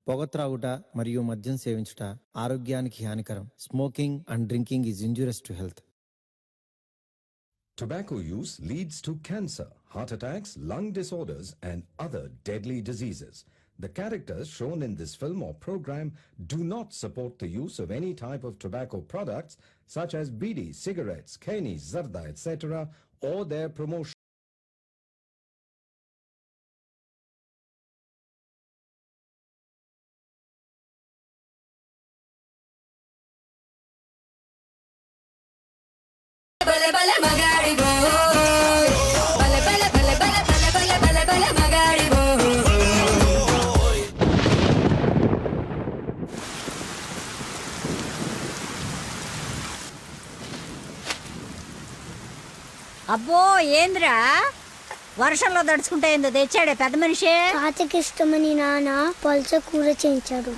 పొగ త్రాగుట మరియు మద్యం సేవించుట ఆరోగ్యానికి హానికరం. Smoking and drinking is injurious to health. Tobacco use leads to cancer, heart attacks, lung disorders, and other deadly diseases. The characters shown in this film or program do not support the use of any type of tobacco products such as bidi, cigarettes, keni, zarda, etc. or their promotion. Bale bale magadi bo, bale bale bale bale bale bale bale bale magadi bo. అబ్బో ఏంద్రా వర్షంలో దడుచుకుంటే ఏందో తెచ్చాడే పెద్ద మనిషి. తాతకి ఇష్టమని నాన్న పల్చ కూర చేయించాడు.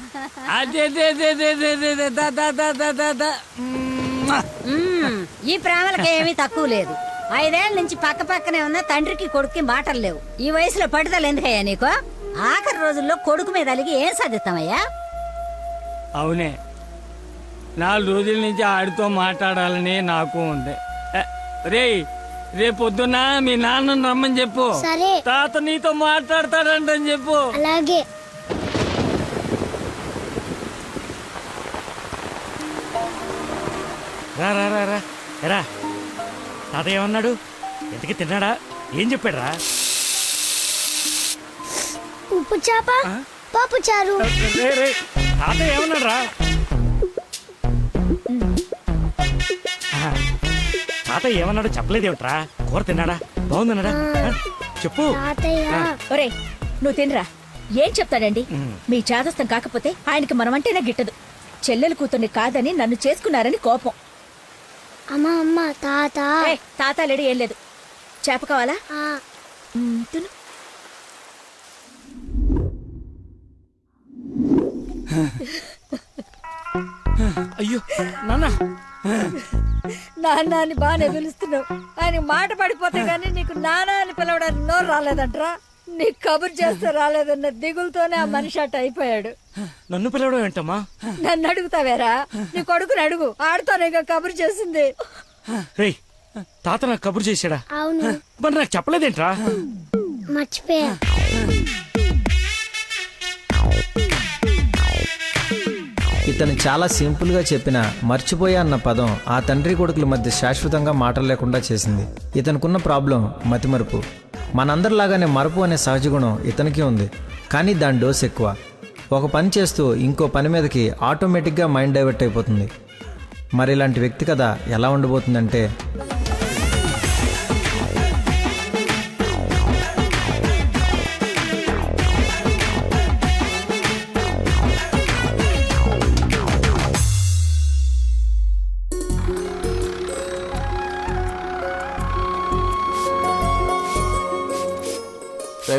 ఈ ప్రేమలకి ఏమీ తక్కువ లేదు. 5 ఏళ్ల నుంచి పక్క పక్కనే ఉన్న తండ్రికి కొడుక్కి మాటలు లేవు. ఈ వయసులో పట్టుదల ఎందుకయ్యా నీకు? ఆఖరి రోజుల్లో కొడుకు మీద అలిగి ఏం సాధిస్తామయ్యా? అవునే, 4 రోజుల నుంచి ఆడితో మాట్లాడాలని నాకు ఉంది. రేపొద్దున మీ నాన్నను రమ్మని చెప్పు. సరే. తాత నీతో మాట్లాడతాడంటని చెప్పు. అలాగే. రా రా రా రా రా. తాత ఏమన్నాడు? ఎంతకి తిన్నాడా? ఏం చెప్పాడు రా? ఉప్పు చేప పప్పు చారు. తాత ఏమన్నాడు రా? తాత ఏమన్నాడు చెప్పలేదేమిట్రా? కూర తిన్నాడా? బాగుందన్నాడా? చెప్పు. ఒరే నువ్వు తినరా. ఏం చెప్తాడండి? మీ చాదస్తం కాకపోతే ఆయనకి మనమంటేనే గిట్టదు. చెల్లెలు కూతుర్ని కాదని నన్ను చేసుకున్నారని కోపం. అమ్మా అమ్మ తాత. తాత లేడు ఏం లేదు. చేప కావాలా? తిను. అయ్యో నాన్న. నాన్న అని బాగానే పిలుస్తున్నావు. ఆయన మాట పడిపోతే గానీ నీకు నాన్న అని పిలవడానికి నోరు రాలేదంట్రా. నీకు కబురు చేస్తే రాలేదన్న దిగులతోనే ఆ మనిషి అట్ట అయిపోయాడు. నన్ను పిలవడం ఏంటమ్మా? నన్ను అడుగుతావేరా? నీ కొడుకుని అడుగు. ఆడుతోనే కబురు చేసింది. రేయ్, తాత నాకు కబురు చేశాడా? అవును. మరి నాకు చెప్పలేదేంట్రా? మర్చిపోయా. ఇతను చాలా సింపుల్గా చెప్పిన మర్చిపోయా అన్న పదం ఆ తండ్రి కొడుకుల మధ్య శాశ్వతంగా మాటలు లేకుండా చేసింది. ఇతనుకున్న ప్రాబ్లం మతిమరుపు. మనందరిలాగానే మరపు అనే సహజ గుణం ఇతనికి ఉంది, కానీ దాని డోస్ ఎక్కువ. ఒక పని చేస్తూ ఇంకో పని మీదకి ఆటోమేటిక్గా మైండ్ డైవర్ట్ అయిపోతుంది. మరి ఇలాంటి వ్యక్తి కథ ఎలా ఉండబోతుందంటే,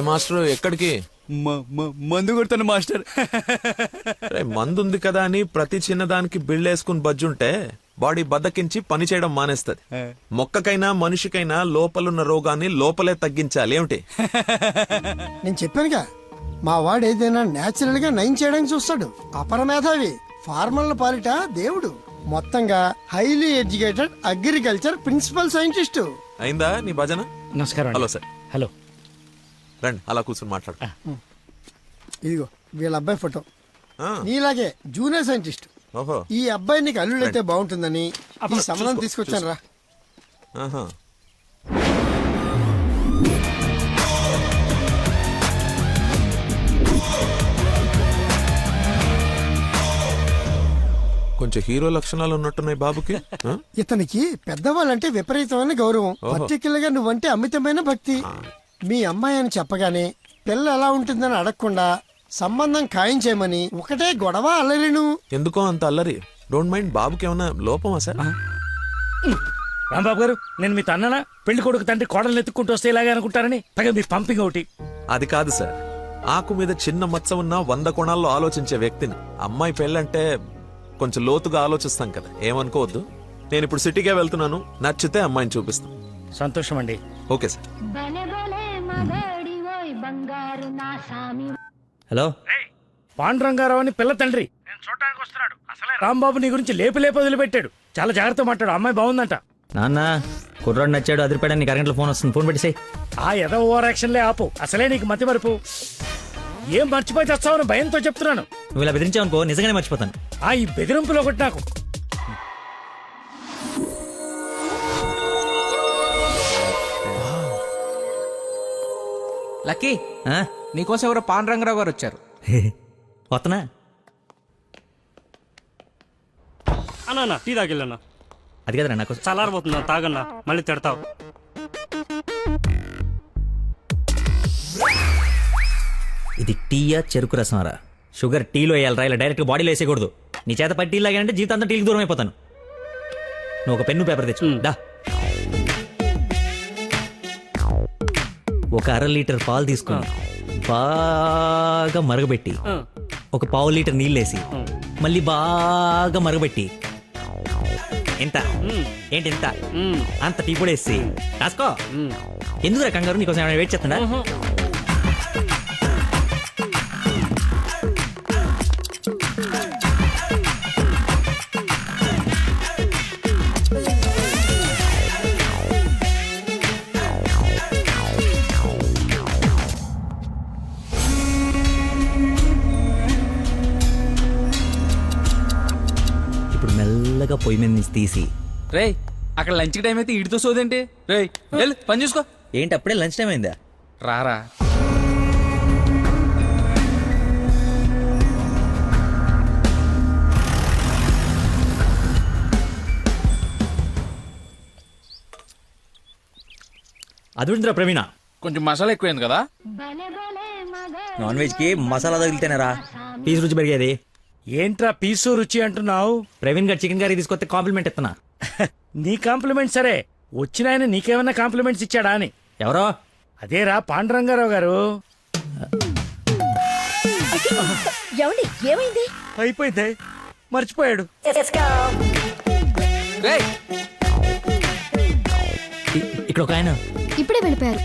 మాస్టర్ ఎక్కడికి? మందు కొడతాను మాస్టర్. మందు ఉంది కదా అని ప్రతి చిన్నదానికి బిళ్ళేసుకుని బజ్జుంటే బాడీ బద్దకించి పని చేయడం మానేస్తది. మొక్కకైనా మనిషికైనా లోపలున్న రోగాన్ని లోపలే తగ్గించాలి. ఏమిటి? నేను చెప్పానుగా, మా వాడు ఏదైనా నేచురల్ గా నయం చేయడానికి చూస్తాడు. అపరమేధావి, ఫార్మల్ పాలిట దేవుడు. మొత్తంగా highly educated agriculture principal scientist. అయిందా నీ భజన? నమస్కారం. Hello sir. హలో. రండి, అలా కూర్చొని మాట్లాడు. ఇదిగో వీళ్ళ అబ్బాయి ఫోటో. నీలాగే జూనియర్ సైంటిస్ట్. ఓహో. ఈ అబ్బాయి నీకు అల్లుడైతే బాగుంటుందని ఈ సంబంధం తీసుకొచ్చాను రా. కొంచెం హీరో లక్షణాలు ఉన్నట్టున్నాయి బాబుకి. ఇతనికి పెద్దవాళ్ళంటే విపరీతమైన గౌరవం. పర్టికులర్ గా నువ్వంటే అమితమైన భక్తి. మీ అమ్మాయి అని చెప్పగానే పిల్ల ఎలా ఉంటుందని అడగకుండా సంబంధం ఖాయం చేయమని ఒకటే గొడవ అల్లరిను. ఎందుకో అంత అల్లరి? Don't mind. బాబుకి ఏమన్నా లోపమా సార్? రాంబాబు గారు, నేను మీ తన్ననా? పెళ్లి కొడుకు తండ్రి కోడలు ఎత్తుక్కుంటూ వస్తే ఇలాగే అనుకుంటారని పైగా మీ పంపింగ్ ఒకటి. అది కాదు సార్, ఆకు మీద చిన్న మచ్చ ఉన్న 100 కోణాల్లో ఆలోచించే వ్యక్తిని. అమ్మాయి పెళ్ళంటే కొంచెం లోతుగా ఆలోచిస్తాం కదా, ఏమనుకోవద్దు. నేను ఇప్పుడు సిటీకే వెళ్తున్నాను, నచ్చితే అమ్మాయిని చూపిస్తాను. సంతోషం అండి. Okay sir. బలే బలే మగాడి ఓయ్ బంగారు నా సామి. హలో పాండురంగారావు అని పిల్ల తండ్రి నేను చూడటానికి వస్తున్నాడు. అసలే రాంబాబు నీ గురించి లేపు వదిలిపెట్టాడు. చాలా జాగ్రత్త మాట్లాడు. అమ్మాయి బాగుందంట. నాన్న కుర్రాడు నచ్చాడు, అదిరిపాడని నీకు అరగంటలో ఫోన్ వస్తుంది. ఫోన్ పెట్టేసాయి. ఆ ఎదో ఓవర్ యాక్షన్లే ఆపు. అసలే నీకు మతి మరుపు. ఏం మర్చిపోయి తెస్తావని భయంతో చెప్తున్నాను. నువ్వు ఇలా బెదిరించావనుకో నిజంగానే మర్చిపోతాను. ఈ బెదిరింపులో ఒకటి నాకు. లక్కీ, ఆ? నీకోసం ఎవరో పాండురంగరావు గారు వచ్చారు. వస్తున్నా. అన్నా టీ తాగిల్లన్నా. అది కదరా నాకు చల్లారబోతున్నా, తాగన్నా మళ్ళీ తిడతావు. ఇది టీయా చెరుకు రసమారా? షుగర్ టీలో వేయాలరా, ఇలా డైరెక్ట్గా బాడీలో వేసేయకూడదు. నీ చేత పట్టి టీ లాగానంటే జీవితాంతా టీకి దూరం అయిపోతాను. నువ్వు ఒక పెన్ను పేపర్ తెచ్చు. దా. ఒక 1/2 లీటర్ పాలు తీసుకుని బాగా మరగబెట్టి ఒక 1/2 లీటర్ నీళ్ళేసి మళ్ళీ బాగా మరగబెట్టి ఎంత ఏంటి ఎంత అంత టీ కూడా వేసి రాసుకో. ఎందుకురా కంగారు? నీకోసం ఏమైనా వెయిట్ చేస్తుందా? ఇప్పుడు మెల్లగా పొయ్యి మీద నుంచి తీసి రేయ్, అక్కడ లంచ్ టైం అయితే ఇడితో సోదేంటి? రేయ్ వెళ్ళు, పని చూసుకో. ఏంటి అప్పుడే లంచ్ టైం అయిందా? రారా. అదుందిరా ప్రవీణ, కొంచెం మసాలా ఎక్కువైంది కదా. నాన్ వెజ్ కి మసాలా తగిలితేనేరా పీస్ రుచి పెరిగేది. ఏంట్రా పీసు రుచి అంటున్నావు? ప్రవీణ్ గారు చికెన్ కర్రీ తీసుకొస్తే కాంప్లిమెంట్ ఇస్తున్నా. నీ కాంప్లిమెంట్ సరే, వచ్చిన ఆయన నీకేమన్నా కాంప్లిమెంట్స్ ఇచ్చాడా అని. ఎవరో? అదేరా పాండురంగారావు గారు. ఏమండి ఏమైంది? అయిపోయింది, మర్చిపోయాడు. రేయ్, ఇక్కడ ఒక ఆయన ఇప్పుడే వెళ్ళిపోయారు.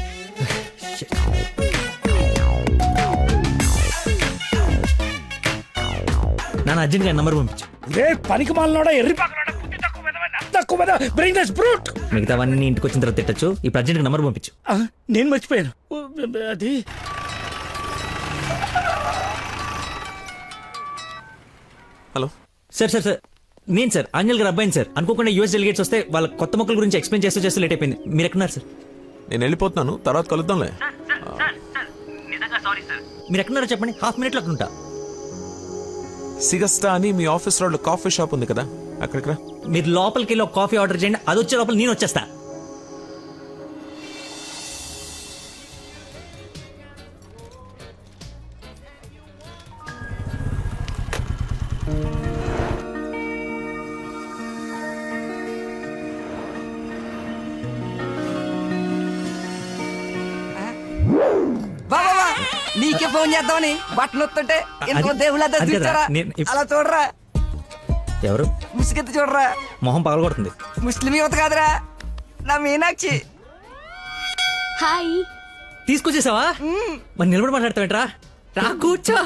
నాన్న అర్జెంట్ గా నంబర్ పంపించు. రే పనికి మాలనోడా, ఎర్రి పాకలోడా, బుద్ధి తక్కువ మీద, bring this brute. మిగతావన్నీ ఇంటికి వచ్చిన తర్వాత తిట్టచ్చు. ఇప్పుడు అర్జెంట్ గా నంబర్ పంపించు. నేను మర్చిపోయాను. అది హలో సార్. సార్ నేను సార్ అంజల్ గారు అబ్బాయిని సార్. అనుకోకుండా యూఎస్ డెలిగేట్స్ వస్తే వాళ్ళ కొత్త మొక్కల గురించి ఎక్స్ప్లెయిన్ చేస్తూ లేట్ అయిపోయింది. మీరు ఎక్కడున్నారు సార్? నేను వెళ్ళిపోతున్నాను, తర్వాత కలుద్దాంలే. మీరు ఎక్కడున్నారో చెప్పండి, హాఫ్ మినిట్ లో అక్కడ ఉంటా. సిగస్టా అని మీ ఆఫీస్ రోడ్ లో కాఫీ షాప్ ఉంది కదా, అక్కడికి రా. మీరు లోపలికి వెళ్ళి ఒక కాఫీ ఆర్డర్ చేయండి, అది వచ్చే లోపల నేను వచ్చేస్తా. బాబా నీకే ఫోన్ చేద్దామని బట్టలు వస్తుంటే ఎందుకో దేవుళ్ళ అది కదా, అలా చూడరా. ఎవరు? ముసుగెత్తి చూడరా. మొహం పగలగొడుతుంది. ముస్లిం యువత కాదురా, నా మీనాక్షి. హాయ్. తీసుకొచ్చేసావా? మరి నిలబడి మాట్లాడతావేంట్రా? రా కూర్చో.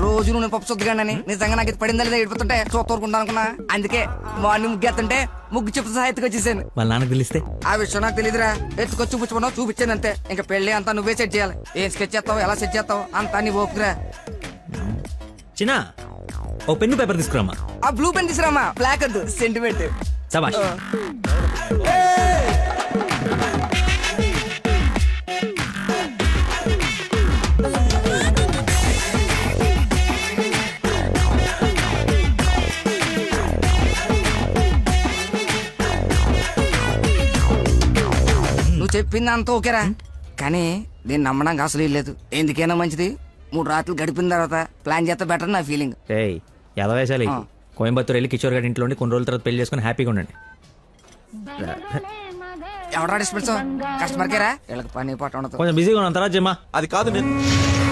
రోజు నువ్వు పప్పు చుద్దగానని నిజంగా నాకు ఇది పడిందా లేదా ఏడిపోతుంటే చూస్తూరుకుంటా అనుకున్నా. అందుకే మార్నింగ్ ముగ్గు ఎత్తుంటే ముగ్గు చెప్తూ సహా ఎత్తుకొచ్చేసాను. వాళ్ళ నాన్నకు తెలిస్తే? ఆ విషయం నాకు తెలియదురా. ఎత్తుకొచ్చి చూపించుకున్నావు, చూపించాను అంతే. ఇంకా పెళ్లి అంతా నువ్వే సెట్ చేయాలి. ఏం స్కెచ్ చేస్తావు, ఎలా సెట్ చేస్తావు అంతా నీ ఓపుకురా. చిన్న ఓ పెన్ను పేపర్ తీసుకురామా. ఆ బ్లూ పెన్ తీసురామా, బ్లాక్ వద్దు, సెంటిమెంట్. సబాష్. నువ్వు చెప్పింది అంత ఓకేరా, కానీ నేను నమ్మడానికి అసలు లేదు. ఎందుకైనా మంచిది 3 రాత్రులు గడిపిన తర్వాత ప్లాన్ చేస్తే బెటర్ నా ఫీలింగ్. ఏయ్ యాదవేశాలి. కోయంబత్తూర్ వెళ్ళి కిషోర్ గారి ఇంట్లో కొన్ని రోజుల తర్వాత పెళ్లి చేసుకుని హ్యాపీగా ఉండండి. ఎవడా డిస్పెన్స్ కస్టమర్ కేరా, వీళ్ళకి పని పాట ఉండదు. కొంచెం బిజీగా ఉన్నాను, తర్వాత జమ్మా. అది కాదు, నేను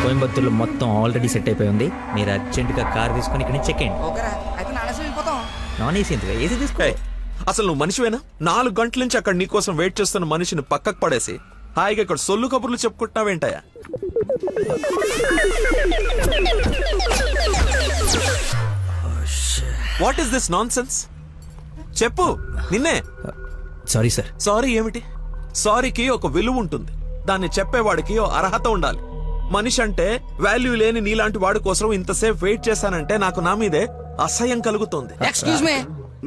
కోయంబత్తూర్లో మొత్తం ఆల్రెడీ సెట్ అయిపోయి ఉంది. మీరు అర్జెంట్ గా కార్ తీసుకుని ఇక్కడ నుంచి చెక్ చేయండి. ఓకేరా, అయితే నానేసి వెళ్ళిపోతాం. నాన్ ఏసీ ఎందుకు, ఏసీ తీసుకో. అసలు నువ్వు మనిషివేనా? 4 గంటల నుంచి అక్కడ నీకోసం వెయిట్ చేస్తున్న మనిషిని పక్కకు పడేసి హాయిగా ఇక్కడ సొల్లు కబుర్లు చెప్పుకుంటున్నావేంటయా? What is this nonsense? చెప్పు, నిన్నే. Sorry sir. సారీ ఏమిటి? సారీకి ఒక విలువ ఉంటుంది, దాన్ని చెప్పేవాడికి ఓ అర్హత ఉండాలి. మనిషి అంటే వాల్యూ లేని నీలాంటి వాడి కోసం ఇంతసేపు వెయిట్ చేశానంటే నాకు నా మీదే అసహ్యం కలుగుతోంది. ఎక్స్క్యూజ్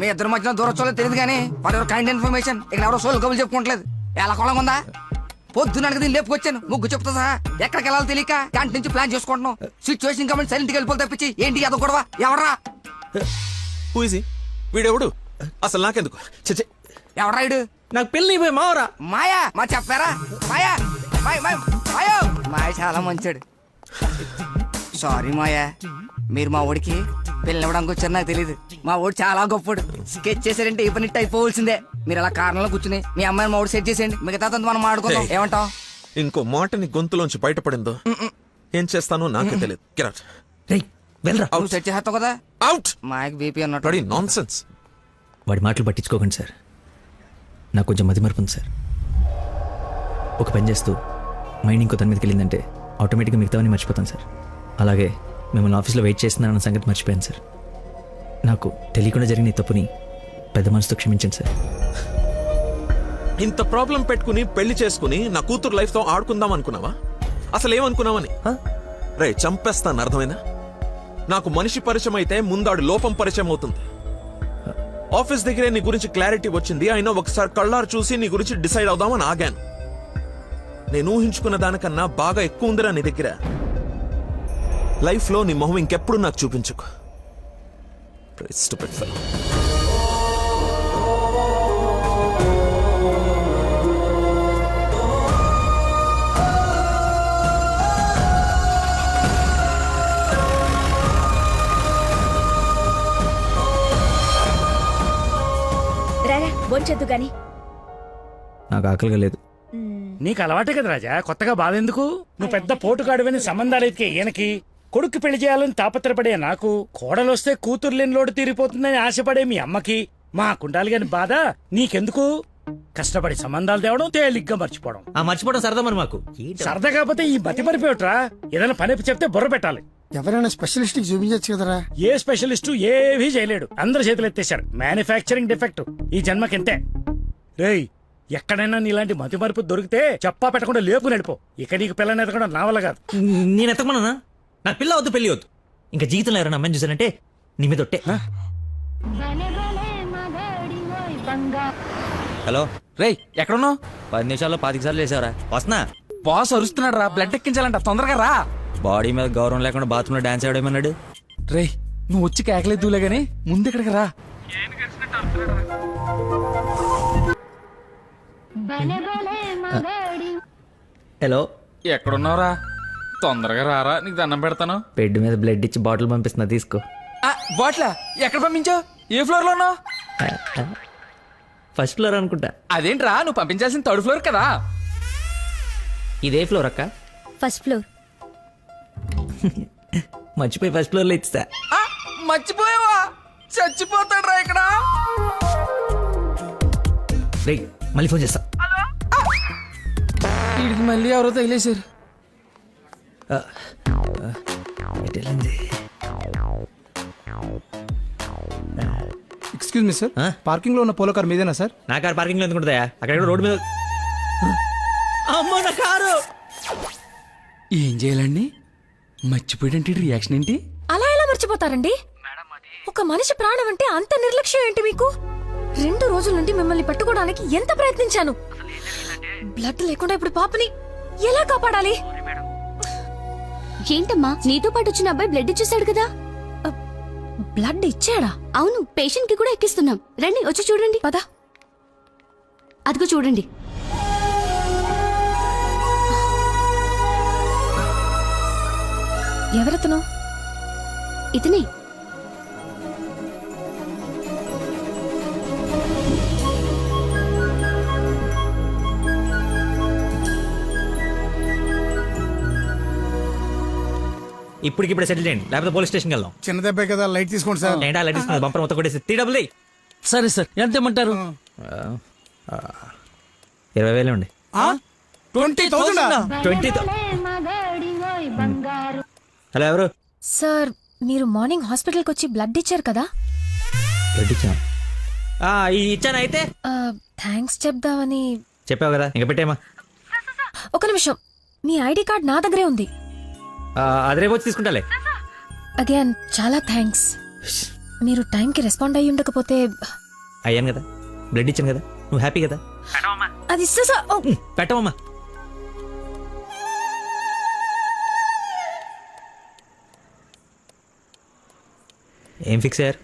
మీ ఇద్దరు మధ్యన దూరం చూడలేదు తెలియదు కానీ ఫర్ యువర్ కైండ్ ఇన్ఫర్మేషన్ ఇక్కడ ఎవరో సోల్ కబులు చెప్పుకోవట్లేదు. ఎలా కొలం ఉందా? పొద్దున దీన్ని లేపుకొచ్చాను, ముగ్గు చెప్తా సహా. ఎక్కడికి వెళ్ళాలో తెలియక క్యాంటీన్ నుంచి ప్లాన్ చేసుకుంటున్నాం. సిచ్యువేషన్ కాబట్టి సైలెంట్కి వెళ్ళిపోతే తప్పించి ఏంటి అదో గొడవ? ఎవరా హూజీ వీడెవడు? అసలు నాకెందుకు? చచ్చే, ఎవరా ఇడు? నాకు పెళ్లి పోయి మావరా. మాయా మా చెప్పారా? మాయా మాయా మాయ చాలా మంచాడు. సారీ మాయా, మీరు మా ఊడికి పెళ్ళివ్వడానికి వచ్చారు నాకు తెలియదు. మా ఊడు చాలా గొప్పడు. స్కెచ్ చేశారంటే ఈ పని అయిపోవలసిందే. మీరు అలా కారణంలో కూర్చుని మీ అమ్మాయిని మా ఊడు సెట్ చేసేయండి, మిగతా మనం ఆడుకుందాం. ఏమంటావ్? ఇంకో మాటని గొంతులోంచి బయటపడిందో ఏం చేస్తానో నాకే తెలియదు. నువ్వు సెట్ చేస్తావు కదా. అవుట్. మాయకి బీపీ అన్నట్టు నాన్సెన్స్. వాడి మాటలు పట్టించుకోకండి సార్, నాకు కొంచెం మతిమరుపు ఉంది సార్. ఒక పని చేస్తూ మైండ్ ఇంకో దాని మీదకి వెళ్ళిందంటే ఆటోమేటిక్గా మిగతావన్నీ మర్చిపోతాను సార్. అలాగే మిమ్మల్ని ఆఫీస్లో వెయిట్ చేస్తున్నానన్న సంగతి మర్చిపోయాను సార్. నాకు తెలియకుండా జరిగిన ఈ తప్పుని పెద్ద మనసుతో క్షమించండి సార్. ఇంత ప్రాబ్లం పెట్టుకుని పెళ్లి చేసుకుని నా కూతురు లైఫ్ తో ఆడుకుందాం అనుకున్నావా? అసలు ఏమనుకున్నావని? రే చంపేస్తాను, అర్థమైనా? నాకు మనిషి పరిచయం అయితే ముందాడు లోపం పరిచయం అవుతుంది. ఆఫీస్ దగ్గరే నీ గురించి క్లారిటీ వచ్చింది, అయినా ఒకసారి కళ్ళారు చూసి నీ గురించి డిసైడ్ అవుదామని ఆగాను. నేను ఊహించుకున్న దానికన్నా బాగా ఎక్కువ ఉందిరా నీ దగ్గర. లైఫ్ లో నీ మొహం ఇంకెప్పుడు నాకు చూపించుకో. Stupid fellow. రారా బొంచొద్దు గాని. నాకు ఆకలిగా లేదు. నీకు అలవాటే కదా రాజా, కొత్తగా బాధ ఎందుకు? నువ్వు పెద్ద పోటుగాడువని సంబంధాలు ఎతికే ఈయనకి, కొడుకు పెళ్లి చేయాలని తాపత్రపడే నాకు, కోడలొస్తే కూతురు లేని లోటు తీరిపోతుందని ఆశపడే మీ అమ్మకి, మా కుండాలి గాని బాధ నీకెందుకు? కష్టపడి సంబంధాలు తేవడం, తేలిగ్గా మర్చిపోవడం. ఆ మర్చిపోవడం సరదా మరి మాకు. సరదా కాకపోతే ఈ మతి మరిపోయట్రా. ఏదైనా పని చెప్తే బుర్ర పెట్టాలి. ఎవరైనా స్పెషలిస్ట్ కి చూపించచ్చు కదరా. ఏ స్పెషలిస్టు ఏవీ చేయలేడు, అందరు చేతులు ఎత్తేశారు. మ్యానుఫ్యాక్చరింగ్ డిఫెక్ట్ ఈ జన్మకింతే. రేయ్, ఎక్కడైనా నీలాంటి మతి మరుపు దొరికితే చెప్పా పెట్టకుండా లేపు నడిపో. ఇక నీకు పిల్లని ఎదగడం నా వల్ల కాదు. నేను ఎత్తకమన్నా? నాకు పిల్ల వద్దు, పెళ్లి వద్దు. ఇంకా జీవితంలో ఎవరైనా అమ్మాయిని చూసానంటే నీ మీద ఒట్టే. హలో రేయ్, ఎక్కడున్నావు? 10 నిమిషాల్లో 25 సార్లు వేసావరా? వస్తున్నా. బాస్ అరుస్తున్నాడు రా, బ్లడ్ ఎక్కించాలంట, తొందరగా రా. బాడీ మీద గౌరవం లేకుండా బాత్రూమ్ లో డాన్స్ ఆడేమన్నాడు. రేయ్, నువ్వు వచ్చి కేకలేదులే గానీ ముందు ఇక్కడికి రా. హలో, ఎక్కడున్నావురా? తొందరగా రారా, నీకు దండం పెడతాను. బెడ్ మీద బ్లడ్ ఇచ్చి బాటిల్ పంపిస్తున్నా, తీసుకో. బాట్లా ఎక్కడ పంపించావు? ఏ ఫ్లోర్ లో ఉన్నావు? ఫస్ట్ ఫ్లోర్ అనుకుంటా. అదేంట్రా, నువ్వు పంపించాల్సిన థర్డ్ ఫ్లోర్ కదా. ఇదే ఫ్లోర్ అక్క? First floor. మర్చిపోయి ఫస్ట్ ఫ్లోర్ లో ఇచ్చా. మర్చిపోయావా? చచ్చిపోతాడ్రా ఇక్కడ. రేయ్, మళ్ళీ ఫోన్ చేస్తా. వీడికి మళ్ళీ ఎవరో తగిలేశారు. ఎక్స్క్యూజ్ మీ సార్, పార్కింగ్ లో ఉన్న పోలో కార్ మీదేనా సార్? నా కార్ పార్కింగ్ లో ఎందుకుంటుందా? అక్కడ రోడ్డు మీద. అమ్మో నా కారు. ఏం చేయాలండి? మర్చిపోయాడంటే రియాక్షన్ ఏంటి? అలా ఎలా మర్చిపోతారండి? ఒక మనిషి ప్రాణం అంటే అంత నిర్లక్ష్యం ఏంటి మీకు? 2 రోజుల నుండి మిమ్మల్ని పట్టుకోవడానికి ఎంత ప్రయత్నించాను. బ్లడ్ లేకుండా ఇప్పుడు పాపని ఎలా కాపాడాలి? ఏంటమ్మా, నీతో పాటు వచ్చిన అబ్బాయి బ్లడ్ ఇచ్చేసాడు కదా. బ్లడ్ ఇచ్చాడా? అవును, పేషెంట్ కి కూడా ఎక్కిస్తున్నాం. రండి, వచ్చి చూడండి. పదా. అదిగో చూడండి. ఎవరతను? ఇతనే. ఇప్పటికిప్పుడే సెటిల్ చేయండి, లేకపోతే పోలీస్ స్టేషన్కి వెళ్దాం. చిన్న దెబ్బే కదా, లైట్ తీసుకోండి సార్. ఏంటా లైట్ తీసుకుని బంపర్ మొత్తం కొట్టేసి తీడబుల్. సరే సార్, ఎంత ఇమ్మంటారు? 20,000 ఉండి. 20,000. హలో, ఎవరు? సార్, మీరు మార్నింగ్ హాస్పిటల్కి వచ్చి బ్లడ్ ఇచ్చారు కదా, బ్లడ్ ఇచ్చాను. ఇచ్చాను అయితే థ్యాంక్స్ చెప్దామని. చెప్పావు కదా, ఇంకా పెట్టేమా. ఒక నిమిషం, మీ ఐడి కార్డ్ నా దగ్గరే ఉంది. అది రేపు వచ్చి తీసుకుంటాలే. అగైన్ చాలా థ్యాంక్స్. మీరు టైంకి రెస్పాండ్ అయ్యి ఉండకపోతే. అయ్యాను కదా, బ్లడ్ ఇచ్చాను కదా, నువ్వు హ్యాపీ కదా. అది పెట్టవమ్మా. ఏం ఫిక్స్ అయ్యారు?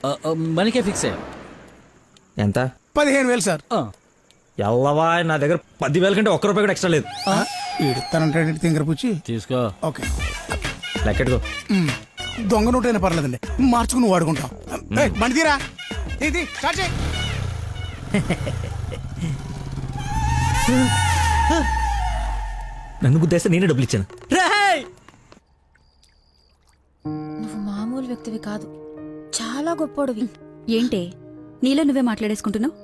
మనకే ఫిక్స్ అయ్యారు. ఎంత? 15,000 సార్. ఎల్లవా, నా దగ్గర 10,000 కంటే ఒక్క రూపాయి కూడా ఎక్స్ట్రా లేదు. ఇడతానంటే తింగర పుచ్చి తీసుకో. ఓకే, లెక్కెట్టుకో. దొంగ నోటైనా పర్లేదండి, మార్చుకుని వాడుకుంటాం. బండి తీరా, ఇది స్టార్ట్ చేయి. నన్ను గుద్దేస్తే నేనే డబ్బులు ఇచ్చాను. నువ్వు మామూలు వ్యక్తివి కాదు, చాలా గొప్పోడివి. ఏంటే నీలో నువ్వే మాట్లాడేసుకుంటున్నావు?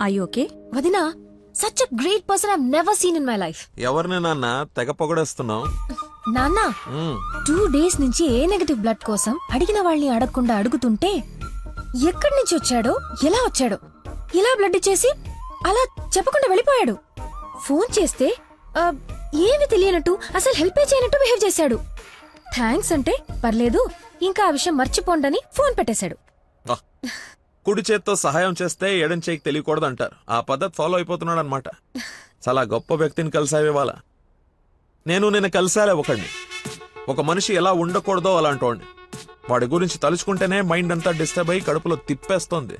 I okay? వదినా, such a great person I have never seen in my life. ఎవరిని నాన్న తెగ పొగడేస్తున్నావు? నాన్న 2 days నుంచి ఏ నెగటివ్ బ్లడ్ కోసం అడిగిన వాళ్ళని అడగకుండా అడుగుతుంటే ఎక్కడి నుంచి వచ్చాడో, ఎలా వచ్చాడో, ఇలా బ్లడ్ ఇచ్చేసి అలా చెప్పకుండా వెళ్ళిపోయాడు. ఫోన్ చేస్తే ఏమి తెలియనట్టు, అసలు హెల్ప్ చేయనట్టు బిహేవ్ చేశాడు. థ్యాంక్స్ అంటే పర్లేదు, ఇంకా ఆ విషయం మర్చిపోండని ఫోన్ పెట్టేశాడు. కుడి చేత్తో సహాయం చేస్తే ఎడం చేయికి తెలియకూడదు అంటారు. ఆ పద్ధతి ఫాలో అయిపోతున్నాడు అనమాట. చాలా గొప్ప వ్యక్తిని కలిసావే వాళ్ళ. నేను నిన్న కలిసాలే ఒకడిని. ఒక మనిషి ఎలా ఉండకూడదో అలాంటి వాడిని. వాడి గురించి తలుచుకుంటేనే మైండ్ అంతా డిస్టర్బ్ అయ్యి కడుపులో తిప్పేస్తోంది.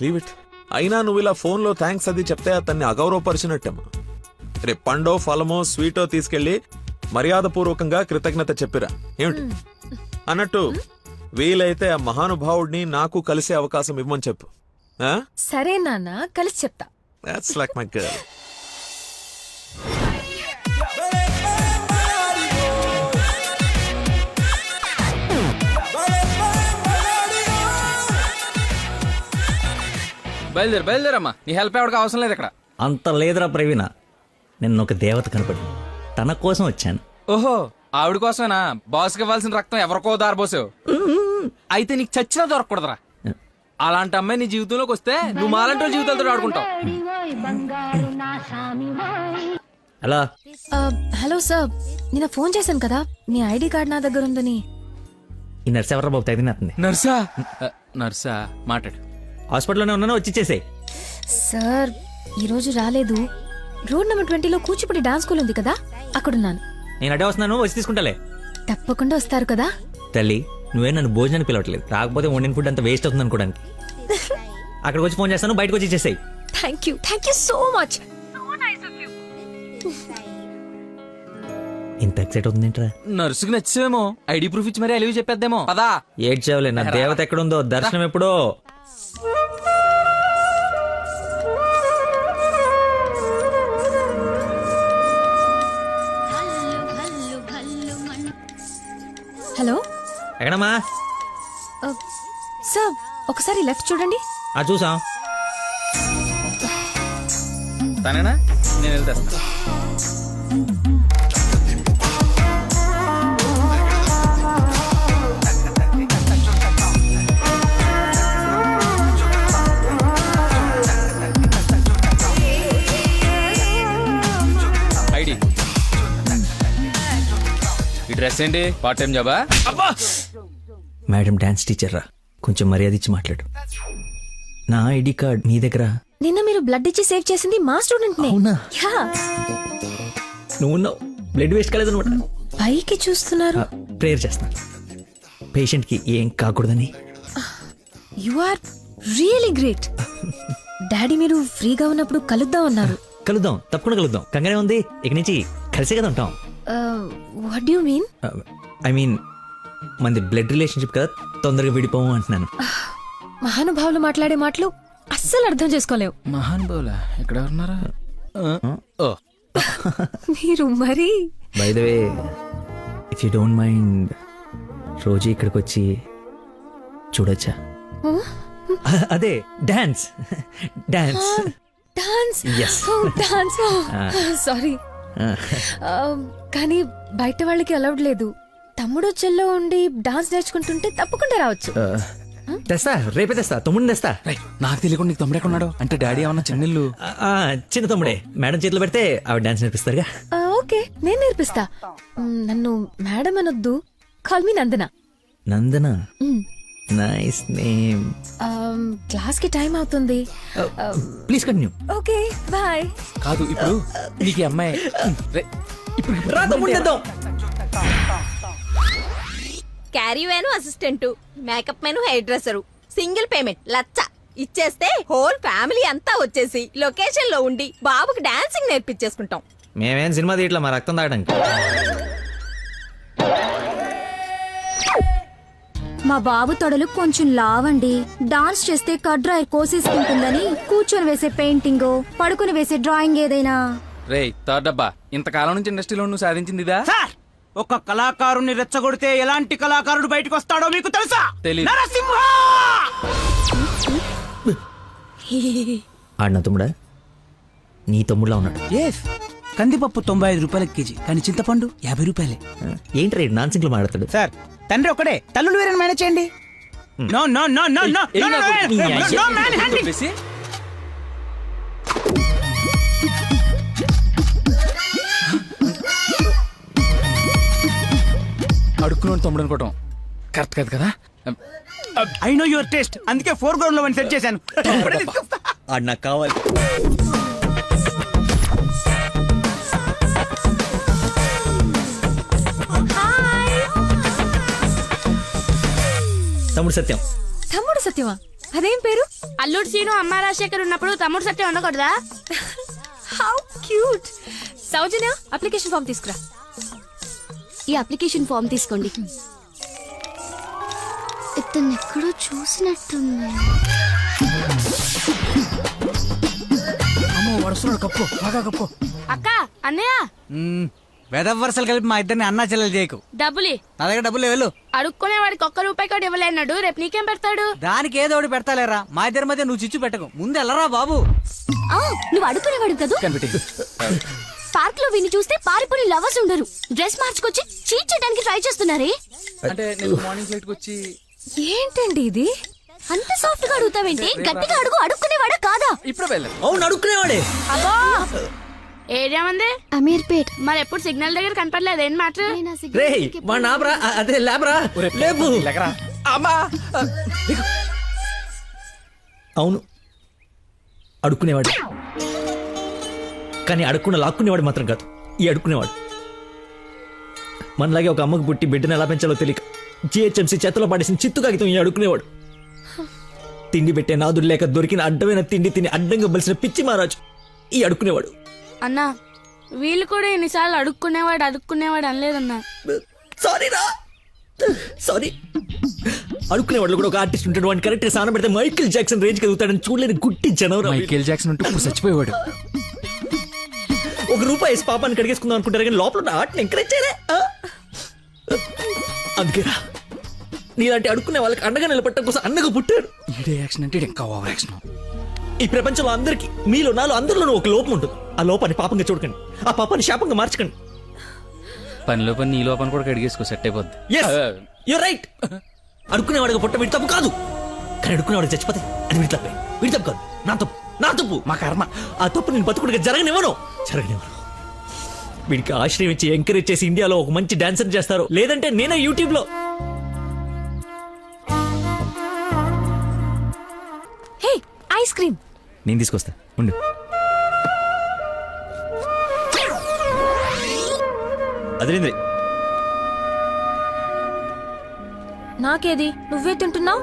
Leave it. అయినా నువ్వు ఇలా ఫోన్లో థ్యాంక్స్ అది చెప్తే అతన్ని అగౌరవపరిచినట్టేమో. రేపు పండో ఫలమో స్వీటో తీసుకెళ్లి మర్యాదపూర్వకంగా కృతజ్ఞత చెప్పిరా ఏమిటి అన్నట్టు. వీలైతే ఆ మహానుభావుడిని నాకు కలిసే అవకాశం ఇవ్వమని చెప్పు. సరే నాన్న, కలిసి చెప్తా. That's like my girl. బయలుదేరమ్మా, నీ హెల్ప్ ఎవరికి అవసరం లేదు ఇక్కడ. అంత లేదురా ప్రవీణ, నిన్న ఒక దేవత కనపడి తన కోసం వచ్చాను. ఓహో, ఆవిడ కోసమేనా? బాస్కి ఇవ్వాల్సిన రక్తం ఎవరికో దారబోసావు. అయితే నీకు చచ్చినా దొరకకూడదురా. అలాంటి అమ్మాయి నీ జీవితంలోకి వస్తే నువ్వు మాలంటి జీవితాలతో ఆడుకుంటావు. హలో హలో సార్, నిన్న ఫోన్ చేశాను కదా, మీ ఐడి కార్డ్ నా దగ్గర ఉందని. ఈ నర్స్ ఎవరా బాబు తగినట్టుంది? నర్సా? నర్సా మాట్లాడు. హాస్పిటల్లోనే ఉన్నాను, వచ్చి ఇచ్చేసేయ్. సార్ ఈరోజు రాలేదు. రోడ్ నెంబర్ 20లో కూచిపూడి డాన్స్ స్కూల్ ఉంది కదా, అక్కడున్నాను. నేను అడే వస్తున్నాను, వచ్చి తీసుకుంటాలే. తప్పకుండా వస్తారు కదా? తల్లి, నువ్వే నన్ను భోజనానికి పిలవట్లేదు, రాకపోతే వండిన ఫుడ్ అంతా వేస్ట్ అవుతుంది అనుకోడానికి. అక్కడికి వచ్చి ఫోన్ చేస్తాను, బయటకు వచ్చి ఇచ్చేసాయి. Thank you so much. ఇంత ఎక్సైట్ అవుతుందేంట్రా? నర్సుకి నచ్చేమో, ఐడి ప్రూఫ్ ఇచ్చి మరీ అలివి చెప్పేద్దేమో. పదా ఏడ్చావులే, నా దేవత ఎక్కడుందో, దర్శనం ఎప్పుడో. హలో, ఎక్కడమ్మా? సార్ ఒకసారి లెఫ్ట్ చూడండి. చూసాం. తనేనా? నేను వెళ్తాను. ఐడి, ఈ డ్రెస్ ఏంటి? పార్ట్ టైం జాబా? మేడం డాన్స్ టీచర్ రా, కొంచెం మర్యాద ఇచ్చి మాట్లాడు. నా ఐడి కార్డ్ నీ దగ్గర. నిన్న మీరు బ్లడ్ ఇచ్చి సేవ్ చేసింది మా స్టూడెంట్ నే. నువ్వు బ్లడ్ వేస్ట్ కాలేదు అనమాట. పైకి చూస్తున్నారు. ప్రేయర్ చేస్తా, పేషెంట్ కి ఏం కాకూడదని. You are really great. Daddy మీరు ఫ్రీగా ఉన్నప్పుడు కలుద్దాం అన్నారు. కలుద్దాం, తప్పకుండా కలుద్దాం. కంగానే ఉంది, ఇక నుంచి కలిసే కదా ఉంటాం. What do you mean? I mean మనది బ్లడ్ రిలేషన్షిప్ కదా, తొందరగా విడిపోము అంటున్నాను. మహానుభావులు మాట్లాడే మాటలు అస్సలు అర్థం చేసుకోలేవు. మహానుభావులా? ఎక్కడ ఉన్నారా? మీరు మరి. By the way, if you don't mind, రోజు ఇక్కడికి వచ్చి చూడొచ్చా? అదే dance. Dance dance Yes. Dance. Sorry, కానీ బయట వాళ్ళకి అలౌడ్ లేదు. తమ్ముడు చెల్లో ఉండి డాన్స్ నేర్చుకుంటుంటే తప్పకుండా రావచ్చు. తెస్తా, రేపే తెస్తా, తమ్ముడిని తెస్తా. నాకు తెలియకుండా నీకు తమ్ముడు ఎక్కడున్నాడు? అంటే డాడీ ఏమన్నా చిన్నిల్లు? చిన్న తమ్ముడే. మేడం చేతిలో పెడితే ఆవిడ డాన్స్ నేర్పిస్తారుగా. ఓకే, నేను నేర్పిస్తా. నన్ను మేడం అనొద్దు, call me Nandana. Nandana, nice name. Class కి టైం అవుతుంది. Please continue. Okay bye. కాదు ఇప్పుడు నీకు ఈ అమ్మాయి రా తమ్ముడిని తెద్దాం. Caravan assistant, makeup man hair dresser, single payment 1,00,000 ఇచ్చేస్తే హోల్ ఫ్యామిలీ అంతా వచ్చేసి లొకేషన్ లో ఉండి బాబుకి డాన్సింగ్ నేర్పించేసుకుంటాం. మేమేం సినిమా తీయట్లా, మా రక్తం తాగడానికి. మా బాబు తొడలు కొంచెం లావండి. డాన్స్ చేస్తే కడ్రాయర్ కోసేసుకుంటుందని కూర్చొని వేసే పెయింటింగ్, పడుకుని వేసే డ్రాయింగ్ ఏదైనా. రే థర్డ్ డబ్బా, ఇంతకాలం నుంచి ఇండస్ట్రీలో నువ్వు సాధించింది ఇదా? సార్, ఒక కళాకారుని రెచ్చగొడితే ఎలాంటి కళాకారుడు బయటకు వస్తాడో మీకు తెలుసా? తెలీదు. నరసింహ! ఆడిన తమ్ముడా? నీ తమ్ముడులా ఉన్నాడు. కందిపప్పు 95 రూపాయల కేజీ, కానీ చింతపండు 50 రూపాయలే. ఏంటి రేడు నాన్ సింగ్లు మాట్లాడతాడు? సార్, తండ్రి ఒకడే, తల్లులు వేరే మేనేజ్ చేయండి. No no no no no no man handing. అడుక్కున్నాడు తమ్ముడు అనుకోవటం కరెక్ట్ కాదు కదా. ఐ నో యువర్ టేస్ట్, అందుకే 4 గ్రౌండ్ లో సెట్ చేశాను. ఆడు నాకు కావాలి. తమ్ముడు సత్యం. తమ్ముడు సత్యమా? అదేం పేరు? అల్లుడు సీను అమ్మ రాజశేఖర్ ఉన్నప్పుడు తమ్ముడు సత్యం ఉండకూడదా? How cute. Soujanya, application form తీసుకురా. ఈ అప్లికేషన్ ఫామ్ తీసుకోండి. ఇతను ఎక్కడో చూసినట్టుంది. అమ్మో, వరుసలో కప్పు, బాగా కప్పు. అక్క, అన్నయ్య, వెదవ వరుసలు కలిపి మా ఇద్దరిని అన్నా చెల్లెలు చేయకు. డబ్బులి నా దగ్గర డబ్బులు వెళ్ళు. అడుక్కునే వాడికి ₹1 కూడా ఇవ్వలేనాడు, రేపు నీకేం పెడతాడు? దానికి ఏదో ఒకటి పెడతాలేరా, మా ఇద్దరి మధ్య నువ్వు చిచ్చు పెట్టకు. ముందు వెళ్ళరా బాబు. నువ్వు అడుక్కునేవాడు కదా. పార్క్ లో విని చూస్తే పారిపోయి లవర్స్ ఉండరు, డ్రెస్ మార్చుకొచ్చి చీట్ చేయడానికి ట్రై చేస్తున్నారే. అంటే నేను మార్నింగ్ ఫ్లైట్ కి వచ్చి. ఏంటండి ఇది? అంత సాఫ్ట్ గా అడుగుతావేంటి? గట్టిగా అడుగు. అడుక్కునేవాడా కాదా? ఇప్పుడు వెళ్ళాను. అవును, అడుక్కునేవాడే. అబ్బో, ఏరియా మంది అమీర్పేట్. మరి ఎప్పుడు సిగ్నల్ దగ్గర కనపడలేదు, ఏం మాట? రే వాడు నాబ్రా, అదే లేబ్రా, లేపు. అవును, అడుక్కునేవాడు. కానీ అడుక్కున్న లాక్కునేవాడు మాత్రం కాదు ఈ అడుక్కునేవాడు. మనలాగే ఒక అమ్మకు పుట్టి బిడ్డను ఎలా పెంచాలో తెలియక జిహెచ్ఎంసీ చేతిలో పడేసిన చిత్తు కాగితం ఈ అడుక్కునేవాడు. తిండి పెట్టే నాదుడు లేక దొరికిన అడ్డమైన తిండి తిని అడ్డంగా బలిసిన పిచ్చి మహారాజు ఈ అడుక్కునేవాడు. అన్నా, వీళ్ళు కూడా ఎన్నిసార్లు అడుక్కునేవాడు అనలేదన్నా. సారీ. అడుక్కునేవాడు కూడా ఒక ఆర్టిస్ట్ ఉంటాడు, వాడిని కరెక్ట్ గా సాన పెడితే మైకేల్ జాక్సన్ రేంజ్ ఎదుగుతాడని చూడలేని గుట్టి జనం. మైకేల్ జాక్సన్ ఉంటే ఇప్పుడు చచ్చిపోయేవాడు. ₹1 వేసి పాపాన్ని కడిగేసుకుందాం అనుకుంటారు కానీ లోపల ఉన్న ఆర్ట్ని ఎంకరేజ్ చేయలే. అందుకేరా నీలాంటి అడుక్కునే వాళ్ళకి అండగా నిలబట్టడం కోసం అన్నగా పుట్టాడు. ఈడే యాక్షన్ అంటే ఇంకా ఓవర్ యాక్షన్. ఈ ప్రపంచంలో అందరికి, మీలో నాలో అందరిలోనూ ఒక లోపం ఉంటుంది. ఆ లోపాన్ని పాపంగా చూడకండి, ఆ పాపాన్ని శాపంగా మార్చకండి. పనిలో పని నీ లోపల కూడా కడిగేసుకో, సెట్ అయిపోద్ది. You're right. అడుక్కునేవాడిగా పుట్ట వీడి తప్పు కాదు, కానీ అడుక్కునేవాడికి చచ్చిపోతే అది వీడి తప్పే. వీడి తప్పు కాదు, నా తప్పు, మా కర్మ. ఆ తప్పు నేను బతుకుడిగా జరగనివ్వను. వీడికి ఆశ్రయం ఇచ్చి ఎంకరేజ్ చేసి ఇండియాలో ఒక మంచి డాన్సర్ చేస్తారు, లేదంటే నేనే యూట్యూబ్ లో. హే, ఐస్ క్రీమ్ నేను తీసుకొస్తా ఉండు. అదేంద్రి, నాకేది? నువ్వే తింటున్నావు.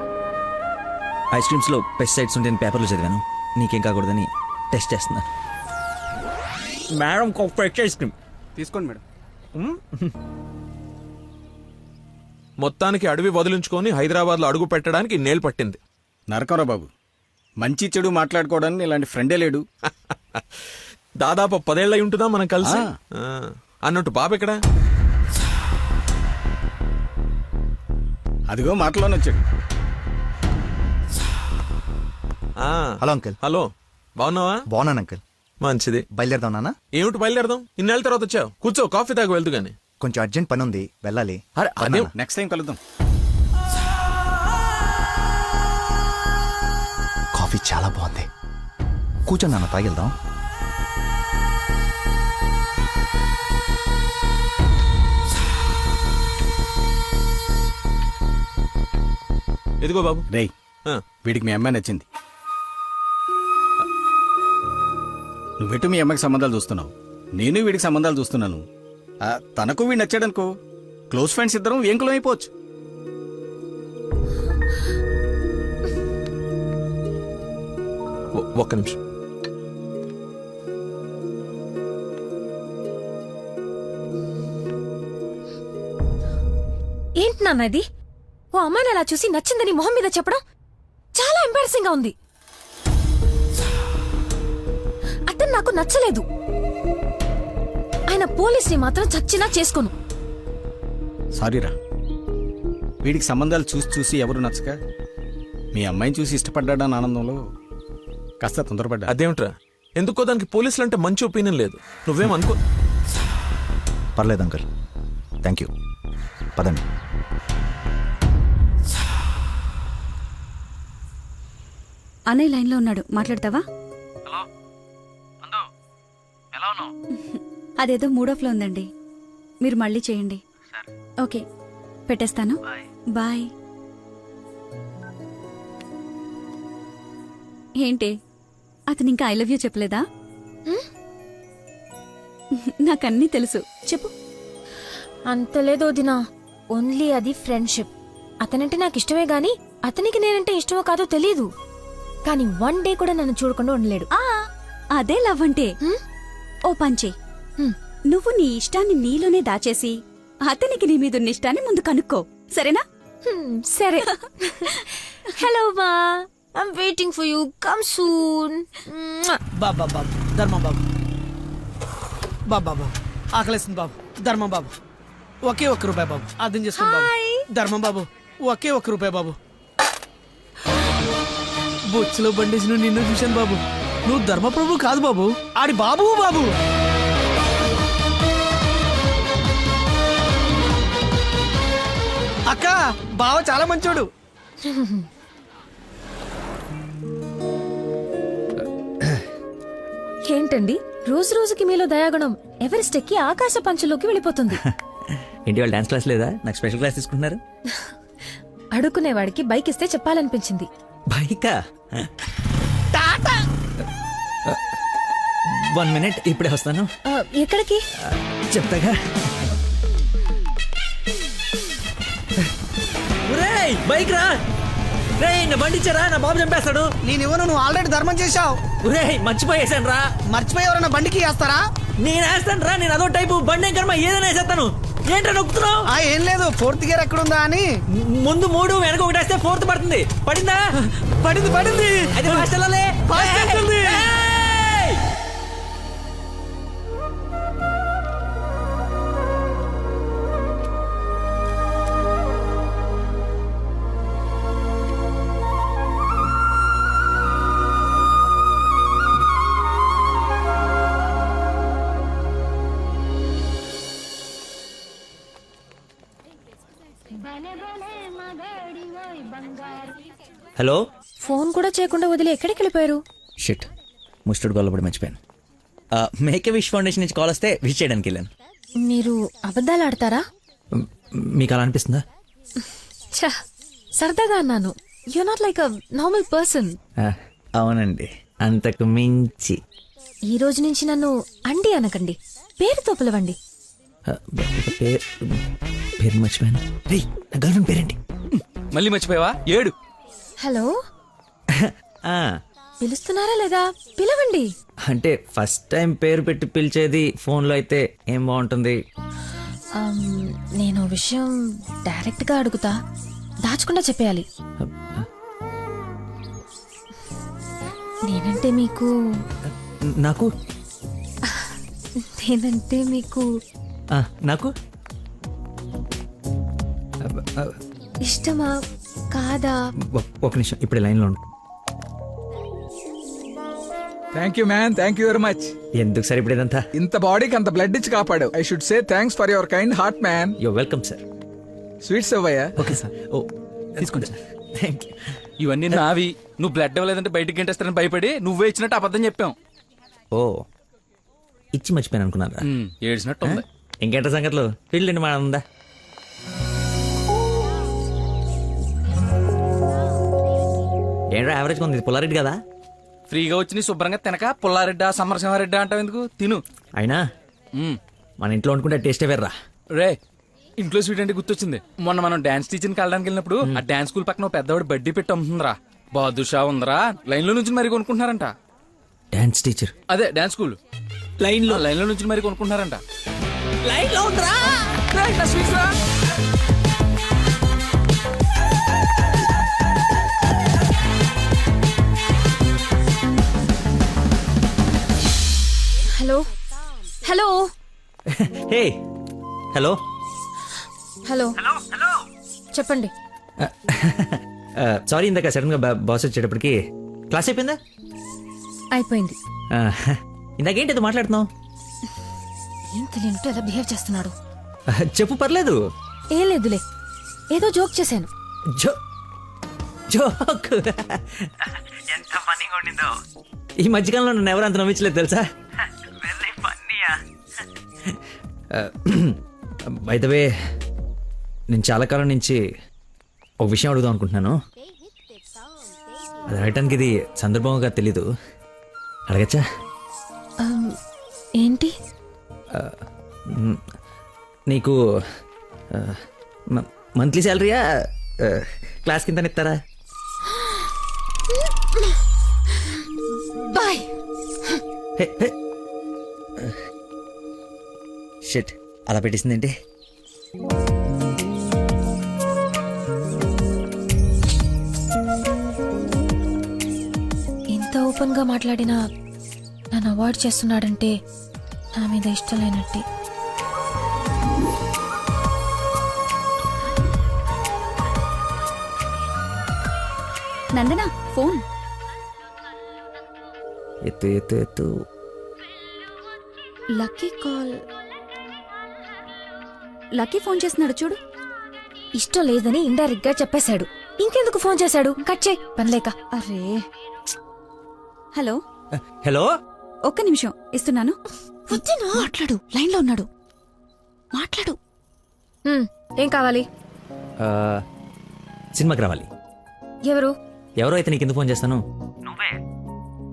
ఐస్ క్రీమ్స్ లో పెస్టిసైడ్స్ ఉంటాయని పేపర్లో చదివాను, నీకేం కాకూడదని టెస్ట్ చేస్తున్నా. మేడం ఫ్రెష్ ఐస్ క్రీమ్ తీసుకోండి మేడం. మొత్తానికి అడవి వదిలించుకొని హైదరాబాద్ లో అడుగు పెట్టడానికి నేలు పట్టింది. నరకరా బాబు, మంచి చెడు మాట్లాడుకోవడానికి ఇలాంటి ఫ్రెండే లేడు. దాదాపు 10 ఏళ్ళై ఉంటుందా మనం కలిసి. అన్నట్టు బాబు ఎక్కడ? అదిగో మాటలోనే వచ్చాడు. Hello uncle. హలో, బాగున్నావా? బాగున్నాను అంకుల్. మంచిది. బయలుదేరదాం నాన్న. ఏమిటి బయలుదేరదాం? ఇన్నేళ్ళ తర్వాత వచ్చావు, కూర్చో, కాఫీ తాగి వెళ్తూ గానీ. కొంచెం అర్జెంట్ పని ఉంది, వెళ్ళాలి. నెక్స్ట్ టైం కలుద్దాం. చాలా బాగుంది. కూర్చొని నాన్న తాగిద్దాం. ఎదిగో బాబు. రేయ్, వీడికి మీ అమ్మాయి నచ్చింది. నువ్వెటు మీ అమ్మాయికి సంబంధాలు చూస్తున్నావు, నేను వీడికి సంబంధాలు చూస్తున్నాను. తనకు వీడు నచ్చాడనుకో, క్లోజ్ ఫ్రెండ్స్ ఇద్దరం ఏంకులం అయిపోవచ్చు. ఒక్క నిమిషం. ఏంటి నాన్న ఇది? ఓ అమ్మాయిని అలా చూసి నచ్చిందని మొహం మీద చెప్పడం చాలా ఎంబారసింగ్ గా ఉంది. అతను నాకు నచ్చలేదు. ఆయన పోలీస్ని మాత్రం చచ్చినా చేసుకోను. సారీరా, వీడికి సంబంధాలు చూసి చూసి ఎవరు నచ్చక మీ అమ్మాయిని చూసి ఇష్టపడ్డాడని ఆనందంలో కాస్త తొందరపడ్డా. అదేమిట్రా, ఎందుకో దానికి పోలీసులు అంటే మంచి ఒపీనియన్ లేదు. నువ్వేమనుకో. పర్లేదు అంకుల్, థ్యాంక్ యూ. పదండి. అన్నయ్య లైన్లో ఉన్నాడు, మాట్లాడతావా? అదేదో మూడోఫ్లో ఉందండి, మీరు మళ్ళీ చేయండి. ఓకే, పెట్టేస్తాను. బాయ్. ఏంటి, అతను ఇంకా ఐ లవ్ యూ చెప్పలేదా? నాకన్నీ తెలుసు, చెప్పు. అంత లేదు వదినా, ఓన్లీ అది ఫ్రెండ్షిప్. అతనంటే నాకు ఇష్టమే గాని అతనికి నేనంటే ఇష్టమో కాదో తెలీదు. కానీ వన్ డే కూడా నన్ను చూడకుండా ఉండలేడు. అదే లవ్ అంటే. ఓ పంచే, నువ్వు నీ ఇష్టాన్ని నీలోనే దాచేసి అతనికి నీ మీదున్న ఇష్టాన్ని ముందు కనుక్కో, సరేనా? సరే. హలో మా, I'm waiting for you, come soon. బాబా బాబు, ధర్మం బాబు. బాబా ఆకలేస్తుంది బాబు. ధర్మం బాబు, ఒకే ఒక్క రూపాయి బాబు, అర్థం చేసుకోండి బాబు. ధర్మం బాబు, ఒకే ఒక్క రూపాయి బాబు. బొచ్చులో బండేసి నిన్ను చూశాను బాబు. నువ్వు ధర్మప్రభు కాదు బాబు, ఆడి బాబు బాబు. అక్క, బావ చాలా మంచోడు. ఏంటండి రోజు రోజుకి మీలో దయాగుణం ఎవరెస్ట్ ఎక్కి ఆకాశ పంచులోకి వెళ్ళిపోతుంది. ఏంటి వాళ్ళు డాన్స్ క్లాస్ లేదా? నాకు స్పెషల్ క్లాస్ తీసుకుంటున్నారు. అడుక్కునేవాడికి బైక్ ఇస్తే చెప్పాలనిపించింది. బైకా? 1 minute, ఇప్పుడే వస్తాను. ఎక్కడికి? చెప్తాగా. బైక్ రా రే, నా బండి ఇచ్చారా, నా బాబు చంపేస్తాడు. నేనివ్వను, నువ్వు ఆల్రెడీ ధర్మం చేశావు. మర్చిపోయేసాను రా. మర్చిపోయి ఎవరైనా బండికి వేస్తారా? నేను వేస్తాను రా, నేను అదో టైపు బండి కర్మ ఏదైనా వేసేస్తాను. ఏంట్రా నొక్కుతున్నావు? ఏం లేదు, 4th గేర్ ఎక్కడుందా అని. ముందు 3 వెనక 1 వేస్తే 4th పడుతుంది. పడిందా? పడింది. అది ఫాస్ట్ వెళ్ళాలి. హలో. ఫోన్ కూడా చేయకుండా వదిలి ఎక్కడికి వెళ్ళిపోయారు? షిట్, ముస్టర్డ్ గొల్లబడి మర్చిపోయాను. మేకే విష్ ఫౌండేషన్ నుంచి కాల్ వస్తే విష్ చేయడానికి వెళ్ళాను. మీరు అబద్ధాలు ఆడతారా? మీకు అలా అనిపిస్తుందా? సరదాగా అన్నాను. You not like a normal person. అవునండి, అంతకు మించి. ఈ రోజు నుంచి నన్ను అండి అనకండి, పేరుతో పిలవండి. పేరు మర్చిపోయాను. రేయ్, నా గర్ల్ ఫ్రెండ్ పేరేంటి? మళ్ళీ మర్చిపోయావా? 7. హలో, పిలుస్తున్నారా లేదా? పిలవండి. అంటే ఫస్ట్ టైం పేరు పెట్టి పిలిచేది ఫోన్లో అయితే ఏం బాగుంటుంది? నేను విషయం డైరెక్ట్ గా అడుగుతా, దాచకుండా చెప్పేయాలి. నేనంటే మీకు నాకు నేనంటే మీకు నాకు ఇష్టమా కాదా? ఒక నిమిషం, ఇప్పుడు లైన్లో ఉండు. Thank you man, thank you very much. ఎందుకు సార్ ఇప్పుడు ఇదంతా? ఇంత బాడీకి అంత బ్లడ్ ఇచ్చి కాపాడు. I should say thanks for your kind heart man. You welcome sir. Sweets అవ్వయ్యా. Okay sir. ఓ తీసుకోండి సార్. ఇవన్నీ నావి. నువ్వు బ్లడ్ ఇవ్వలేదంటే బయటికి గంటేస్తారని భయపడి నువ్వే ఇచ్చినట్టు అబద్ధం చెప్పాం. ఓ ఇచ్చి మర్చిపోయాను అనుకున్నారా? ఏడ్చినట్టు ఉంది. ఇంకేంట సంగతులు? ఫీల్డ్ మా ఉందా? ఏంట్రా యావరేజ్ ఉంది, పుల్లారెడ్డి కదా? ఫ్రీగా వచ్చి నీ శుభ్రంగా తినక పుల్లారెడ్డా సమరసింహారెడ్డా అంటావు ఎందుకు? తిను. అయినా మన ఇంట్లో వండుకుంటే టేస్టే వేర్రా. రే ఇంట్లో స్వీట్ అంటే గుర్తొచ్చింది. మొన్న మనం డాన్స్ టీచర్కి వెళ్ళడానికి వెళ్ళినప్పుడు ఆ డాన్స్ స్కూల్ పక్కన పెద్దవాడు బడ్డీ పెట్టి అమ్ముతుందిరా. బాదుషా ఉందరా. లైన్ లో నుంచి మరి కొనుక్కుంటున్నారంట. Dance teacher? అదే డాన్స్ స్కూల్. లైన్ లో నుంచి మరి కొనుక్కుంటున్నారంట. లైన్ లో ఉందిరా. Hello hello hey hello hello చెప్పండి. సారీ ఇందాక సడన్ గా బాస్ వచ్చేటప్పటికి క్లాస్ అయిపోయిందా? అయిపోయింది. ఇందాకేంటి అది మాట్లాడుతున్నావు? ఏం తెలియనట్టు ఎలా బిహేవ్ చేస్తున్నాడు. చెప్పు, పర్లేదు. ఏం లేదులే, ఏదో జోక్ చేశాను. జోక్? ఎంత ఫన్నీగా ఉండిందో. ఈ మధ్యకాలంలో నన్ను ఎవరు అంత నమ్మించలేదు తెలుసా? బై ద వే, నేను చాలా కాలం నుంచి ఒక విషయం అడుగుదాం అనుకుంటున్నాను. అది అడగటానికి ఇది సందర్భంగా తెలీదు. అడగచ్చా? ఏంటి? నీకు మంత్లీ శాలరీయా, క్లాస్ కింద ఇస్తారా? బాయ్. షిట్, అలా పెట్టేసిందేంటి? ఇంత ఓపెన్ గా మాట్లాడినా నన్ను అవాయిడ్ చేస్తున్నాడంటే నా మీద ఇష్టం లేనట్టే. నందనా ఫోన్. ఎత్తు ఎత్తు ఎత్తు. Lucky call. లక్కీ ఫోన్ చేస్తున్నాడు చూడు. ఇష్టం లేదని ఇండైరెక్ట్ గా చెప్పేశాడు. ఇంకెందుకు ఫోన్ చేశాడు? కట్ చేయి, పనిలేక. అరే హలో హలో, ఒక్క నిమిషం ఇస్తున్నాను. మాట్లాడు, లైన్ లో ఉన్నాడు. మాట్లాడు. ఏం కావాలి? సినిమాకి రావాలి. ఎవరో అయితే నీకు ఎందుకు ఫోన్ చేస్తాను?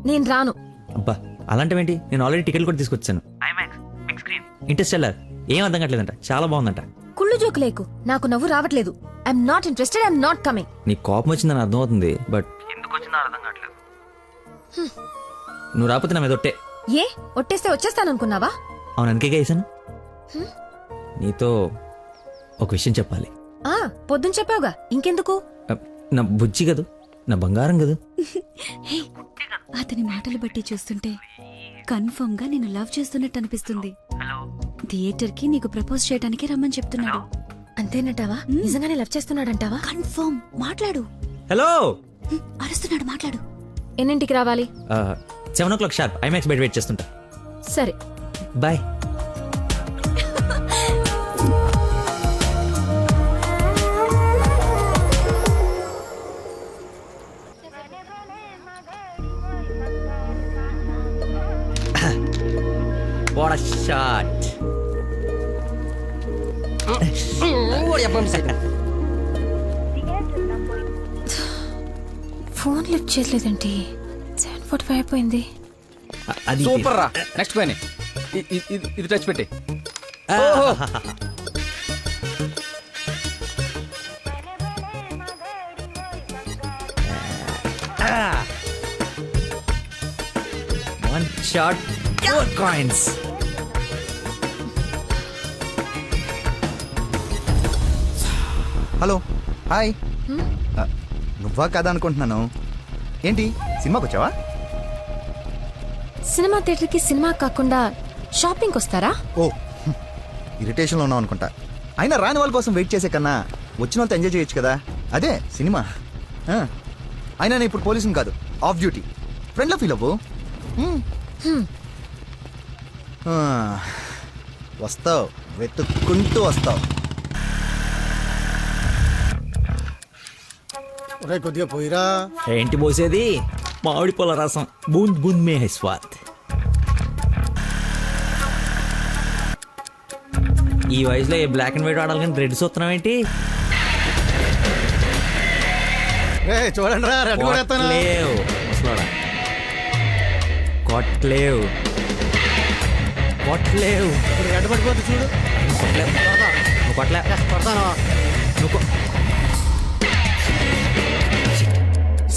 నేను రాను. అబ్బా అలాంటివేంటి, నేను ఆల్రెడీ టికెట్ కూడా తీసుకొచ్చాను. ఇంటర్స్టెల్లార్ ఏం అర్థం కావట్లేదంట, చాలా బాగుందంట. కుళ్ళు జోకు లేకు, నాకు నవ్వు రావట్లేదు. I'm not interested, I'm not coming. నీకు కోపం వచ్చిందని అర్థం అవుతుంది, బట్ ఎందుకు వచ్చిందో అర్థం కావట్లేదు. నువ్వు రాకపోతే నా మీద ఒట్టే. ఏ ఒట్టేస్తే వచ్చేస్తాననుకున్నావా? అవును, అందుకే వేసాను. నీతో ఒక విషయం చెప్పాలి. పొద్దున చెప్పావుగా, ఇంకెందుకు? నా బుజ్జి కదూ, నా బంగారం కదూ. అతని మాటలు బట్టి చూస్తుంటే కన్ఫర్మ్ గా నేను లవ్ చేస్తున్నట్టు అనిపిస్తుంది. థియేటర్ కి నీకు ప్రపోజ్ చేయడానికి రమ్మని చెప్తున్నాడు. అంతేనంటావా? నిజంగానే లవ్ చేస్తున్నాడంటావా? కన్ఫర్మ్. మాట్లాడు. హలో. అరుస్తున్నాడు, మాట్లాడు. ఎన్నింటికి రావాలి? 7 o'clock షార్ప్ ఐమాక్స్ బయట వెయిట్ చేస్తుంటా. సరే bye. What a shot. Phone lift చేయలేదండి. 7:45 అయిపోయింది. సూపర్ రా. నెక్స్ట్ పైన ఇది టచ్ పెట్టి. One shot, 4 coins. Hello, hi. నువ్వా కదా అనుకుంటున్నాను. ఏంటి సినిమాకి వచ్చావా? సినిమా థియేటర్కి సినిమా కాకుండా షాపింగ్కి వస్తారా? ఓ, ఇరిటేషన్లో ఉన్నావు అనుకుంటా. అయినా రాని వాళ్ళ కోసం వెయిట్ చేసే కన్నా వచ్చిన వాళ్ళతో ఎంజాయ్ చేయొచ్చు కదా, అదే సినిమా. అయినా నేను ఇప్పుడు పోలీసుని కాదు, ఆఫ్ డ్యూటీ. ఫ్రెండ్లో ఫీల్ అవ్వు. వస్తావు, వెతుక్కుంటూ వస్తావు. కొద్దిగా పోయిరా. ఏంటి పోసేది? మామిడి పొల రసం. బూంద్ బూంద్ మే హై స్వాద్. ఈ వయసులో ఏ బ్లాక్ అండ్ వైట్ ఆడాలి కానీ రెడ్ చూస్తున్నాం ఏంటి? చూడండి రా, రెడ్ కూడా ఎత్తాను. కొట్లేవు కొట్లేవు. రెడ్ పడిపోతే చూడు. నువ్వు కొట్లే. నువ్వు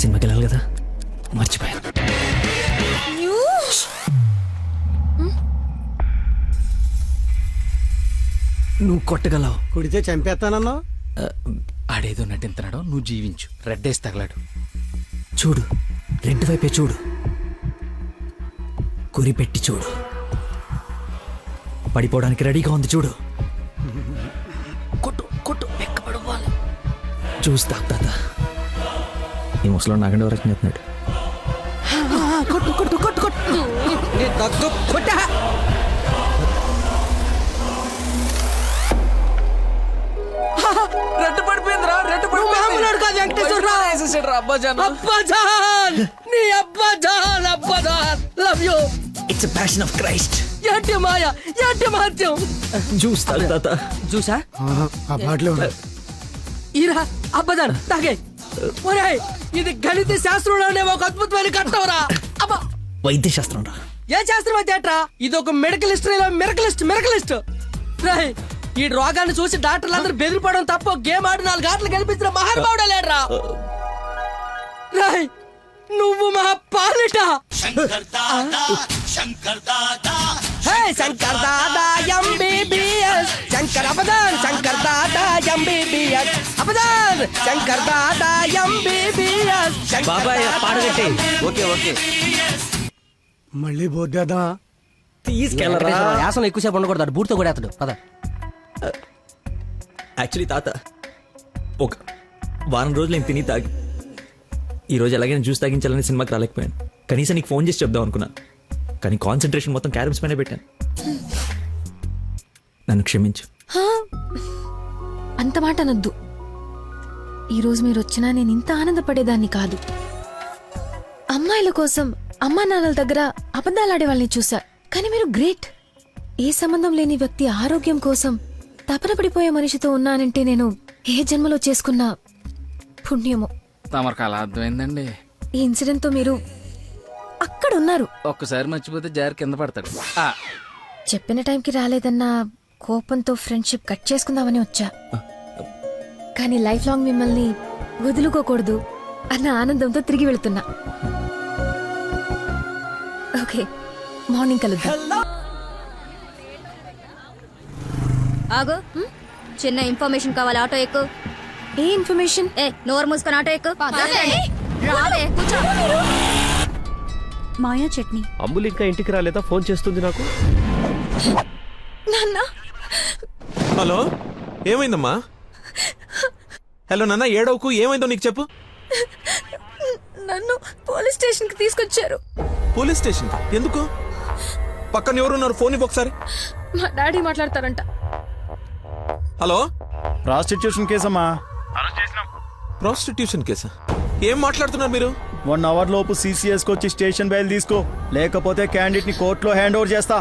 సినిమాకి వెళ్ళాలి కదా, మర్చిపోయాను. నువ్వు కొట్టగలవు. కుడితే చంపేస్తానన్నా. ఆడేదో నటింతున్నాడో, నువ్వు జీవించు. రెడ్ వేసి తగలాడు. చూడు, రెడ్ వైపే చూడు, గురి పెట్టి చూడు. పడిపోవడానికి రెడీగా ఉంది చూడు. కొట్టు కొట్టు, ఎక్కబడవాలి. చూస్తా తాత. ఈ ముసలో నాగండి వరకు చెప్తున్నాడు. కొట్టు కొట్టు కొట్టు కొట్టు. కొట్ట. రెడ్ పడిపోయిందిరా, రెడ్ పడిపోయింది. కాదు వెంకటేశ్వరరావు. అబ్బాజాన్, అబ్బాజాన్, నీ అబ్బాజాన్, అబ్బాజాన్, love you. It's a passion of Christ. ఏంటి మాయ, ఏంటి మహత్యం. చూస్తా తాత. చూసా ఆ బాటలో ఈరా అబ్బాజాన్ తాగే. ఒరేయ్, ఇది గణిత శాస్త్రంలోనే ఒక అద్భుతమైన కట్టవరా. అబ్బా, వైద్య శాస్త్రం రా. ఏ శాస్త్రం అయితే అట్రా, ఇది ఒక మెడికల్ హిస్టరీలో మిరకలిస్ట్. రేయ్, ఈ రోగాన్ని చూసి డాక్టర్లు అందరూ బెదిరిపోవడం తప్ప గేమ్ ఆడి 4 గంటలు కనిపించిన మహానుభావుడా లేడ్రా. రేయ్, నువ్వు మా పాలిట. Shankar Dada MBBS. Shankar అబదాన్, Shankar Dada MBBS. అబదాన్, Shankar Dada MBBS. బాబాయ్ పాడగట్టి. Okay okay. మళ్ళీ పోద్దా తీసుకెళ్ళరా. యాసన ఎక్కువసేపు ఉండకూడదు, బూట్తో కూడా అతడు పద. యాక్చువల్లీ తాత, ఒక వారం రోజులు నేను తిని తాగి ఈరోజు ఎలాగైనా జ్యూస్ తాగించాలని సినిమాకి రాలేకపోయాను. కనీసం నీకు ఫోన్ చేసి చెప్దాం అనుకున్నా, కానీ కాన్సన్ట్రేషన్ మొత్తం క్యారమ్స్ పైన పెట్టాను. నన్ను క్షమించు. అంత మాట అనొద్దు. ఈరోజు మీరు వచ్చినా నేను ఇంత ఆనందపడేదాన్ని కాదు. అమ్మాయిల కోసం అమ్మా నాన్నల దగ్గర అబద్ధాలాడే వాళ్ళని చూసా, కానీ మీరు గ్రేట్. ఏ సంబంధం లేని వ్యక్తి ఆరోగ్యం కోసం తపన పడిపోయే మనిషితో ఉన్నానంటే నేను ఏ జన్మలో చేసుకున్న పుణ్యమో. తమరికి అలా అర్థమైందండి. ఈ ఇన్సిడెంట్ తో మీరు అక్కడ ఉన్నారు. ఒక్కసారి మర్చిపోతే జారి కింద పడతాడు. చెప్పిన టైంకి రాలేదన్న కోపంతో ఫ్రెండ్షిప్ కట్ చేసుకుందామని వచ్చా, కానీ లైఫ్ లాంగ్ మిమ్మల్ని వదులుకోకూడదు అన్న ఆనందంతో తిరిగి వెళుతున్నా. ఓకే, మార్నింగ్ కలుద్దాం. ఆగు, చిన్న ఇన్ఫర్మేషన్ కావాలి. ఆటో ఎక్కు. ఏ ఇన్ఫర్మేషన్? నోరు మూసుకొని ఆటో ఎక్కు. రావే, కూర్చో. మాయా చట్నీ. అంబులు ఇంకా ఇంటికి రాలేదా? ఫోన్ చేస్తుంది నాకు. నాన్న. హలో, ఏమైందమ్మా? హలో నాన్న, ఏడవకు. ఏమైందో నీకు చెప్పు. నన్ను పోలీస్ స్టేషన్ కి తీసుకొచ్చారు. పోలీస్ స్టేషన్ ఎందుకు? పక్కన ఎవరున్నారు? ఫోన్ ఇవ్వు ఒకసారి. మా డాడీ మాట్లాడతారంట. హలో, ప్రాస్టిట్యూషన్ కేసమ్మా. ప్రాస్టిట్యూషన్ కేసా? ఏం మాట్లాడుతున్నారు మీరు? 1 అవర్ లోపు CCS కి వచ్చి స్టేషన్ బయలు తీసుకో, లేకపోతే క్యాండిడేట్ ని కోర్టులో హ్యాండ్ ఓవర్ చేస్తా.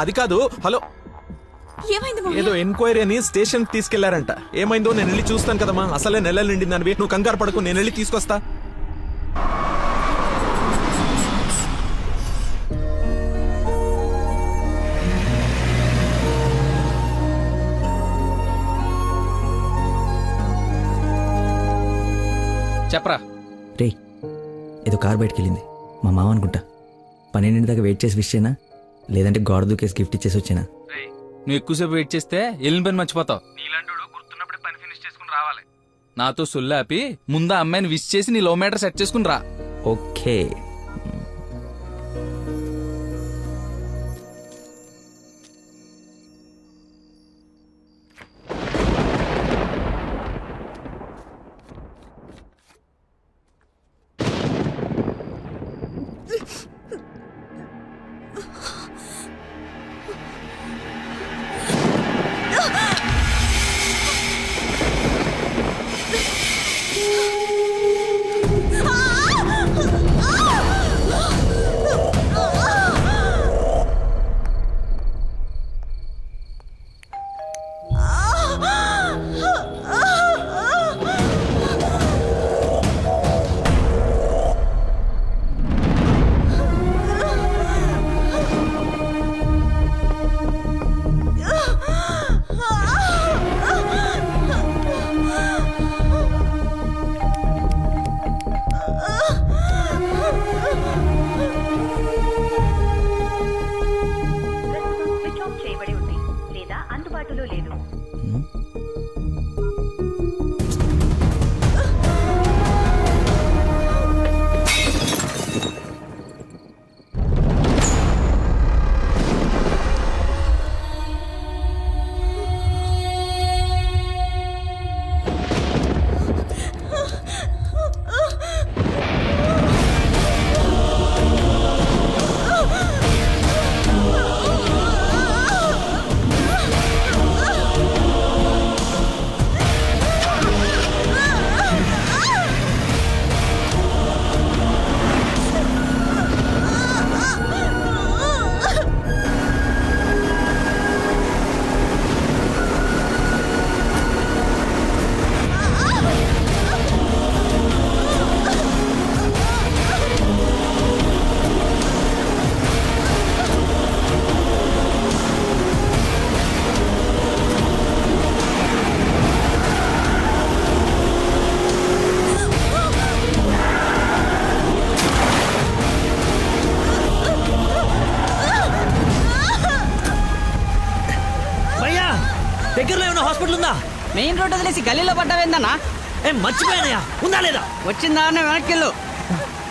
అది కాదు. హలో, ఏదో ఎంక్వైరీ అని స్టేషన్ తీసుకెళ్లారంట. ఏమైందో నేను వెళ్ళి చూస్తాను కదమ్మా. అసలే నెలలు నిండిందని. నువ్వు కంగారు పడకు, నేను వెళ్ళి తీసుకొస్తా. చెప్పరా. రే, ఏదో కార్ బయటకు వెళ్ళింది. మా మామ అనుకుంటా. 12 దాకా వెయిట్ చేసి విష్ చేయనా, లేదంటే గోడ దూకేసి గిఫ్ట్ ఇచ్చేసి వచ్చేనా? నువ్వు ఎక్కువసేపు వెయిట్ చేస్తే వెళ్ళిన పని మర్చిపోతావు. నీలాంటి గుర్తున్నప్పుడే పని ఫినిష్ చేసుకుని రావాలి. నాతో సొల్లాపి ముందా అమ్మాయిని విష్ చేసి నీ లవ్ మ్యాటర్ సెట్ చేసుకుని రా. ఓకే. మెయిన్ రోడ్ వదిలేసి గల్లీలో పడ్డావేందన్నా? మర్చిపోయానయ్యా, ఉందా లేదా? వచ్చిందా వెనక్కి వెళ్ళు.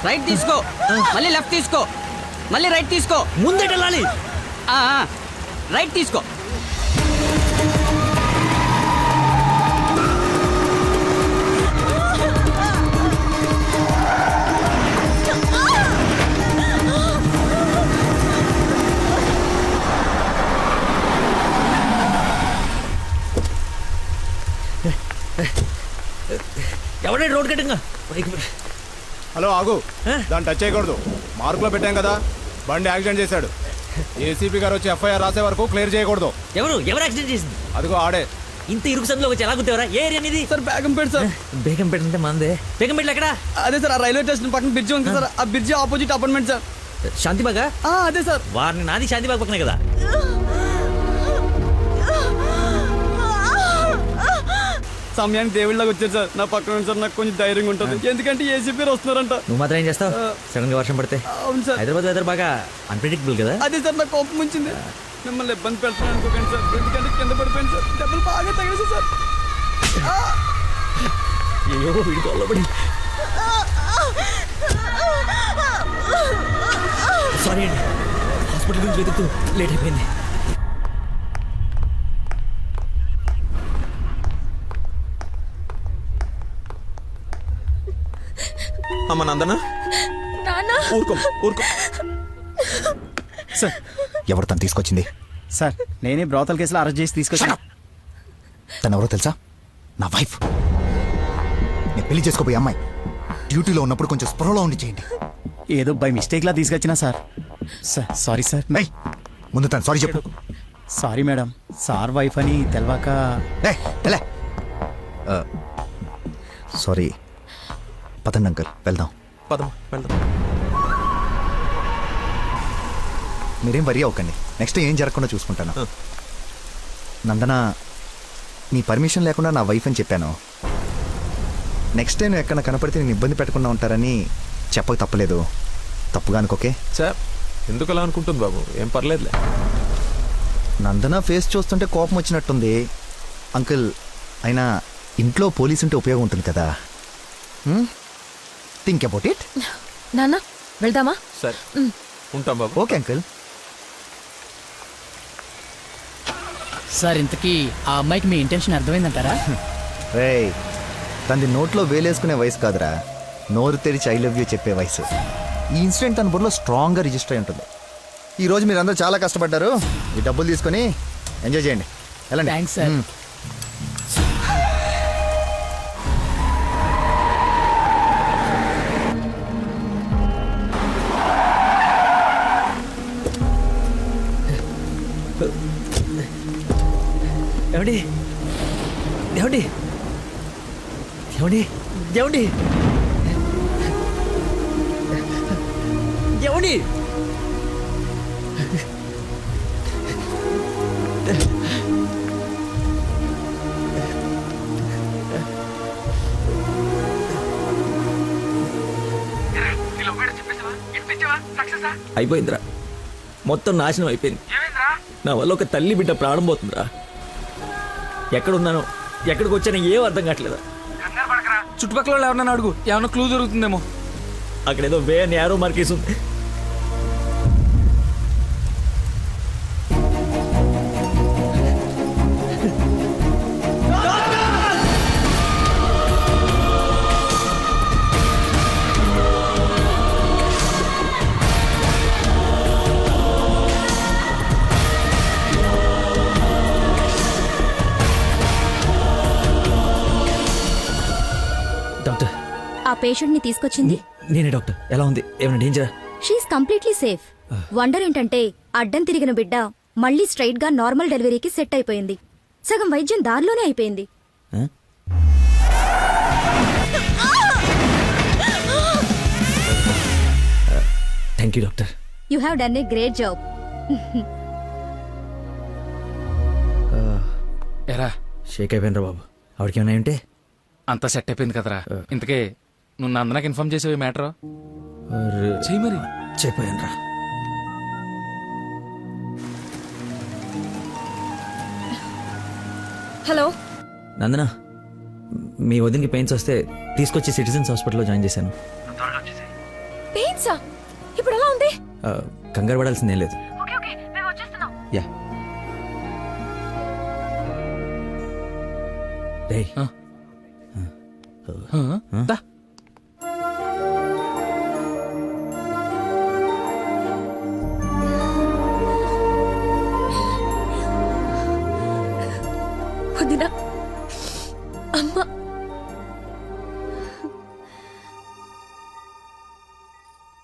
రైట్ తీసుకో, మళ్ళీ లెఫ్ట్ తీసుకో, మళ్ళీ రైట్ తీసుకో. ముందే వెళ్ళాలి. రైట్ తీసుకో. ఎవడే రోడ్ కట్టింగా? హలో ఆగు, దాన్ని టచ్ చేయకూడదు. మార్కులో పెట్టాం కదా, బండి యాక్సిడెంట్ చేశాడు. ఏసీపీ గారు వచ్చి ఎఫ్ఐఆర్ రాసే వరకు క్లియర్ చేయకూడదు. ఎవరు యాక్సిడెంట్ చేసింది? అదిగో ఆడే. ఇంత ఇరుకు సందులో వచ్చి ఎలా గుర్తేవరా? ఏ ఏరియా అనేది? Sir Begumpet sir. బేగంపేట అంటే మందే. బేగంపేట ఎక్కడ? అదే సార్, ఆ రైల్వే స్టేషన్ పక్కన బ్రిడ్జి ఉంది సార్, ఆ బ్రిడ్జి ఆపోజిట్ అపార్ట్మెంట్ సార్. శాంతిబాగా? అదే సార్. వారిని నాది శాంతిబాగ్ పక్కనే కదా. సమయానికి దేవుళ్ళగా వచ్చారు సార్. నా పక్కన సార్ నాకు కొంచెం ధైర్యంగా ఉంటుంది, ఎందుకంటే ఏసీపీ వస్తున్నారంట. నువ్వు మాత్రం ఏం చేస్తావు? సడన్ గా వర్షం పడితే? అవును సార్. హైదరాబాద్ వెదర్ బాగా అన్ప్రెడిక్టబుల్ కదా. అదే సార్ నాకు కోపం వచ్చింది. మిమ్మల్ని ఇబ్బంది పెడతాను అనుకోకండి సార్, ఎందుకంటే కింద పడిపోయింది సార్, దెబ్బలు బాగా తగిలేసి సార్. అయ్యో వీడికి వల్లబడి. సారీ అండి, హాస్పిటల్ గురించి వెతుకుతూ లేట్ అయిపోయింది. అమ్మ నందన, ఊరుకో ఊరుకో. సార్, ఎవరు తను తీసుకొచ్చింది? సార్, నేనే బ్రోతల్ కేసులో అరెస్ట్ చేసి తీసుకొచ్చాను. తను ఎవరో తెలుసా? నా వైఫ్. నేను పెళ్లి చేసుకోబోయే అమ్మాయి. డ్యూటీలో ఉన్నప్పుడు కొంచెం స్పృహలో ఉండి చేయండి. ఏదో బై మిస్టేక్ లా తీసుకొచ్చినా సార్. Sorry sir. ముందు తను సారీ చెప్పు. సారీ మేడం, సార్ వైఫ్ అని తెలవాక. సారీ. పదండి అంకల్, వెళ్దాం. వెళ్దాం. మీరేం వరి అవ్వకండి, నెక్స్ట్ ఏం జరగకుండా చూసుకుంటాను. నందన, నీ పర్మిషన్ లేకుండా నా వైఫ్ అని చెప్పాను. నెక్స్ట్ టైం ఎక్కడ కనపడితే నేను ఇబ్బంది పెట్టకుండా ఉంటారని చెప్పక తప్పలేదు. తప్పుగా అనుకోకే. ఎందుకు అలా అనుకుంటుంది బాబు? ఏం పర్లేదులే. నందన ఫేస్ చూస్తుంటే కోపం వచ్చినట్టుంది. అంకుల్, అయినా ఇంట్లో పోలీస్ ఉంటే ఉపయోగం ఉంటుంది కదా. Think about it. నాన్న వెళ్దామా? సరే, ఉంటాం బాబు. Okay uncle. సార్, ఇంతకీ ఆ అమ్మాయికి మీ ఇంటెన్షన్ అర్థమైందంటారా? రేయ్, తనది నోట్లో వేలేసుకునే వయసు కాదురా, నోరు తెరిచి ఐ లవ్ యూ చెప్పే వయసు. ఈ ఇన్సిడెంట్ తన బుర్రలో స్ట్రాంగ్గా రిజిస్టర్ అయి ఉంటుంది. ఈరోజు మీరు అందరూ చాలా కష్టపడ్డారు. ఈ డబ్బులు తీసుకొని ఎంజాయ్ చేయండి. వెళ్ళండి. Thanks sir. ఏమండి ఏమండి ఏమండి ఏమండి ఏమండి? అయిపోయిందిరా, మొత్తం నాశనం అయిపోయింది. నా వల్ల ఒక తల్లి బిడ్డ ప్రాణం పోతుందిరా. ఎక్కడున్నానో ఎక్కడికి వచ్చానో ఏం అర్థం కావట్లేదా. చుట్టుపక్కల వాళ్ళు ఎవరన్నా అడుగు, ఏమన్నా క్లూ దొరుకుతుందేమో. అక్కడేదో వే అని యారో మార్కేసి ఉంది. డాక్టర్, ఆ పేషెంట్ ని తీసుకొచ్చింది నేనే డాక్టర్. ఎలా ఉంది? ఏమైనా డేంజరా? She is completely safe. వండర్ ఏంటంటే అడ్డం తిరిగిన బిడ్డ మళ్ళీ స్ట్రైట్ గా నార్మల్ డెలివరీకి సెట్ అయిపోయింది. సగం వైద్యం దారిలోనే అయిపోయింది. Thank you doctor. You have done a great job. ఎరా షేక్ అయిపోయినరా బాబు. ఆవిడకి ఏమైనా ఉంటే అంతా సెట్ అయిపోయింది కదరా. ఇంతకే నువ్వు నందనకి ఇన్ఫార్మ్ చేసేవి మ్యాటర్ చెయ్యి మరి. చెప్పాను రా. హలో నందన మీ వదినకి పెయిన్స్ వస్తే తీసుకొచ్చి సిటిజన్స్ హాస్పిటల్లో జాయిన్ చేశాను. పెయిన్సా? ఇప్పుడు ఎలా ఉంది? కంగారు పడాల్సిందేం లేదు. యా రేయ్. దా. వదినా, అమ్మ,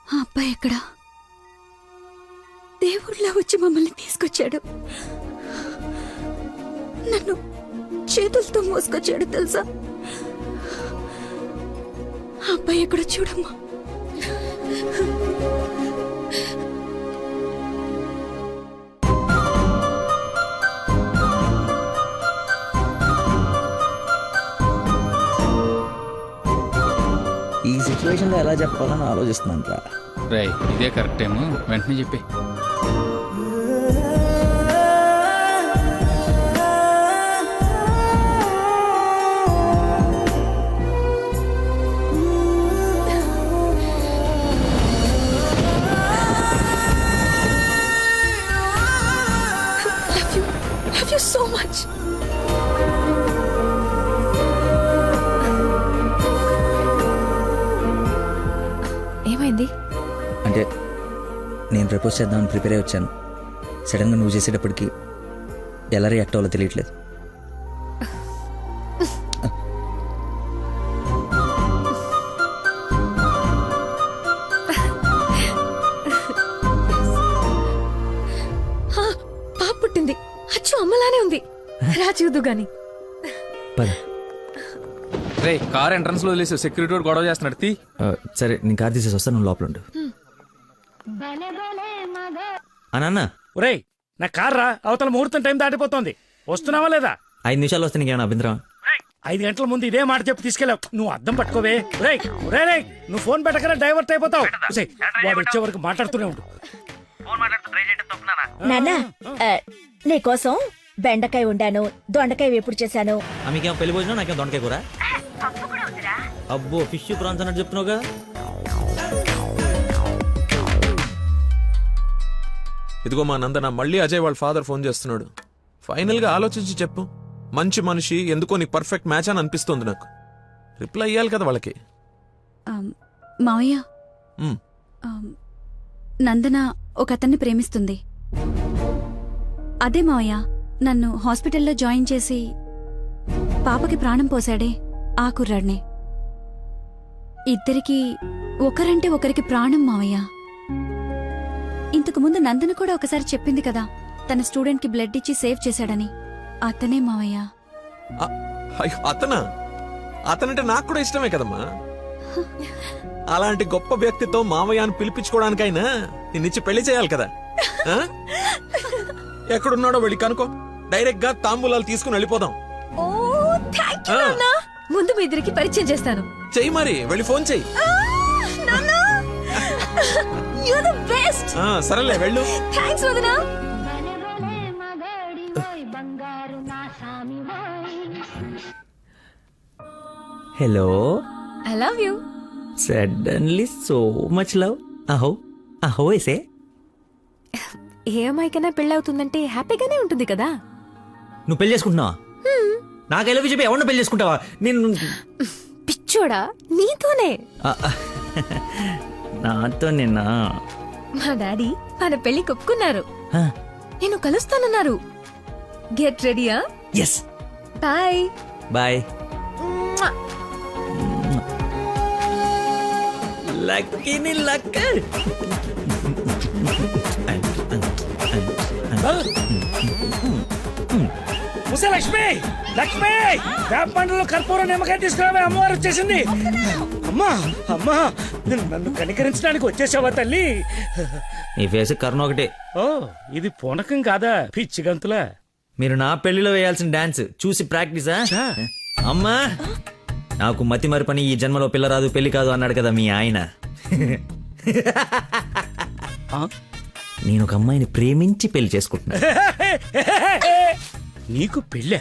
ఆ అబ్బాయి ఎక్కడా? దేవుళ్ళ వచ్చి మమ్మల్ని తీసుకొచ్చాడు. నన్ను చేతులతో మోసుకొచ్చాడు తెలుసా? ఆ అబ్బాయి ఎక్కడ చూడమ్మా. ఈ సిచ్యువేషన్లో ఎలా చెప్పాలని ఆలోచిస్తున్నాను రా. రేయ్, ఇదే కరెక్ట్ టైం, వెంటనే చెప్పి. Love you so much. ఏమైంది? అంటే నేను ప్రపోజ్ చేద్దామని ప్రిపేర్ అయి వచ్చాను. సడన్గా నువ్వు చేసేటప్పటికి ఎలా రియాక్ట్ అవ్వాలో తెలియట్లేదు. పాప పుట్టింది. అచ్చు అమ్మలానే ఉంది. రా చూద్దు గాని. రే, కార్ ఎంట్రన్స్ లో వదిలేసి సెక్యూరిటీ వాడు గొడవ చేస్తున్నాడు. తీ. సరే, నేను కార్ తీసేసి వస్తాను, నువ్వు లోపల ఉండు. అన్న ఒరేయ్, నా కార్ రా, అవతల ముహూర్తం టైం దాటిపోతుంది. వస్తున్నావా లేదా? 5 నిమిషాలు వస్తే నీకేమైనా అభ్యంతరం? 5 గంటల ముందు ఇదే మాట చెప్పి తీసుకెళ్ళావు. నువ్వు అద్దం పట్టుకోవే. రేయ్ రేయ్, నువ్వు ఫోన్ పెట్టకరా డైవర్ట్ అయిపోతావు. వాడు వచ్చే వరకు మాట్లాడుతూనే ఉండు. నాన్న, నీకోసం బెండకాయ వండాను, దొండకాయ వేపుడు చేశాను. మీకేమో పెళ్లి భోజనం, నాకేమో దొండకాయ కూర. అబ్బో, ఫిష్ ప్రాన్స్ అన్నట్టు చెప్తున్నావుగా. ఇదిగో మా నందన, మళ్ళీ అజయ్ వాళ్ళ ఫాదర్ ఫోన్ చేస్తున్నాడు. ఫైనల్ గా ఆలోచించి చెప్పు. మంచి మనిషి, ఎందుకో నీ పర్ఫెక్ట్ మ్యాచ్ అని అనిపిస్తుంది నాకు. రిప్లై ఇయ్యాలి కదా వాళ్ళకి. మావయ్య, నందన ఒక అతన్ని ప్రేమిస్తుంది. అదే మావయ్య, నన్ను హాస్పిటల్లో జాయిన్ చేసి పాపకి ప్రాణం పోసాడే ఆ కుర్రాడినే. ఇద్దరికి ఒకరంటే ఒకరికి ప్రాణం మావయ్య. ఇంతకు ముందు నందన కూడా ఒకసారి చెప్పింది కదా, తన స్టూడెంట్ కి బ్లడ్ ఇచ్చి సేవ్ చేశాడని. అతనే మావయ్య. అతనా? అతనంటే నాకు కూడా ఇష్టమే కదమ్మా. అలాంటి గొప్ప వ్యక్తితో మావయ్య అని పిలిపించుకోవడానికైనా నిన్నిచ్చి పెళ్లి చేయాలి కదా. ఎక్కడున్నాడో వెళ్ళి కనుకో, డైరెక్ట్ గా తాంబూలాలు తీసుకుని వెళ్ళిపోదాం. ముందు మీ ఇద్దరికి పరిచయం చేస్తాను. చెయ్యి మరి, వెళ్ళి ఫోన్ చెయ్యి. సరేలే, వెళ్ళు. థాంక్స్ వదినా. Hello. I love you. Suddenly so much love. అహో అహో ఏసే. ఏ అమ్మాయికైనా పెళ్ళవుతుందంటే హ్యాపీగానే ఉంటుంది కదా. నువ్వు పెళ్లి చేసుకుంటున్నావా? నాకు ఎలా చెప్పి ఎవరిని పెళ్లి చేసుకుంటావా? నేను పిచ్చోడా, నీతోనే. నాతో నిన్న మా డాడీ మన పెళ్లి ఒప్పుకున్నారు. నేను కలుస్తానన్నారు. గెట్ రెడీయా? ఎస్. Bye bye. లక్కీని లక్క. లక్ష్మి, లక్ష్మి, వేప పండ్లలో కర్పూరం నిమ్మకాయ తీసుకురావే, అమ్మవారు వచ్చేసింది. అమ్మా అమ్మా, నన్ను కనికరించడానికి వచ్చేసావా తల్లి? నీ ఫేస్ కర్ణ ఒకటే. ఓ, ఇది పూనకం కాదా పిచ్చి గంతులా? మీరు నా పెళ్లిలో వేయాల్సిన డాన్స్ చూసి ప్రాక్టీసా? అమ్మా, నాకు మతి మరి పని, ఈ జన్మలో పిల్ల రాదు పెళ్లి కాదు అన్నాడు కదా మీ ఆయన. నేను ఒక అమ్మాయిని ప్రేమించి పెళ్లి చేసుకుంటున్నా. నీకు పెళ్ళే?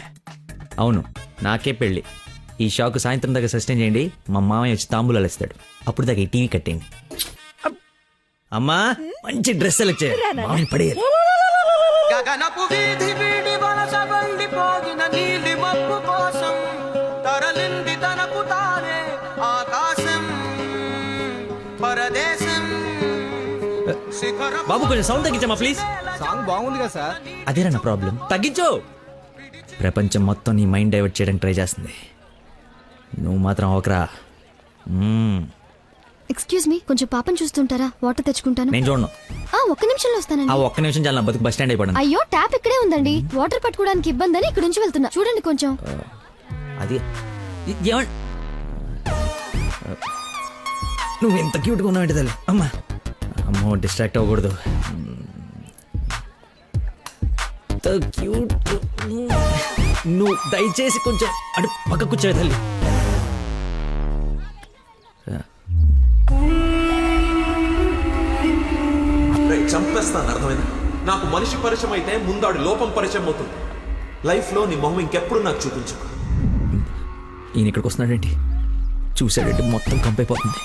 అవును. నాకే పెళ్ళి. ఈ షాక్ సాయంత్రం దాకా సస్టైన్ చేయండి. మా మామయ్య వచ్చి తాంబూలాలు ఇస్తాడు. అప్పుడు దాకా ఈ టీవీ కట్టేయండి. అమ్మా మంచి డ్రెస్ సెలెక్ట్ చేయాలి. మామయ్య పడేయాలి. గగనపు వీధి వీడి వలస వండిపోగిన నీలి మబ్బు కోసం తరలింది తనకు తానే ఆకాశం పరదేశం. బాబు కొంచెం సౌండ్ తగ్గించమ్మా ప్లీజ్. సాంగ్ బాగుంది కదా సార్. అదేరా నా ప్రాబ్లం. తగ్గించు. ప్రపంచం మొత్తం నీ మైండ్ డైవర్ట్ చేయడానికి ట్రై చేస్తుంది. నువ్వు మాత్రం ఒకరా. ఎక్స్క్యూజ్ మీ, కొంచెం పాపం చూస్తుంటారా? వాటర్ తెచ్చుకుంటాను. నేను చూడను. ఒక్క నిమిషంలో వస్తానండి. ఆ ఒక్క నిమిషం చాలా నా బతుకు బస్ స్టాండ్ అయిపోయాను. అయ్యో ట్యాప్ ఇక్కడే ఉందండి. వాటర్ పట్టుకోవడానికి ఇబ్బంది అని ఇక్కడ నుంచి వెళ్తున్నా. చూడండి కొంచెం. అది నువ్వు ఎంత క్యూట్గా ఉన్నావు ఏంటి తల్లి. అమ్మా అమ్మో డిస్ట్రాక్ట్ అవ్వకూడదు. క్యూట్. నువ్వు దయచేసి కొంచెం అటు పక్క కూర్చోవే తల్లి. చంపేస్తాను, అర్థమైంది? నాకు మనిషి పరిచయం అయితే ముందాడు లోపం పరిచయం అవుతుంది. లైఫ్లో నీ మొహం ఇంకెప్పుడు నాకు చూపించు. ఈయన ఇక్కడికి వస్తున్నాడేంటి? చూసాడంటే మొత్తం కంపైపోతుంది.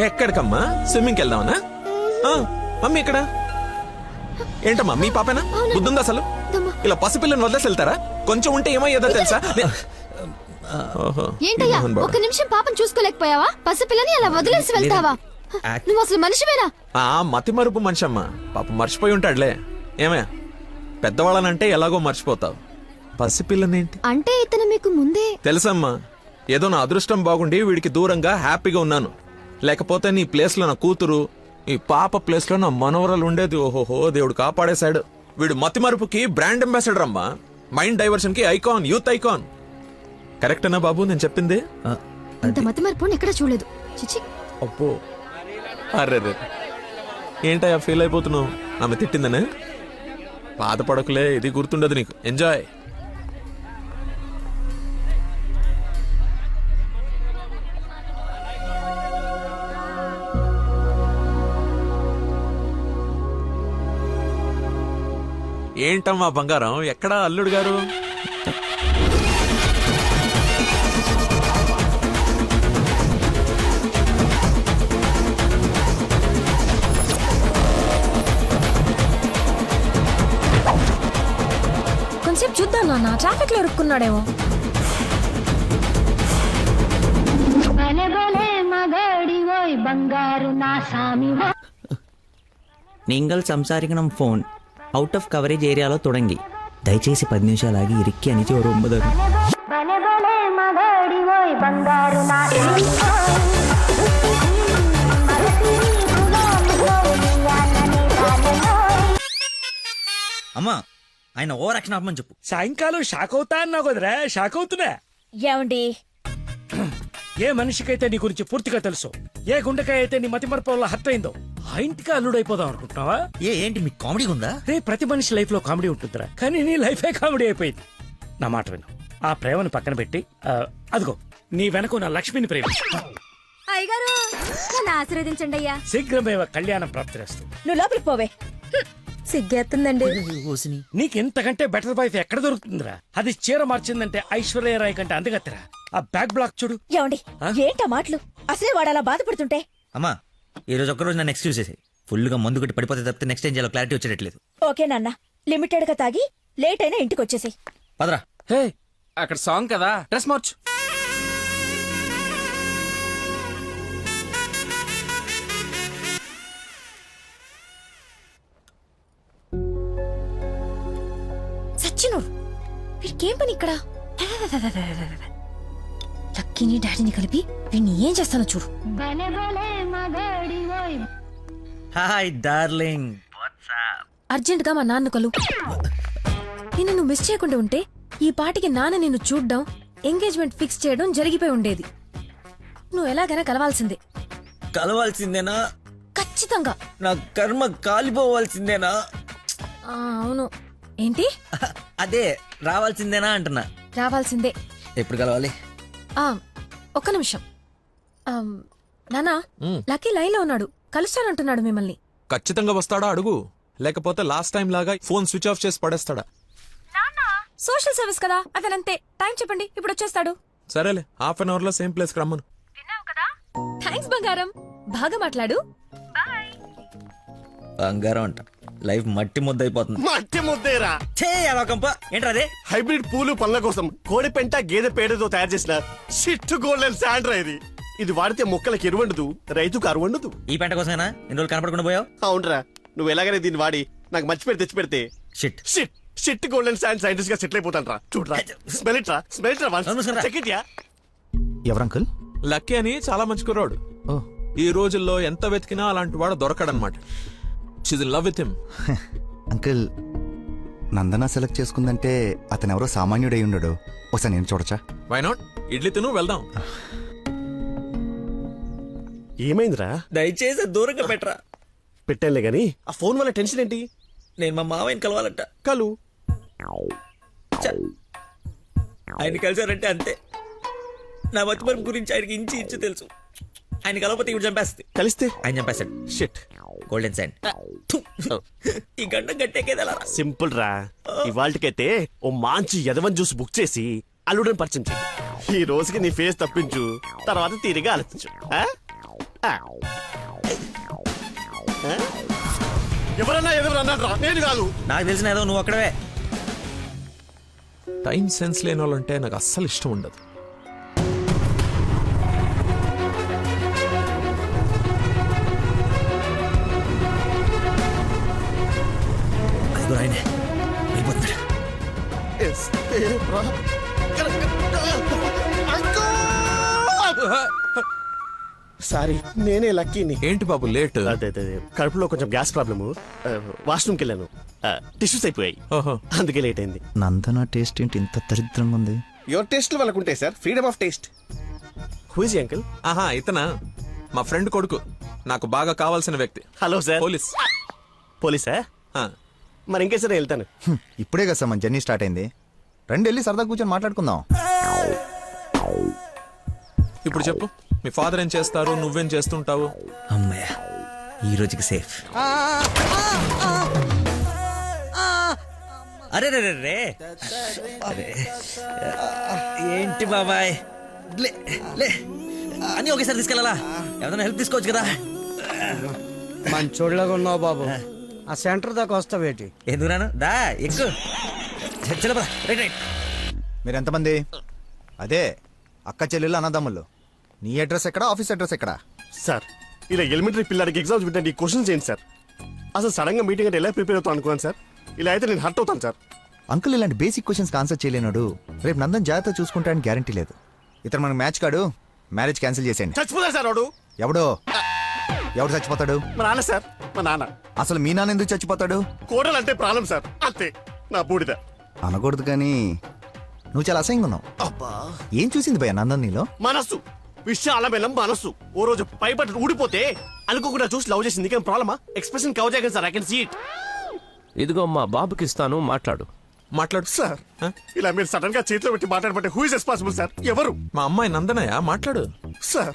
ఎక్కడికమ్మా? స్విమ్మింగ్కి వెళ్దామనా? మమ్మీ ఇక్కడ ఏంటమ్మా? మీ పాపేనా? బుద్ధుందా అసలు? ఇలా పసిపిల్లని వదిలేసి వెళ్తారా? కొంచెం ఉంటే ఏమయ్యేదో తెలుసా? ఏంటయ్యా ఒక నిమిషం పాపం చూసుకోలేకపోయావా? పసిపిల్లని అలా వదిలేసి వెళ్తావా? నువ్వు అసలు మనిషివేనా? మతి మరుపు మనిషి అమ్మా. పాప మర్చిపోయి ఉంటాడులే. ఏమే పెద్దవాళ్ళనంటే ఎలాగో మర్చిపోతావు. పసిపిల్లనేంటి అంటే ఇతను మీకు ముందే తెలుసమ్మా. ఏదో నా అదృష్టం బాగుండి వీడికి దూరంగా హ్యాపీగా ఉన్నాను. లేకపోతే నీ ప్లేస్ లో నా కూతురు, ఈ పాప ప్లేస్ లో నా మనవరాలు ఉండేది. ఓహోహో, దేవుడు కాపాడేశాడు. వీడు మతి మరుపుకి బ్రాండ్ అంబాసిడర్ అమ్మా. మైండ్ డైవర్షన్ కి ఐకాన్, యూత్ ఐకాన్. కరెక్టేనా బాబు నేను చెప్పింది? ఇంత మతి మరుపు ఎక్కడ చూడలేదు. చిచి. అబ్బో, అరే ఏంటయ్యా ఫీల్ అయిపోతున్నావు? ఆమె తిట్టిందనే? బాధపడకులే, ఇది గుర్తుండదు నీకు. ఎంజాయ్. ఏంటమ్మా బంగారం, ఎక్కడా అల్లుడు గారు? కొంచెంసేపు చూద్దాం నాన్న, ట్రాఫిక్ లో ఇరుక్కున్నాడేమో. நீங்கள் సంసారికనం ఫోన్ అవుట్ ఆఫ్ కవరేజ్ ఏరియాలో తొడంగి. దయచేసి 10 నిమిషాలు ఆగి ఇరిక్కి అనిచి 9. అమ్మా ఆయన ఓవర్ యాక్షన్ ఆపమని చెప్పు. సాయంకాలం షాక్ అవుతా అన్నావు కదరా, షాక్ అవుతున్నా. ఏమండి, ఏ మనిషికైతే నీ గురించి పూర్తిగా తెలుసు, ఏ గుండెకాయ అయితే నీ మతి మరపు వల్ల హర్ట్ అయిందో, ఆ ఇంటికి అల్లుడైపోదాం అనుకుంటున్నావా? ఏంటి మీకు కామెడీ ఉందా? రే, ప్రతి మనిషి లైఫ్ లో కామెడీ ఉంటుందిరా, కానీ నీ లైఫే కామెడీ అయిపోయింది. నా మాట విను, ఆ ప్రేమను పక్కన పెట్టి అదిగో నీ వెనక నా లక్ష్మిని ప్రేమ. అయ్యగారు నన్ను ఆశీర్వదించండి అయ్యా. శీఘ్రమేవ కళ్యాణం ప్రాప్తిరేస్తుంది. నువ్వు లోపలికి పోవే. సిగ్గేస్తుందండి. నీకెంతకంటే బెటర్ వైఫ్ ఎక్కడ దొరుకుతుందిరా? అది చీర మార్చిందంటే ఐశ్వర్యరాయ్ కంటే అందగత్తరా. ఆ బ్యాక్ బ్లాక్ చూడు. ఏమండి, ఏంటా మాటలు? అసలే వాడు అలా బాధపడుతుంటే. అమ్మా ఈ రోజు ఒక్కరోజు నన్ను ఎక్స్క్యూజ్ చేసి, ఫుల్ గా మందు కొట్టి పడిపోతే తప్పితే నెక్స్ట్ టైం చాలా క్లారిటీ వచ్చేటట్లేదు. ఓకే నాన్న, లిమిటెడ్ గా తాగి లేట్ అయినా ఇంటికి వచ్చేసి. పదరా. హే, అక్కడ సాంగ్ కదా, డ్రెస్ మార్చు. సచ్చినోడు, వీడికేం పని ఇక్కడ? లక్కీని డాడీని కలిపి వీడిని ఏం చేస్తానో చూడు. Hi darling. అర్జెంట్ గా మా నాన్న కలు. నిన్ను నువ్వు మిస్ చేయకుండా ఉంటే ఈ పాటికి నాన్న నిన్ను చూడ్డం, ఎంగేజ్మెంట్ ఫిక్స్ చేయడం జరిగిపోయి ఉండేది. నువ్వు ఎలాగైనా కలవాల్సిందే. కలవాల్సిందేనా? ఖచ్చితంగా. నా కర్మ కాలిపోవాల్సిందేనా? అవును. ఏంటి? అదే రావాల్సిందేనా అంటున్నా. రావాల్సిందే. ఎప్పుడు కలవాలి? ఒక్క నిమిషం. నానా, లక్కీ లైన్ లో ఉన్నాడు, కలుస్తానంటున్నాడు మిమ్మల్ని. ఖచ్చితంగా వస్తాడా అడుగు, లేకపోతే లాస్ట్ టైం లాగా ఫోన్ స్విచ్ ఆఫ్ చేసి పడేస్తాడా? సోషల్ సర్వీస్ కదా, అతనంతే. టైం చెప్పండి, ఇప్పుడు వచ్చేస్తాడు. సరేలే, హాఫ్ అన్ అవర్ లో సేమ్ ప్లేస్ కి రమ్మను. థ్యాంక్స్ బంగారం, బాగా మాట్లాడు. బంగారం అంట, లైఫ్ మట్టి ముద్ద అయిపోతుంది. మట్టి ముద్దేరా ఏంట్రా హైబ్రిడ్ పూలు పళ్ళ కోసం కోడి పెంట గేదె పేడతో తయారు చేసిన షిట్ గోల్డెన్ శాండ్రా ఇది. ఇది వాడితే మొక్కలకు ఎరువండదు, రైతుకు అరువండదు. ఈ పెంట కోసమేనా ఎన్ని రోజులు కనపడకుండా పోయావు? అవునరా, నువ్వు ఎలాగైనా దీన్ని వాడి నాకు మంచి పేరు తెచ్చి పెడితే shit shit shit golden sand scientist గా సెటిల్ అయిపోతాను రా. చూడరా, స్మెల్ ఇట్ రా, స్మెల్ ఇట్ రా, చెక్ ఇట్ యా. ఎవరంకుల్? లక్కీ అని చాలా మంచి కుర్రాడు. ఈ రోజుల్లో ఎంత వెతికినా అలాంటి వాడు దొరకడనమాట. She's in love with him. Uncle, Nandana select చేసుకుందంటే అతను ఎవరో సామాన్యుడై ఉండడు. ఒకసారి నేను చూడచ్చా? Why not? ఇడ్లీ తిను, వెళ్దాం. ఏమైందిరా? దయచేసి దూరంగా పెట్టరా. పెట్టానులే గాని ఆ ఫోన్ వల్ల టెన్షన్ ఏంటి? నేను మా మావయ్యని కలవాలంట. కలు. ఆయన కలిసారంటే అంతే. నా మతిమరుపు గురించి ఆయనకి ఇంచి ఇంచు తెలుసు. ఆయన కలవకపోతే ఇప్పుడు చంపేస్తుంది. కలిస్తే ఆయన చంపేస్తాడు. Shit golden sand. ఈ గంట గట్టేకేదలా సింపుల్ రా. ఇవాళకైతే ఓ మంచి యదవన్ జ్యూస్ బుక్ చేసి అల్లుడని పరిచయం చెయ్యి. ఈ రోజుకి నీ ఫేస్ తప్పించు, తర్వాత తీరిగా ఆలోచించు. ఎవరన్నా ఎదురన్నాడు రా, నేను కాదు. నాకు తెలిసిన ఏదో నువ్వు అక్కడవే. టైం సెన్స్ లేని వాళ్ళంటే నాకు అస్సలు ఇష్టం ఉండదు. సారీ, నేనే లక్కీని. ఏంటి బాబు లేట్? అదే కడుపులో కొంచెం గ్యాస్ ప్రాబ్లము, వాష్రూమ్కి వెళ్ళాను, టిష్యూస్ అయిపోయాయి, అందుకే లేట్ అయింది. నందన టేస్ట్ ఏంటి ఇంత దరిద్రంగా ఉంది? యువర్ టేస్ట్ వాళ్ళకు ఉంటాయి sir, freedom of taste. Who is uncle? ఆహా, ఇతనా మా ఫ్రెండ్ కొడుకు, నాకు బాగా కావాల్సిన వ్యక్తి. Hello sir. పోలీస్. పోలీసా? మరి ఇంకే సరే వెళ్తాను. ఇప్పుడే కదా సార్ మన జర్నీ స్టార్ట్ అయింది. రండి వెళ్ళి సరదా కూర్చొని మాట్లాడుకుందాం. ఇప్పుడు చెప్పు, మీ ఫాదర్ ఏం చేస్తారు, నువ్వేం చేస్తుంటావు? అమ్మయ్య, ఈ రోజుకి సేఫ్. అరే రే రే రే, ఏంటి బాబాయ్, లే అని ఒకేసారి తీసుకెళ్ళాలా? ఏదైనా హెల్ప్ తీసుకోవచ్చు కదా. మంచోళ్ళగా ఉన్నావు బాబు. ఆ సెంటర్ దాకా వస్తావేటి? ఎందుకు రాను, దా ఎక్కువ. మీరు ఎంతమంది? అదే అక్క చెల్లెళ్ళు అన్నదమ్ముళ్ళు. నీ అడ్రస్ ఎక్కడ, ఆఫీస్ అడ్రస్ ఎక్కడ? సార్, ఇలా ఎలిమెంటరీ పిల్లలకి ఎగ్జామ్స్ పెట్టండి, ఈ క్వశ్చన్స్ ఏంటి సార్? అసలు సడన్ గా మీటింగ్ అంటే ఎలా ప్రిపేర్ అవుతాను అనుకున్నాను సార్. ఇలా అయితే నేను హర్ట్ అవుతాను సార్. అంకుల్ ఇలాంటి బేసిక్ క్వశ్చన్స్ ఆన్సర్ చేయలేనాడు. రేపు నందన్ జాగ్రత్త చూసుకుంటాడని గ్యారంటీ లేదు. ఇతను మనకు మ్యాచ్ కాడు, మ్యారేజ్ క్యాన్సిల్ చేసేయండి. చచ్చిపోతాడు సార్ వాడు. ఎవడు చచ్చిపోతాడు? మా నాన్న సార్, మా నాన్న. అసలు మీ నాన్న ఎందుకు చచ్చిపోతాడు? కోడలు అంటే ప్రాణం సార్, అంతే. నా బూడిద అనకూడదు కానీ నువ్వు చాలా అసహ్యంగా ఉన్నావు. ఏం చూసింది భయ నందన్ నీలో? మనస్సు, విశాలమైన మనస్సు. ఓ రోజు పైపట్టు ఊడిపోతే అనుకోకుండా చూసి లవ్ చేసింది, కానీ ప్రాబ్లమా? ఎక్స్ప్రెషన్ కవర్ చేయగలను sir, I can see it. ఇదిగో మా బాబుకి ఇస్తాను, మాట్లాడు. మాట్లాడు సార్. ఇలా మీరు సడన్ గా చేతిలో పెట్టి మాట్లాడబట్టే హూ ఇస్ రెస్పాన్సిబుల్ సార్? ఎవరు? మా అమ్మాయి నందనయ్య, మాట్లాడు. సార్,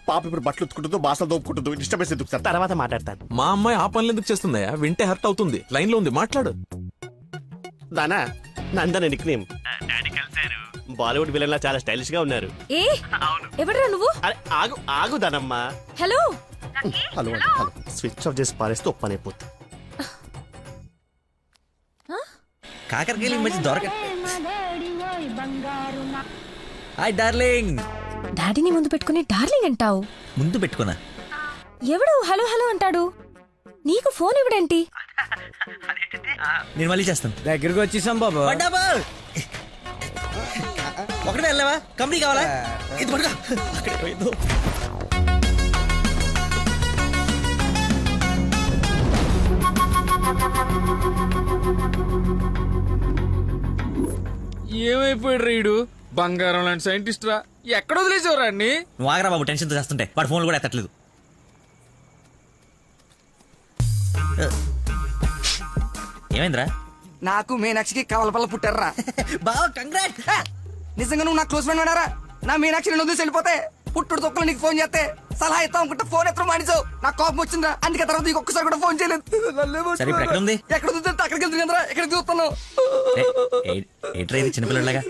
పాప ఇప్పుడు బట్టలు ఉత్తుకుంటుందో, బాసలు దోపుకుంటుందో, డిస్టర్బెన్స్ ఎందుకు సార్? తర్వాత మాట్లాడతాను. మా అమ్మాయి ఆ పనులు ఎందుకు చేస్తుందయ్యా? వింటే హర్ట్ అవుతుంది. లైన్ లో ఉంది, మాట్లాడు. Dana Nandana nick name. Bollywood villain లా చాలా స్టైలిష్ గా ఉన్నారు. ఏ ఎవడ్రా నువ్వు? ఆగు ఆగు దానమ్మా. Hello hello hello. Switch off చేసి పారేస్తే ఒప్పనైపోతుంది. కాకరకాయలు మంచి దొరక. Hi darling. డాడీని ముందు పెట్టుకుని డార్లింగ్ అంటావు? ముందు పెట్టుకున్నా. ఎవడు హలో హలో అంటాడు? నీకు ఫోన్ ఇవ్వడేంటి? నేను మళ్ళీ చేస్తాను. దగ్గరికి వచ్చేసాం బాబు. ఒకటే వెళ్ళావా? కంపెనీ కావాలా? ఇది పడుకో. అక్కడే పోయిందో. ఏమైపోయాడు రీడు? బంగారం లాంటి సైంటిస్ట్ రా. ఎక్కడ వదిలేసేవారా అన్ని? నువ్వు ఆగరా బాబు, టెన్షన్తో చేస్తుంటే వాడు ఫోన్లు కూడా ఎత్తట్లేదు. ఏమైందిరా? నాకు మీనాక్షికి కవలపల్ల పుట్టారా. బావ కంగ్రాట్. నిజంగా నువ్వు నా క్లోజ్ ఫ్రెండ్ వినారా? నా మీనాక్షి నేను వదిలేసి వెళ్ళిపోతే పుట్టుడు తొక్కలు నీకు ఫోన్ చేస్తే సలహా ఇస్తాం అనుకుంటే ఫోన్ ఎత్తడం మానేసావు. నాకు కోపం వచ్చిందా, అందుకే తర్వాత నీకు ఒక్కసారి కూడా ఫోన్ చేయలేదు. సరే, ఇప్పుడు ఎక్కడ ఉంది? ఎక్కడ చూస్తే అక్కడికి వెళ్తుంది కదరా, ఎక్కడ చూస్తున్నావు? చిన్నపిల్లలాగా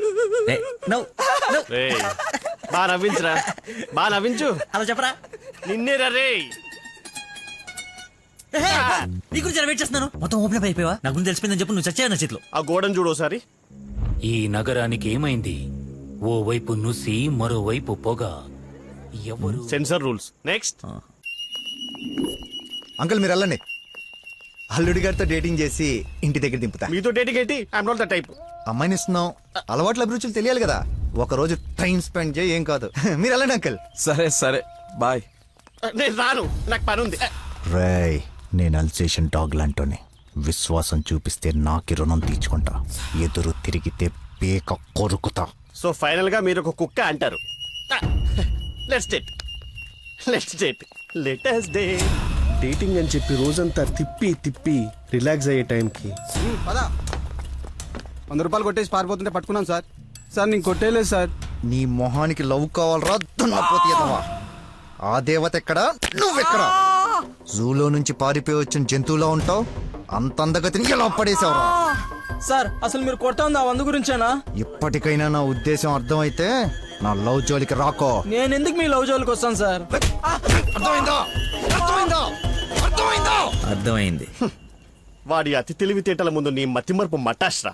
బాగా నవ్వించురా, బాగా నవ్వించు. అలా చెప్పరా. నిన్నేరా రే. నీ గురించి వెయిట్ చేస్తున్నాను. మొత్తం ఓపెన్ అప్ అయిపోయావా? నా గురించి తెలిసిపోయిందని చెప్పు. నువ్వు చచ్చావు నా చేతిలో. ఆ గోడను చూడు ఒకసారి. ఈ నగరానికి ఏమైంది? ఓవైపు నుసి, మరోవైపు పొగ. ఎవరు? Sensor rules. నెక్స్ట్. అంకుల్ మీరు వెళ్ళండి. అల్లుడి గారితో డేటింగ్ చేసి ఇంటి దగ్గర దింపుతా. మీతో డేటింగ్ ఏంటి? I'm not the type. అమ్మాయిని ఇస్తున్నాం, అలవాట్ల అభిరుచులు తెలియాలి కదా. ఒక రోజు టైం స్పెండ్ చేయి, ఏం కాదు. మీరు వెళ్ళండి అంకుల్. సరే సరే బాయ్. నేను రాను, నాకు పని ఉంది. రేయ్, నేను అల్సేషన్ డాగ్ లాంటోని. విశ్వాసం చూపిస్తే నాకి రుణం తీర్చుకుంటా, ఎదురు తిరిగితే పేక కొరుకుతా. సో ఫైనల్ గా మీరు ఒక కుక్క అంటారు. Let's date, let's date, let us date. Dating అని చెప్పి రోజంతా తిప్పి తిప్పి రిలాక్స్ అయ్యే టైంకి 100 రూపాయలు కొట్టేసి పారిపోతుంటే పట్టుకున్నాం సార్. సార్ నేను కొట్టేయలేదు సార్. నీ మొహానికి లవ్ కావాలరా దున్నపోతీయదవా? ఆ దేవత ఎక్కడా, నువ్వెక్కడా? జూలో నుంచి పారిపోయి వచ్చిన జంతువులా ఉంటావు. అంత అందగతిని ఎలా పడేసావురా? సార్ అసలు మీరు కొడతా ఉంది ఆ 100 గురించేనా? ఇప్పటికైనా నా ఉద్దేశం అర్థమైతే నా లవ్ జోలికి రాకో. నేను ఎందుకు మీ లవ్ జోలికి వస్తాను సార్? అర్థమైందా? అర్థమైందా? అర్థమైందా? అర్థమైంది. వాడి అతి తెలివితేటల ముందు నీ మతిమరుపు మటాష్రా.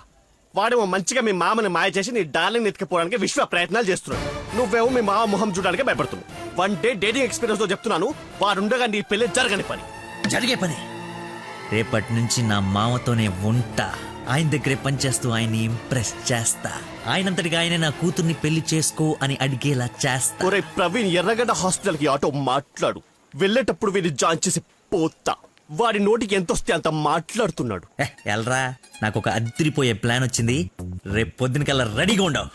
వాడేమో మంచిగా మీ మామని మాయ చేసి నీ డార్లింగ్ ఎత్తుకుపోవడానికి విశ్వ ప్రయత్నాలు చేస్తున్నాడు. నువ్వేమో మీ మామ మొహం చూడడానికి భయపడుతున్నావు. 1 డే డేటింగ్ ఎక్స్పీరియన్స్ తో చెప్తున్నాను, వాడుండగా నీ పెళ్లి జరగని పని. జరిగే పని. రేపటి నుంచి నా మామతోనే ఉంటా. ఆయన దగ్గరే పనిచేస్తూ ఆయన్ని ఇంప్రెస్ చేస్తా. ఆయనంతటిగా ఆయన నా కూతుర్ని పెళ్లి చేసుకో అని అడిగేలా చేస్తా. ఒరే ప్రవీణ్, ఎర్రగడ్డ హాస్పిటల్ కి ఆటో మాట్లాడు. వెళ్ళేటప్పుడు వీడిని జాయిన్ చేసి పోతా. వాడి నోటికి ఎంతొస్తే అంత మాట్లాడుతున్నాడు. ఎల్రా, నాకు ఒక అదిరిపోయే ప్లాన్ వచ్చింది. రేపు పొద్దునకల్లా రెడీగా ఉండవు.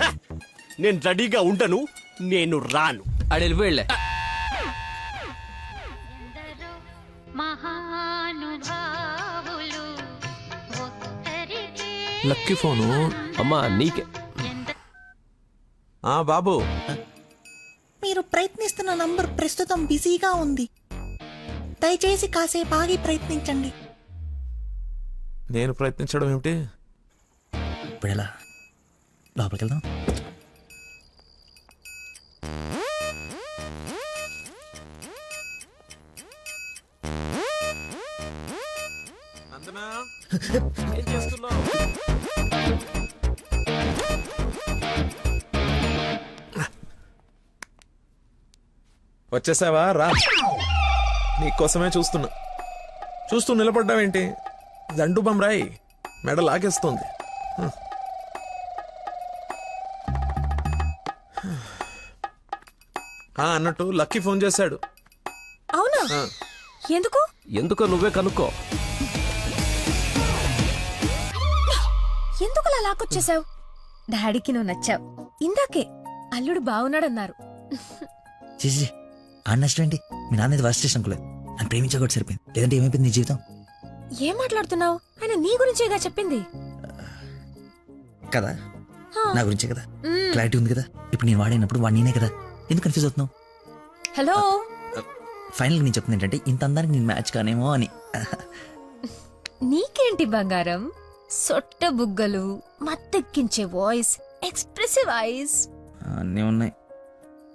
నేను రెడీగా ఉండను, నేను రాను. అడెళ్ళి వెళ్ళే. లక్కీ ఫోను అమ్మా నీకే. బాబు, మీరు ప్రయత్నిస్తున్న నంబర్ ప్రస్తుతం బిజీగా ఉంది. దయచేసి కాసేపు ఆగి ప్రయత్నించండి. నేను ప్రయత్నించడం ఏమిటి? ఇప్పుడు ఎలా? లోపలికి వెళ్దాం. ఏం చేస్తున్నావు? వచ్చేసావా? రా, నీకోసమే చూస్తూ నిలబడ్డావేంటి? దండు బమ్రాయి మెడ లాగేస్తుంది. అన్నట్టు లక్కీ ఫోన్ చేశాడు. అవునా? ఎందుకు? ఎందుకో నువ్వే కనుక్కో. ఎందుకు అలా లాక్కొచ్చేసావు? డాడీకి నువ్వు నచ్చావు. ఇందాకే అల్లుడు బాగున్నాడన్నారు. చేసి నష్టం ఏంటి? మీ నాన్నది వర్స్ట్ చేసిన అనుకోలేదు. అని ప్రేమించకూడదు సరిపోయింది. లేదంటే ఏమైపోయింది నీ జీవితం? ఏం మాట్లాడుతున్నావు? ఆయన నీ గురించేగా చెప్పింది కదా, నా గురించే కదా. క్లారిటీ ఉంది కదా. ఇప్పుడు నేను వాడినప్పుడు వాడు నేనే కదా. ఎందుకు కన్ఫ్యూజ్ అవుతున్నావు? హలో, ఫైనల్ నేను చెప్తుంది ఏంటంటే ఇంత అందానికి నేను మ్యాచ్ కానేమో అని. నీకేంటి బంగారం? సొట్ట బుగ్గలు, మత్తెక్కించే వాయిస్, ఎక్స్ప్రెసివ్ ఐస్ అన్నీ ఉన్నాయి.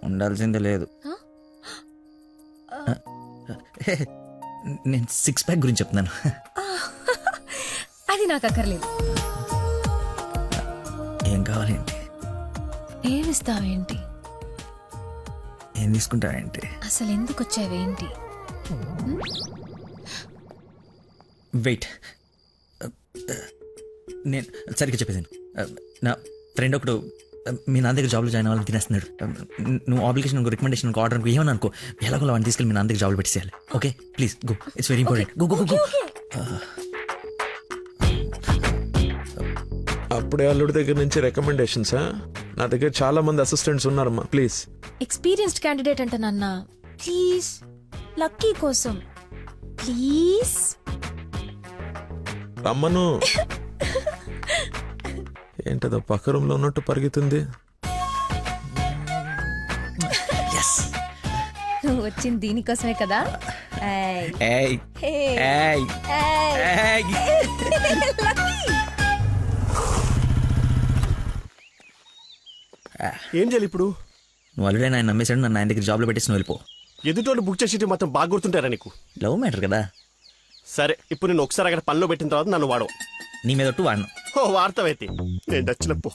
ఉండాల్సిందే లేదు. నేను 6 ప్యాక్ గురించి చెప్తున్నాను. అది నాకు అక్కర్లేదు. ఏం కావాలేంటి? ఏమిస్తావేంటి? ఏం తీసుకుంటావేంటి? అసలు ఎందుకు వచ్చావేంటి? వెయిట్, నేను సరిగ్గా చెప్పేసాను. నా ఫ్రెండ్ ఒకడు మీ నాన్న దగ్గర జాబ్లో జాయిన్ అవ్వాలని తినేస్తున్నాడు. నువ్వు అప్లికేషన్ రికమెండేషన్ ఆర్డర్ అనుకో ఏమని అనుకో, ఎలాగో వాడిని తీసుకెళ్ళి మీ నాన్న దగ్గర జాబ్లో పెట్టేసేయాలి. Okay please go, it's very important. Go go go. అప్పుడే అల్లుడి దగ్గర నుంచి రికమెండేషన్స్. నా దగ్గర చాలా మంది అసిస్టెంట్స్ ఉన్నారమ్మా, ప్లీజ్. ఎక్స్పీరియన్స్డ్ క్యాండిడేట్ అంట నాన్న, ప్లీజ్ లక్కీ కోసం ప్లీజ్. రమ్మను. ఏంటదో పక్క రూమ్ లో ఉన్నట్టు పరిగెత్తుంది. నువ్వు వచ్చింది దీనికోసమే కదా. ఏం చేయాలి ఇప్పుడు? నువ్వు ఆల్రెడీ ఆయన నమ్మేశాడు, నన్ను ఆయన దగ్గర జాబ్లో పెట్టేసి నువ్వు వెళ్ళిపో. ఎదుటోళ్ళు బుక్ చేసి మొత్తం బాగా గుర్తుంటారా నీకు? లవ్ మ్యాటర్ కదా. సరే, ఇప్పుడు నేను ఒకసారి అక్కడ పనిలో పెట్టిన తర్వాత నన్ను వాడవు. నీ మీద ఒట్టు వాడను. ఓ వార్తవైతే నేను నచ్చినప్పు.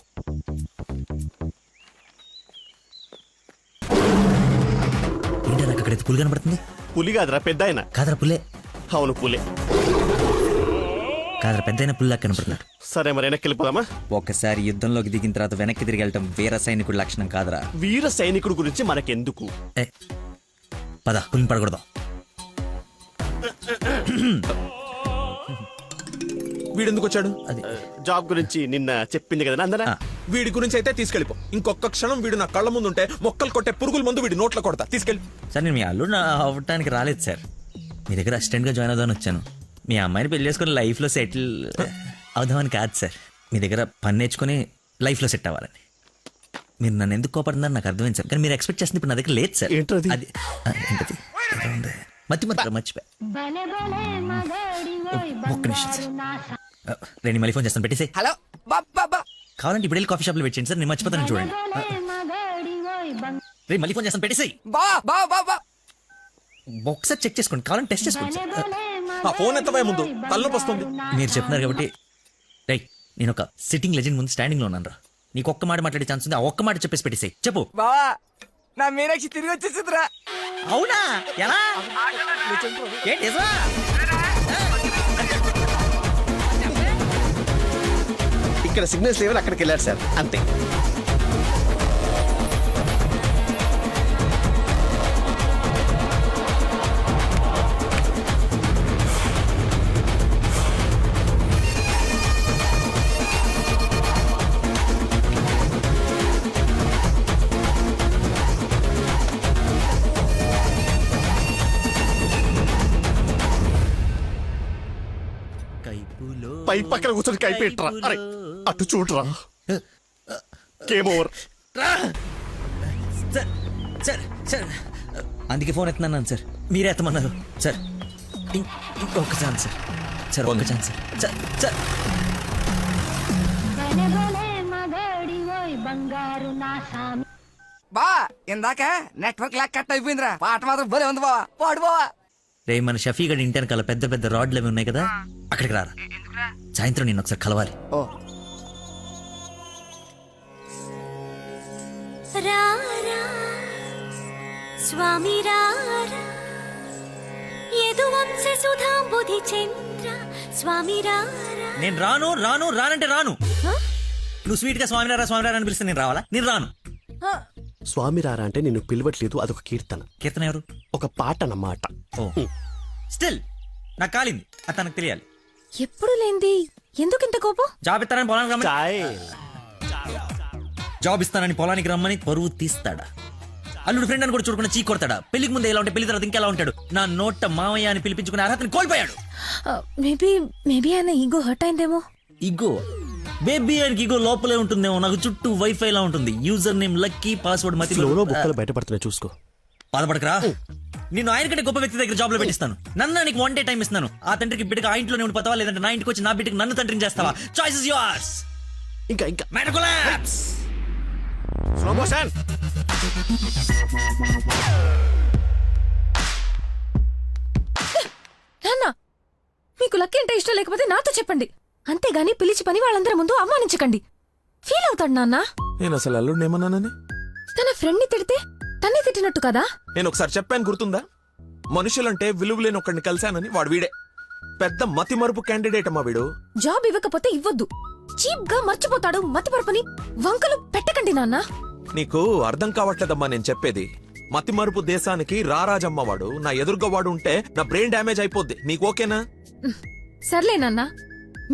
ఏంటో నాకు అక్కడైతే పులి కనపడుతుంది. పులి కాదురా, పెద్ద ఆయన. కాదరా పుల్లే. అవును పులే. కాదరా పెద్ద అయిన పుల్లా కనపడుతున్నాడు. సరే మరి వెనక్కి వెళ్ళిపోదామా? ఒకసారి యుద్ధంలోకి దిగిన తర్వాత వెనక్కి తిరిగి వెళ్ళటం వీర సైనికుడి లక్షణం కాదరా. వీర సైనికుడు గురించి మనకెందుకు? పద, పులిని పడకూడదాం. వీడెందుకు వచ్చాడు? అది జాబ్ గురించి నిన్న చెప్పింది కదా నందన. వీడి గురించి అయితే తీసుకెళ్ళిపో. ఇంకొక క్షణం వీడు నా కళ్ళ ముందు ఉంటే మొక్కలు కొట్టే పురుగుల మందు వీడి నోట్లో కొడతా. తీసుకెళ్ళి. సార్ నేను మీ అల్లుడు అవ్వటానికి రాలేదు సార్, మీ దగ్గర అసిస్టెంట్గా జాయిన్ అవుదామని వచ్చాను. మీ అమ్మాయిని పెళ్లి చేసుకుని లైఫ్లో సెటిల్ అవుదామని కాదు సార్, మీ దగ్గర పని నేర్చుకుని లైఫ్లో సెట్ అవ్వాలని. మీరు నన్ను ఎందుకు కోపడుతున్నారు నాకు అర్థమైంది సార్, కానీ మీరు ఎక్స్పెక్ట్ చేస్తుంది ఇప్పుడు నా దగ్గర లేదు సార్. ఏంటది? అది ఏంటది? మర్చిపోయి ఒక్క నిమిషం సార్, నేను మళ్ళీ ఫోన్ చేస్తాను, పెట్టేసి. హలో బాబా, కావాలంటే ఇప్పుడు వెళ్ళి కాఫీ షాప్లో వెయిట్ చేయండి సార్, నేను మర్చిపోతాను చూడండి. రే మళ్ళీ ఫోన్ చేస్తాను, పెట్టేసి. ఒకసారి చెక్ చేసుకోండి, కావాలంటే టెస్ట్ చేసుకోండి సార్. ఆ ఫోన్ ఎత్తవే ముందు, తలనొప్పి వస్తుంది. మీరు చెప్తున్నారు కాబట్టి రైట్, నేను ఒక సిట్టింగ్ లెజెండ్ ముందు స్టాండింగ్ లో ఉన్నాను రా. నీకు ఒక్క మాట మాట్లాడే ఛాన్స్ ఉంది, ఆ ఒక్క మాట చెప్పేసి పెట్టేసి. చెప్పు బావా, నా మీనాక్షి తిరిగి వచ్చేసిందిరా. అవునా? ఎలా? ఏంటి? ఇక్కడ సిగ్నల్స్ లేవని అక్కడికి వెళ్ళారు సార్, అంతే. పై పక్కన కూర్చొని కైపెట్టరా. అరే అటు చూడరా. Game over. సార్ సార్ అందుకే ఫోన్ ఎత్తున్నాను సార్, మీరే ఎత్తమన్నారు సార్. ఇంకొక ఛాన్స్ సార్, సార్ ఒక్క ఛాన్స్ సార్. సార్ బా ఇందాక నెట్వర్క్ లాక్ కట్ అయిపోయిందిరా. పాట మాత్రం భలే ఉంది బావా, పాడు బావా. రే మన షఫీ గడి ఇంటి వెనకాల పెద్ద పెద్ద రాడ్లు అవి ఉన్నాయి కదా, అక్కడికి రారా. సాయంత్రం నేను ఒకసారి కలవాలి. ఓ స్వామి నేను రాను రాను రానంటే రాను. నువ్వు స్వీట్ గా స్వామినారా స్వామినారా అని పిలిస్తే నేను రావాలా? నేను రాను. స్వామి రారా అంటే నిన్ను పిలవట్లేదు, అదొక కీర్తన. కీర్తన ఎవరు? ఒక పాట అన్నమాట. స్టిల్ నాకు కాలింది, అది తనకు తెలియాలి. ఎప్పుడు లేంది ఎందుకు ఇంత కోపం? జాబ్ ఇస్తానని పొలానికి రమ్మని, జాబ్ ఇస్తానని పొలానికి రమ్మని పరువు తీస్తాడా? అల్లుడు ఫ్రెండ్ అని కూడా చూడకుండా చీ కొడతాడా? పెళ్లికి ముందు ఎలా ఉంటే పెళ్లి తర్వాత ఇంకెలా ఉంటాడు? నా నోట మామయ్య అని పిలిపించుకునే అర్హతని కోల్పోయాడు. మేబీ ఆయన ఈగో హర్ట్ అయిందేమో. ఈగో బేబీ ఆయనకి ఈగో లోపలే ఉంటుందేమో. నాకు చుట్టూ వైఫై లా ఉంటుంది, యూజర్ నేమ్ లక్కీ, పాస్వర్డ్ మతి. బుక్కలు బయటపడుతున్నాయి చూసుకో. బాధపడకరా, నిన్ను ఆయన కంటే గొప్ప వ్యక్తి దగ్గర జాబ్ లో పెట్టిస్తాను. నన్ను నీకు 1 day టైం ఇస్తున్నాను. ఆ తండ్రికి బిడ్డకి ఆ ఇంట్లోనే ఉండి పోతావా, లేదంటే నా ఇంటికి వచ్చి నా బిడ్డకి నన్ను తండ్రిని చేస్తావా? Choice is yours. ఇంకా స్లో మోషన్. నాన్న, మీకు లక్కీ అంటే ఇష్టం లేకపోతే నాతో చెప్పండి, అంతేగాని పిలిచి పని వాళ్ళందరి ముందు అవమానించకండి. ఫీల్ అవుతాడు నాన్న. నేను అసలు అల్లుడిని ఏమన్నానని? తన ఫ్రెండ్ ని తిడితే తన్ని తిట్టినట్టు కదా. నేను ఒకసారి చెప్పాను, గుర్తుందా? మనుషులంటే విలువలేని ఒకడిని కలిశానని. వాడు వీడే పెద్ద మతి మరుపు క్యాండిడేట్ అమ్మా వీడు. జాబ్ ఇవ్వకపోతే ఇవ్వద్దు, చీప్ గా మర్చిపోతాడు. మతి మరుపుని వంకలు పెట్టకండి నాన్న. నీకు అర్థం కావట్లేదమ్మా నేను చెప్పేది. మతి మరుపు దేశానికి రారాజమ్మ వాడు. నా ఎదురుగా వాడు ఉంటే నా బ్రెయిన్ డ్యామేజ్ అయిపోద్ది. నీకు ఓకేనా? సర్లే నాన్న,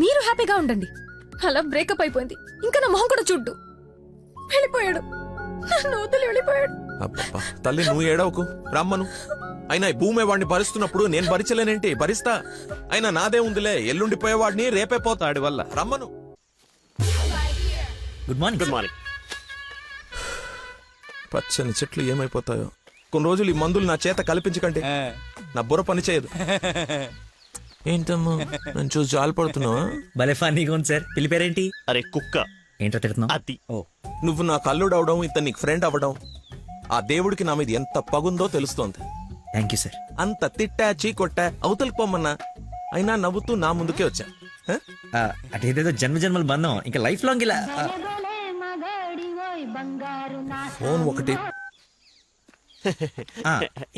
మీరు హ్యాపీగా ఉండండి. అలా బ్రేకప్ అయిపోయింది. ఇంకా నా మొహం కూడా చూడ్డు. వెళ్ళిపోయాడు, నన్ను వదిలి వెళ్ళిపోయాడు. అబ్బబ్బా, తల్లి నువ్వు ఏడవకు, రమ్మను. అయినా ఈ భూమి వాడిని భరిస్తున్నప్పుడు నేను భరించలేనేంటి? భరిస్తా. అయినా నాదే ఉందిలే, ఎల్లుండిపోయేవాడిని రేపే పోతాడి వల్ల. రమ్మను. Good morning. Good morning. పచ్చని చెట్లు ఏమైపోతాయో. కొన్ని రోజులు ఈ మందులు నా చేత కల్పించకండి, నా బుర్ర పని చేయదు. ఏంటమ్మా నన్ను చూసి జాలిపడుతున్నావా? భలే ఫన్నీగా ఉంది సార్. పిల్లి పేరేంటి? అరే కుక్క. ఏంటో తిడుతున్నావు? అది. ఓ, నువ్వు నా కల్లుడు అవడం, ఇతను నీకు ఫ్రెండ్ అవ్వడం, ఆ దేవుడికి నా మీద ఎంత పగుందో తెలుస్తోంది. Thank you sir. అంత తిట్టా చీకొట్టా అవతలికి పొమ్మన్నా అయినా నవ్వుతూ నా ముందుకే వచ్చా. అదేదేదో జన్మ జన్మల బంధం, ఇంకా లైఫ్ లాంగ్ ఇలా. ఫోన్ ఒకటి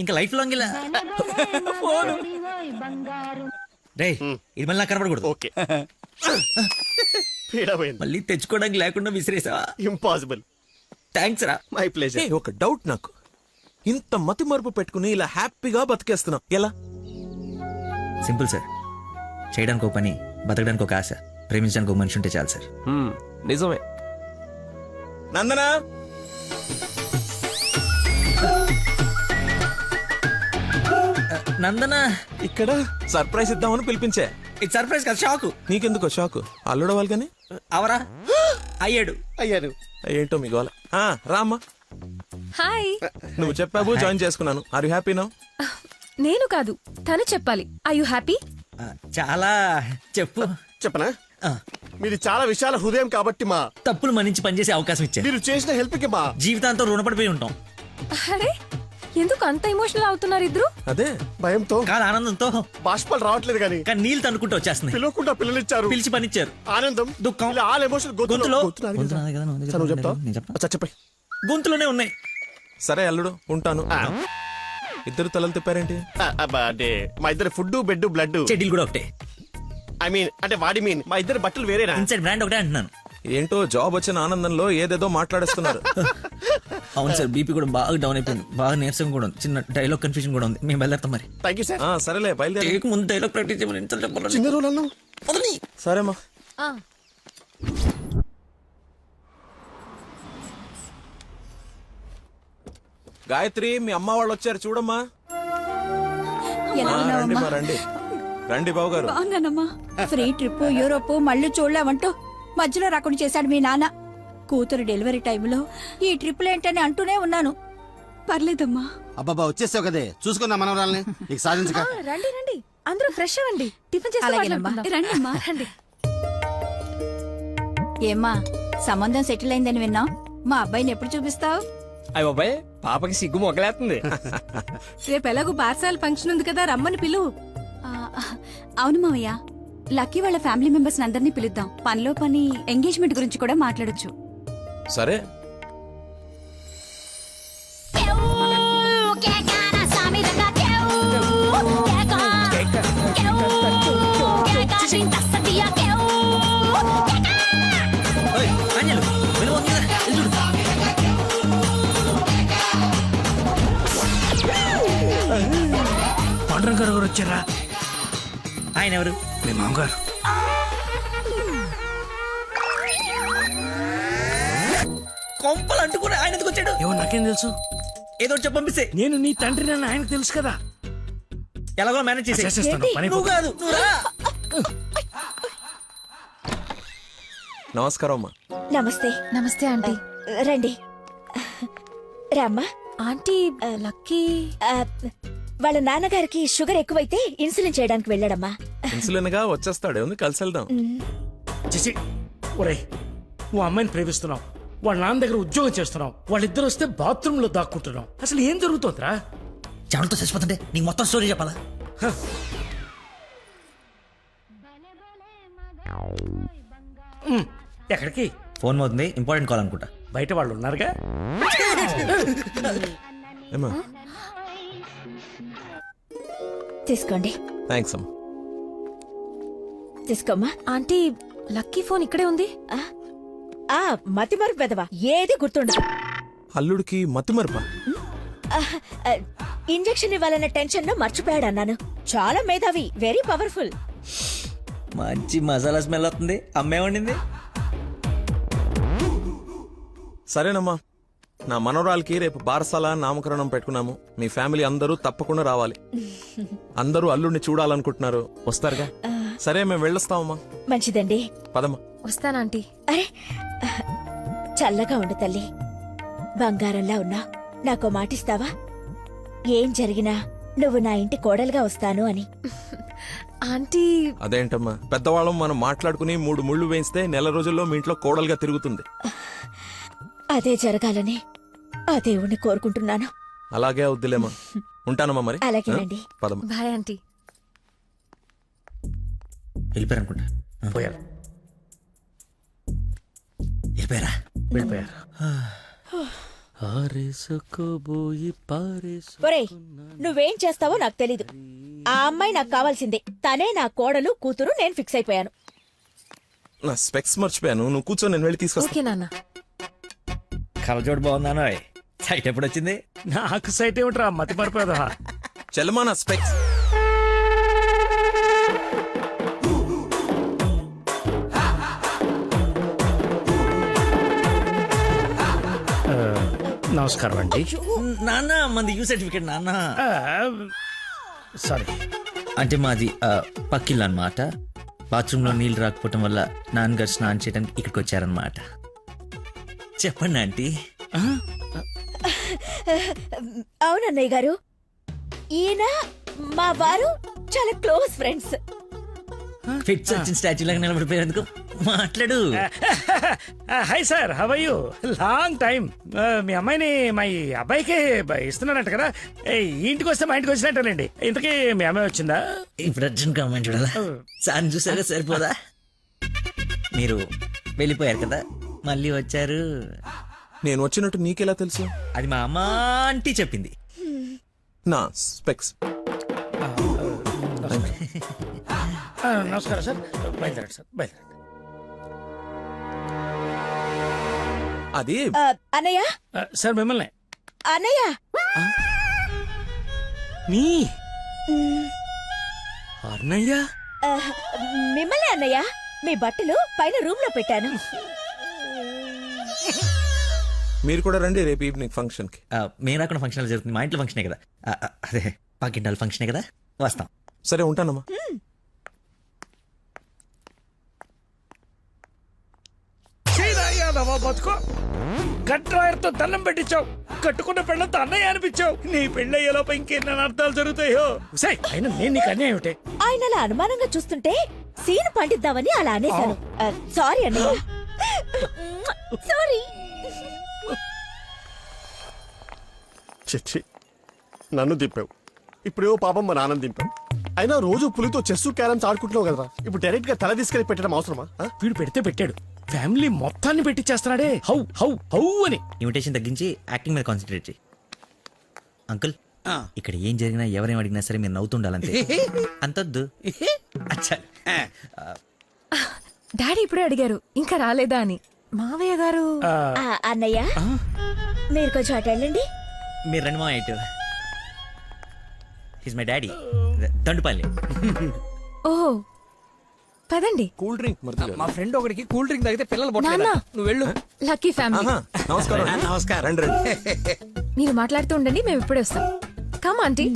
ఇంకా లైఫ్ లాంగ్ ఇలా. రే, ఇది మళ్ళీ నాకు కనపడకూడదు. ఓకే. మళ్ళీ తెచ్చుకోవడానికి లేకుండా విసిరేసా. ఇంపాసిబుల్. థ్యాంక్స్ రా. My pleasure. ఒక డౌట్ నాకు, ఇంత మతి మరుపు పెట్టుకుని ఇలా హ్యాపీగా బతికేస్తున్నావు ఎలా? Simple sir. చేయడానికి ఒక పని, బతకడానికి ఒక ఆశ, ప్రేమించడానికి ఒక మనిషి ఉంటే చాలు సార్. నిజమే. నందనా, నందనా ఇక్కడ సర్ప్రైజ్ ఇద్దామని పిలిపించే. ఇది సర్ప్రైజ్ కదా, షాకు. నీకెందుకో షాకు? అల్లుడవాలి కానీ అవరా అయ్యాడు. ఏంటో మీ గోల. రామ్మా. హాయ్. నువ్వు చెప్పావు, జాయిన్ చేసుకున్నాను. Are you happy now? నేను కాదు, తను చెప్పాలి. I you happy? చాలా. చెప్పు. చెప్పనా? మీది చాలా విశాల హృదయం కాబట్టి మా తప్పులు మన్నించి పనిచేసే అవకాశం ఇచ్చారు. మీరు చేసిన హెల్ప్ కి మా జీవితాంతం రుణపడిపోయి ఉంటాం. అరే, ఎందుకు అంత ఎమోషనల్ అవుతున్నారు ఇద్దరు? అదే భయంతో కాదు, ఆనందంతో. బాష్పాలు రావట్లేదు కానీ నీళ్ళు తనుకుంటూ వచ్చేస్తున్నాయి. పిలవకుండా పిల్లలిచ్చారు, పిలిచి పనిచ్చారు. ఆనందం, దుఃఖం, ఆల్ ఎమోషన్ గొంతులో చెప్పండి. గొంతులోనే ఉన్నాయి. సరే అల్లుడు, ఉంటాను. ఇద్దరు తలలు తిప్పారేంటి? అంటే మా ఇద్దరు ఫుడ్, బెడ్, బ్లడ్, చెడ్డీలు కూడా ఒకటే. ఐ మీన్ అంటే వాడి మీన్ మా ఇద్దరు బట్టలు వేరేనా? ఇన్సైడ్ బ్రాండ్ ఒకటే అంటున్నాను. ఏంటో జాబ్ వచ్చిన ఆనందంలో ఏదేదో మాట్లాడేస్తున్నారు. అవును సార్, బీపీ కూడా బాగా డౌన్ అయిపోయింది. బాగా నీరసం కూడా ఉంది. చిన్న డైలాగ్ కన్ఫ్యూజన్ కూడా ఉంది. మేము బయలుదేరుతాం మరి. Thank you sir. సరేలే, బయలుదేరి. ముందు డైలాగ్ ప్రాక్టీస్ చేయమని చెప్పాలి. చిన్న రోజు అన్నావు. సరేమ్మా. గాయత్రి, మీ అమ్మ వాళ్ళు వచ్చారు చూడమ్మా. రండి మా, రండి రండి బాబు గారు. బాగున్నానమ్మా. ఫ్రీ ట్రిప్ యూరోప్ మళ్ళీ చూడలేమంటూ మధ్యలో రాకుండా చేశాడు మీ నాన్న. కూతురు డెలివరీ టైంలో ఈ ట్రిప్లు ఏంటని అంటూనే ఉన్నాను. పర్లేదమ్మా. అబ్బాబా, వచ్చేసావు కదే, చూసుకున్నా మనవరాల్ని. నీకు సాధించక. రండి రండి, అందరూ ఫ్రెష్ అవ్వండి. టిఫిన్ చేసి రండమ్మా, రండి. ఏమ్మా, సంబంధం సెటిల్ అయిందని విన్నాం. మా అబ్బాయిని ఎప్పుడు చూపిస్తావు? అయ్య బాబాయ్, పాపకి సిగ్గు మొగలేస్తుంది. రేపు ఎలాగో పార్సాల ఫంక్షన్ ఉంది కదా, రమ్మని పిలువు. అవును మావయ్య, లక్కీ వాళ్ళ ఫ్యామిలీ మెంబర్స్ అందరినీ పిలుద్దాం. పనిలో పని ఎంగేజ్మెంట్ గురించి కూడా మాట్లాడొచ్చు. సరే. పాండురంగ గారు వచ్చారా? ఆయన ఎవరు? మీ మామగారు. కొంపలు అంటుకుని ఆయన ఎందుకు వచ్చాడు? ఏమో నాకేం తెలుసు. ఏదో చెప్పి పంపిస్తే. నేను నీ తండ్రి నన్ను ఆయనకు తెలుసు కదా. ఎలాగో మేనేజ్ చేసేస్తాను. నువ్వు కాదు, నువ్వు రా. నమస్కారం అమ్మా. నమస్తే. నమస్తే ఆంటీ. రండి రామ్మా. ఆంటీ, లక్కీ వాళ్ళ నాన్నగారికి షుగర్ ఎక్కువైతే ఇన్సులిన్ చేయడానికి వెళ్ళాడమ్మా. ఇన్సులిన్ గా వచ్చేస్తాడు, ఏముంది, కలిసి వెళ్దాం. చేసి ఒరే, నువ్వు అమ్మాయిని ప్రేమిస్తున్నావు, వాళ్ళ నాన్న దగ్గర ఉద్యోగం చేస్తున్నావు, వాళ్ళిద్దరు వస్తే బాత్రూమ్ లో దాక్కుంటున్నావు. అసలు ఏం జరుగుతుందిరా? చెమటతో చచ్చిపోతుంటే నీకు మొత్తం స్టోరీ చెప్పాలా? ఎక్కడికి? ఫోన్ అవుతుంది, ఇంపార్టెంట్ కాల్ అనుకుంటా. బయట వాళ్ళు ఉన్నారుగా. తీసుకోండి. థ్యాంక్స్ అమ్మా. తీసుకోమ్మా. ఆంటీ, లక్కీ ఫోన్ ఇక్కడే ఉంది. మతిమరుపు పెదవా, ఏది గుర్తుండదు. అల్లుడికి మతిమరుపా? ఇంజెక్షన్ ఇవ్వాలన్న టెన్షన్ లో మర్చిపోయాడు అన్నాను. చాలా మేధావి, వెరీ పవర్ఫుల్. మంచి మసాలా స్మెల్ వస్తుంది. అమ్మే వండింది. సరేనమ్మా, నా మనవరాలకి రేపు బారసాల నామకరణం పెట్టుకున్నాము. మీ ఫ్యామిలీ అందరూ తప్పకుండా రావాలి. అందరూ అల్లుడిని చూడాలనుకుంటున్నారు, వస్తారుగా? సరే, మేము వెళ్ళొస్తామమ్మా. మంచిదండి. పదమ్మా. వస్తానంటీ. అరే చల్లగా ఉండు తల్లి, బంగారంలా ఉన్నా. నాకో మాటిస్తావా? ఏం జరిగినా నువ్వు నా ఇంటి కోడలుగా వస్తాను అని. ఆంటీ. అదేంటమ్మా, పెద్దవాళ్ళం మనం మాట్లాడుకుని 3 ముళ్ళు వేయిస్తే నెల రోజుల్లో మీ ఇంట్లో కోడలుగా తిరుగుతుంది. అదే జరగాలని ఆ దేవుణ్ణి కోరుకుంటున్నాను. అలాగే అవుద్దిలేమ్మా. ఉంటానమ్మా మరి. అలాగేనండి. పదమ్మా. Bye aunty. వెళ్ళిపోయారు అనుకుంటా. పోయారు. వెళ్ళిపోయారా? వెళ్ళిపోయారు. ఒరేయ్, నువ్వేం చేస్తావో నాకు తెలీదు. ఆ అమ్మాయి నాకు కావాల్సిందే. తనే నా కోడలు, కూతురు. నేను ఫిక్స్ అయిపోయాను. నా స్పెక్స్ మర్చిపోయాను. నువ్వు కూర్చో, నేను వెళ్ళి తీసుకొస్తా. ఓకే నాన్న. కలజోడు బాగుందానో. సైట్ ఎప్పుడు వచ్చింది? నాకు సైట్ ఏమిట్రా, మతి మరిపోదా. చెల్లమా నా స్పెక్స్. నమస్కారం అండి. నాన్న మంది యూ సర్టిఫికేట్ నాన్న. సారీ. అంటే మాది పక్కిల్లు అనమాట. బాత్రూంలో నీళ్ళు రాకపోవటం వల్ల నాన్నగారు స్నానం చేయడానికి ఇక్కడికి వచ్చారనమాట. చెప్పండి ఆంటీ. అవునన్నయ్య గారు, ఈయన మా వారు చాలా క్లోజ్ ఫ్రెండ్స్. ఫిట్స్ వచ్చిన స్టాచ్యూ లాగా నిలబడిపోయేందుకు మాట్లాడు. Hi sir, how are you? Long time. మీ అమ్మాయిని మా ఈ అబ్బాయికి ఇస్తున్నానంట కదా. ఈ ఇంటికి వస్తే మా ఇంటికి వచ్చినట్టేనండి. ఇంతకీ మీ అమ్మాయి వచ్చిందా? ఇప్పుడు అర్జున్ కామెంట్ చూడాలా? సార్ చూసారా సరిపోదా? మీరు వెళ్ళిపోయారు కదా, మళ్ళీ వచ్చారు. నేను వచ్చినట్టు నీకెలా తెలుసు? అది మా అమ్మ ఆంటీ చెప్పింది. నా స్పెక్స్. నమస్కారం సార్. బయలుదేరండి సార్, బయలుదేరండి. అది అన్నయ్య. సార్ మిమ్మల్ని. అన్నయ్య. మీ అన్నయ్య. మిమ్మల్ని అన్నయ్య. మీ బట్టలు పైన రూమ్ లో పెట్టాను. మీరు కూడా రండి రేపు ఈవినింగ్ ఫంక్షన్ కి. మేము రాకుండా ఫంక్షన్ జరుగుతుంది. మా ఇంట్లో ఫంక్షనే కదా. అదే పాకింటాల ఫంక్షనే కదా, వస్తాం. సరే, ఉంటానమ్మా. బతుకో కట్రాయర్తో దండం పెట్టించావు. కట్టుకున్న పెళ్ళంతా అన్నయ్య అనిపించావు. నీ పెళ్ళయ్యేలోపు ఇంకెన్ని అర్థాలు జరుగుతాయో. అయినా నేను నీకు అన్యాయం ఏమిటి? ఆయన అలా అనుమానంగా చూస్తుంటే సీన్ పండిద్దామని అలా అనేశాను. సారీ అన్నయ్య. సారీ. చిచ్చి, నన్ను దింపావు. ఇప్పుడేవో పాపం మా నాన్న దింపావు. అయినా రోజు పులితో చెస్ క్యారమ్స్ ఆడుకుంటున్నావు కదా, ఇప్పుడు డైరెక్ట్ గా తల తీసుకెళ్లి పెట్టడం అవసరమా? వీడు పెడితే పెట్టాడు, ఫ్యామిలీ మొత్తాన్ని పెట్టిచ్చేస్తున్నాడే. హౌ హౌ హౌ అని. ఇన్విటేషన్ తగ్గించి యాక్టింగ్ మీద కాన్సన్ట్రేట్ చేయి. అంకుల్, ఇక్కడ ఏం జరిగినా ఎవరేం అడిగినా సరే మీరు నవ్వుతుండాలంతే. అంతొద్దు. అచ్చా. డాడీ ఇప్పుడే అడిగారు ఇంకా రాలేదా అని. మావయ్య గారు. అన్నయ్య, మీరు కొంచెం అటు వెళ్ళండి. మీరు రండి మా ఇటు. His my daddy, Dandupalli. ఓహో, పదండి. Cool drink. మా ఫ్రెండ్ ఒకడికి కూల్ డ్రింక్ తాగితే పిల్లలు నాన్న. పొట్టలేదా? నువ్వు వెళ్ళు. Lucky family. నమస్కారం. నమస్కారం. రండి రండి. మీరు మాట్లాడుతూ ఉండండి, మేము ఇప్పుడే వస్తాం. Come aunty.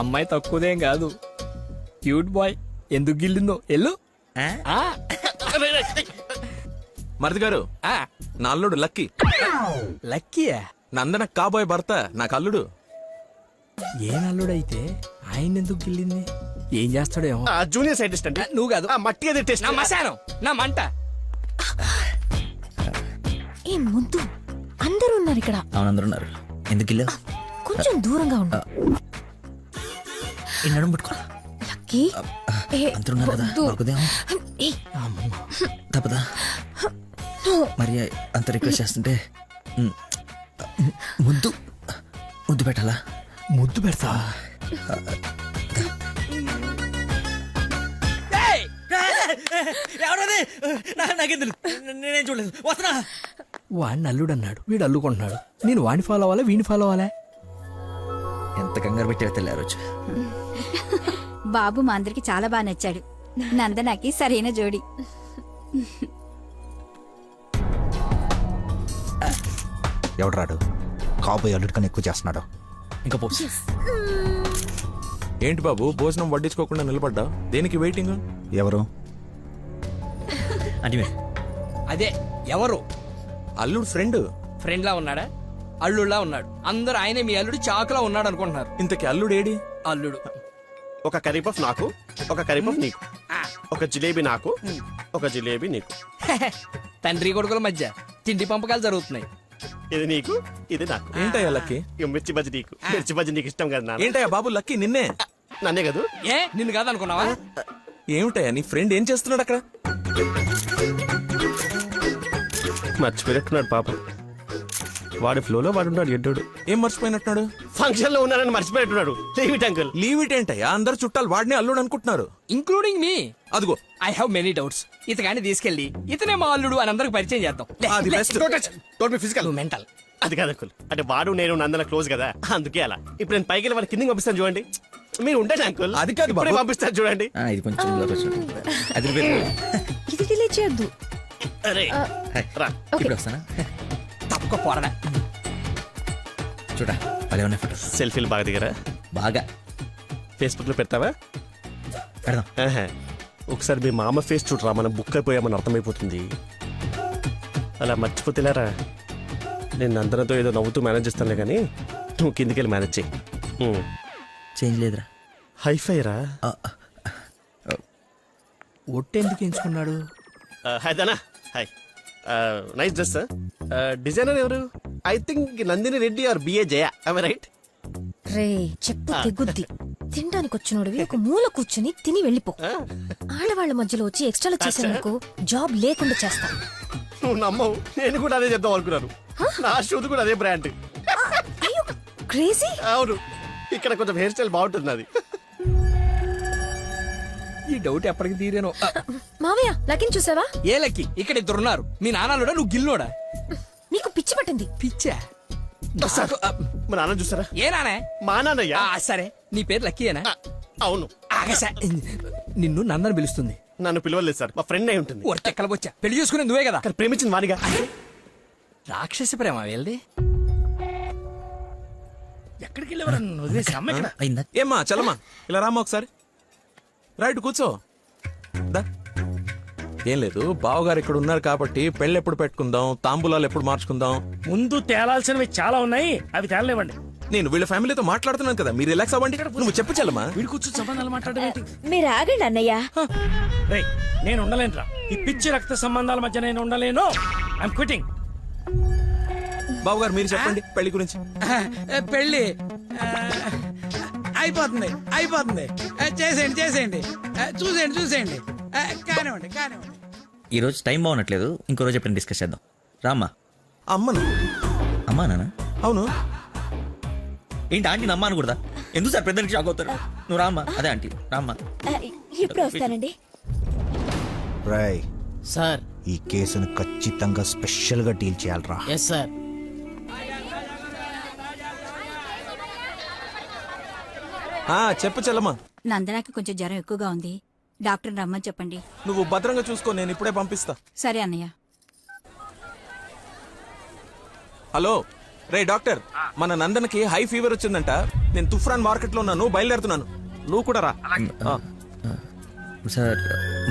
అమ్మాయి తక్కువదేం కాదు, క్యూట్ బాయ్. ఎందుకు గిల్లిందో ఎల్లు. మరిది గారు, నా అల్లుడు లక్కీ. లక్కీయా? నందన కాబోయే భర్త నాకు అల్లుడు. ఏ నల్లుడైతే ఆయన ఎందుకు గిల్లింది? ఏం చేస్తాడేమో. జూనియర్ సైంటిస్ట్ అంటే నువ్వు కాదు. మట్టి అది టెస్ట్. నా మశానం, నా మంట. ఏ ముద్దు, అందరూ ఉన్నారు ఇక్కడ. అవును, అందరూ ఉన్నారు. ఎందుకు ఇల్లు? కొంచెం దూరంగా ఉండు. ఈ నడుము పట్టుకో. లక్కీ. అందరూ ఉన్నారు కదా, దొరకదేమో. తప్పదా? మరి అంత రిక్వెస్ట్ చేస్తుంటే ముద్దు ముద్దు పెట్టాలా? ముద్దు పెడతా. నేనేం చూడలేదు. వస్తున్నా. వాడిని అల్లుడు అన్నాడు, వీడు అల్లుకుంటున్నాడు. నేను వాడిని ఫాలో అవ్వాలా, వీడిని ఫాలో అవ్వాలా? ఎంత కంగారు పెట్టావో తెల్లారు రోజు. బాబు మా అందరికి చాలా బాగా నచ్చాడు. నందనకి సరైన జోడి. ఎవడు రాడు కాబోయే అల్లుడి కన్నా ఎక్కువ చేస్తున్నాడు. ఇంకా పోస్. ఏంటి బాబు భోజనం వడ్డించుకోకుండా నిలబడ్డా? దేనికి వెయిటింగ్? ఎవరు? అంటే అదే ఎవరు? అల్లుడు ఫ్రెండ్. ఫ్రెండ్ లా ఉన్నాడా? అల్లుడులా ఉన్నాడు. అందరూ ఆయనే మీ అల్లుడు చాకులా ఉన్నాడు అనుకుంటున్నారు. ఇంతకి అల్లుడు ఏడి? అల్లుడు ఒక కర్రీ పఫ్ నాకు, ఒక కర్రీ పఫ్ నీకు, ఒక జిలేబీ నాకు, ఒక జిలేబీ నీకు. తండ్రి కొడుకుల మధ్య తిండి పంపకాలు జరుగుతున్నాయి. ఇది నీకు, ఇది నాకు. ఏంటయ్యా లక్కీ? ఇక మిర్చి బజ్జి నీకు, మిర్చి బజ్జి నీకు ఇష్టం కదా నాన్న. ఏంటయ్యా బాబు లక్కీ నిన్నే? నన్నే కదా? ఏ నిన్ను కాదనుకున్నావా? ఏమిటయ్యా నీ ఫ్రెండ్ ఏం చేస్తున్నాడు అక్కడ? మర్చిపోయినట్టున్నాడు పాప. వాడి ఫ్లోలో వాడు ఉన్నాడు ఎడ్డోడు. ఏం మర్చిపోయినట్టున్నాడు? ఫంక్షన్ లో ఉన్నానని మర్చిపోయినట్టున్నాడు. Leave it uncle. Leave it ఏంటయ్యా? అందరు చుట్టాలు వాడిని అల్లుడు అనుకుంటున్నారు, ఇంక్లూడింగ్ మీ. అదిగో ఐ హావ్ మెనీ డౌట్స్. ఇతగాని తీసుకెళ్లి ఇతనే మా అల్లుడు అని అందరికి పరిచయం చేద్దాం. అది best. Physical mental. అది కాదు అంకుల్. అంటే వాడు నేను నందన క్లోజ్ కదా, అందుకే అలా. ఇప్పుడు నేను పైకి వెళ్ళి వాడి కిందికి పంపిస్తాను చూడండి. మీరు ఉండండి అంకుల్. అది కాదు ఇప్పుడే బాబు. పంపిస్తాను చూడండి. ఇది కొంచెం అది ఇది డిలీట్ చేయొద్దు. అరే రా. ఇప్పుడు వస్తానా? తప్పుకో పోరడా. చూడా భలే ఉన్నాయి ఫోటో. సెల్ఫీలు బాగా దిగరా? బాగా. ఫేస్బుక్ లో పెడతావా? పెడదాం. ఒకసారి మీ మామ ఫేస్ చూడరా, మనం బుక్ అయిపోయామని అర్థమైపోతుంది. అలా మర్చిపోతేలారా. నేను అందరితో ఏదో నవ్వుతూ మేనేజ్ చేస్తానులే కానీ నువ్వు కిందికి వెళ్ళి మేనేజ్ చేయి. చేంజ్ లేదురా. హైఫై రా. ఒట్టెందుకు ఎంచుకున్నాడు? Hi Dana. Hi. Nice dress. Designer ఎవరు? ఐ థింక్ నందిని రెడ్డి ఆర్ బిఏ జయ. I right? రే చెప్పు తెగుద్ది. తినడానికి వచ్చినోడివి ఒక మూల కూర్చుని తిని వెళ్ళిపో. ఆడవాళ్ళ మధ్యలో వచ్చి ఎక్స్ట్రాలు చేసేందుకు జాబ్ లేకుండా చేస్తా. నువ్వు నమ్మవు, నేను కూడా అదే చెప్దాం అనుకున్నాను. నా షూది కూడా అదే బ్రాండ్. క్రేజీ. అవును, ఇక్కడ కొంచెం హెయిర్ స్టైల్ బాగుంటుంది అది. ఈ డౌట్ ఎప్పటికి తీరేనో. మావయ్య లక్కీని చూసావా? ఏ లక్కీ? ఇక్కడ ఇద్దరున్నారు. మీ నాన్నలోడా నువ్వు గిల్లోడా? నీకు పిచ్చి పట్టింది. పిచ్చా? మా నాన్న చూసారా? ఏ నానే? మా నాన్నయ్య. సరే నీ పేరు లక్కీయేనా? అవును. ఆగసా నిన్ను నందని పిలుస్తుంది. నన్ను పిలవలేదు సార్, మా ఫ్రెండ్ అయి ఉంటుంది. ఒట్టెక్కల వచ్చా పెళ్లి చేసుకునే నువ్వే కదా. ప్రేమించిన వానిగా. రాక్షసి ప్రేమ వెళ్ళి ఎక్కడికి వెళ్ళేవారు? వదిలేసి అమ్మ ఇక్కడ. ఏమ్మా చలమా ఇలా రామ్మా ఒకసారి. రైట్ కూర్చో. ఏం లేదు, బావగారు ఇక్కడ ఉన్నారు కాబట్టి పెళ్ళి ఎప్పుడు పెట్టుకుందాం, తాంబూలాలు ఎప్పుడు మార్చుకుందాం. ముందు తేలాల్సినవి చాలా ఉన్నాయి, అవి తేలనివ్వండి. నేను వీళ్ళ ఫ్యామిలీతో మాట్లాడుతున్నాను కదా, మీరు రిలాక్స్ అవ్వండి. నువ్వు చెప్పు చలమా. వీడి కూర్చొని సంబంధాలు మాట్లాడడం. మీరు ఆగండి అన్నయ్య. రేయ్ నేను ఉండలేనురా. ఈ పిచ్చి రక్త సంబంధాల మధ్య నేను ఉండలేను. I'm quitting. బావగారు మీరు చెప్పండి పెళ్లి గురించి. పెళ్ళి అయిపోతుంది అయిపోతుంది. చేసేయండి చేసేయండి. చూసేయండి చూసేయండి. కానివ్వండి కానివ్వండి. ఈ రోజు టైం బాగున్నట్లేదు, ఇంకో రోజు ఎప్పుడైనా డిస్కస్ చేద్దాం. రామ్మా. అమ్మను? అమ్మా నాన్న? అవును. ఏంటి ఆంటీ నమ్మా అనకూడదా? ఎందుకు సార్ పెద్దకి షాక్ అవుతారు? నువ్వు రామ్మా. అదే ఆంటీ రామ్మా. ఇప్పుడు వస్తానండి. రాయ్ సార్, ఈ కేసును ఖచ్చితంగా స్పెషల్ గా డీల్ చేయాలరా. Yes sir. చెప్పు చలమా. నందనకి కొంచెం జ్వరం ఎక్కువగా ఉంది, డాక్టర్ రమ్మని చెప్పండి. నువ్వు భద్రంగా చూసుకో, నేను ఇప్పుడే పంపిస్తా. సరే అన్నయ్య. హలో రే డాక్టర్, మన నందనకి హై ఫీవర్ వచ్చిందంట. నేను తుఫ్రాన్ మార్కెట్ లో ఉన్నాను, బయలుదేరుతున్నాను. నువ్వు కూడా రా. సార్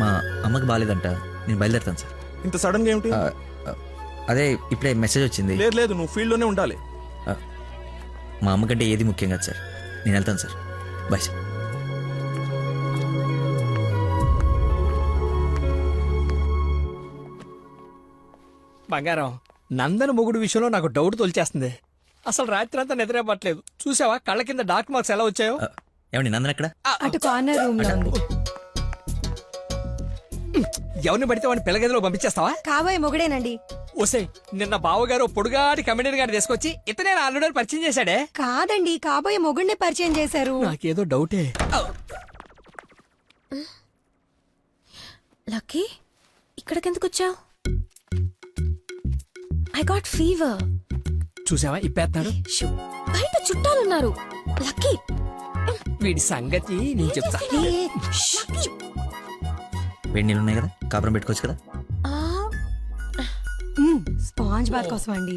మా అమ్మకి బాగాలేదంట, నేను బయలుదేరుతాను సార్. ఇంత సడన్ గా ఏమిటి? అదే ఇప్పుడే మెసేజ్ వచ్చింది. లేదు లేదు, నువ్వు ఫీల్డ్ లోనే ఉండాలి. మా అమ్మకంటే ఏది ముఖ్యం కాదు సార్, నేను వెళ్తాను సార్. Bye sir. బంగారం, నందన మొగుడు విషయంలో నాకు డౌట్ తొలిచేస్తుంది. అసలు రాత్రి అంతా నిద్రపట్లేదు. చూసావా కళ్ళ కింద డార్క్ మార్క్స్ ఎలా వచ్చాయో? ఏమండి నందన ఎక్కడ? అటు కార్నర్ రూమ్ లో ఉంది. ఎవరిని పడితే వాడిని పిల్లగదిలో పంపించేస్తావా? కాబోయే మొగుడేనండి. ఓసే, నిన్న బావగారు పొడుగాటి కమిడీని గారిని తీసుకొచ్చి ఇతనే నా అల్లుడని పరిచయం చేశాడే. కాదండి, కాబోయే మొగుడిని పరిచయం చేశారు. నాకేదో డౌటే. లక్కీ ఇక్కడికెందుకు వచ్చావు? I got fever. చూసావా ఇప్పేస్తాడు. బయట చుట్టాలున్నారు. లక్కీ వీడి సంగతి నేను చెప్తా వేడి నీళ్ళు ఉన్నాయి కదా, కాపురం పెట్టుకోవచ్చు కదా. స్పాంజ్ బాత్ కోసం అండి.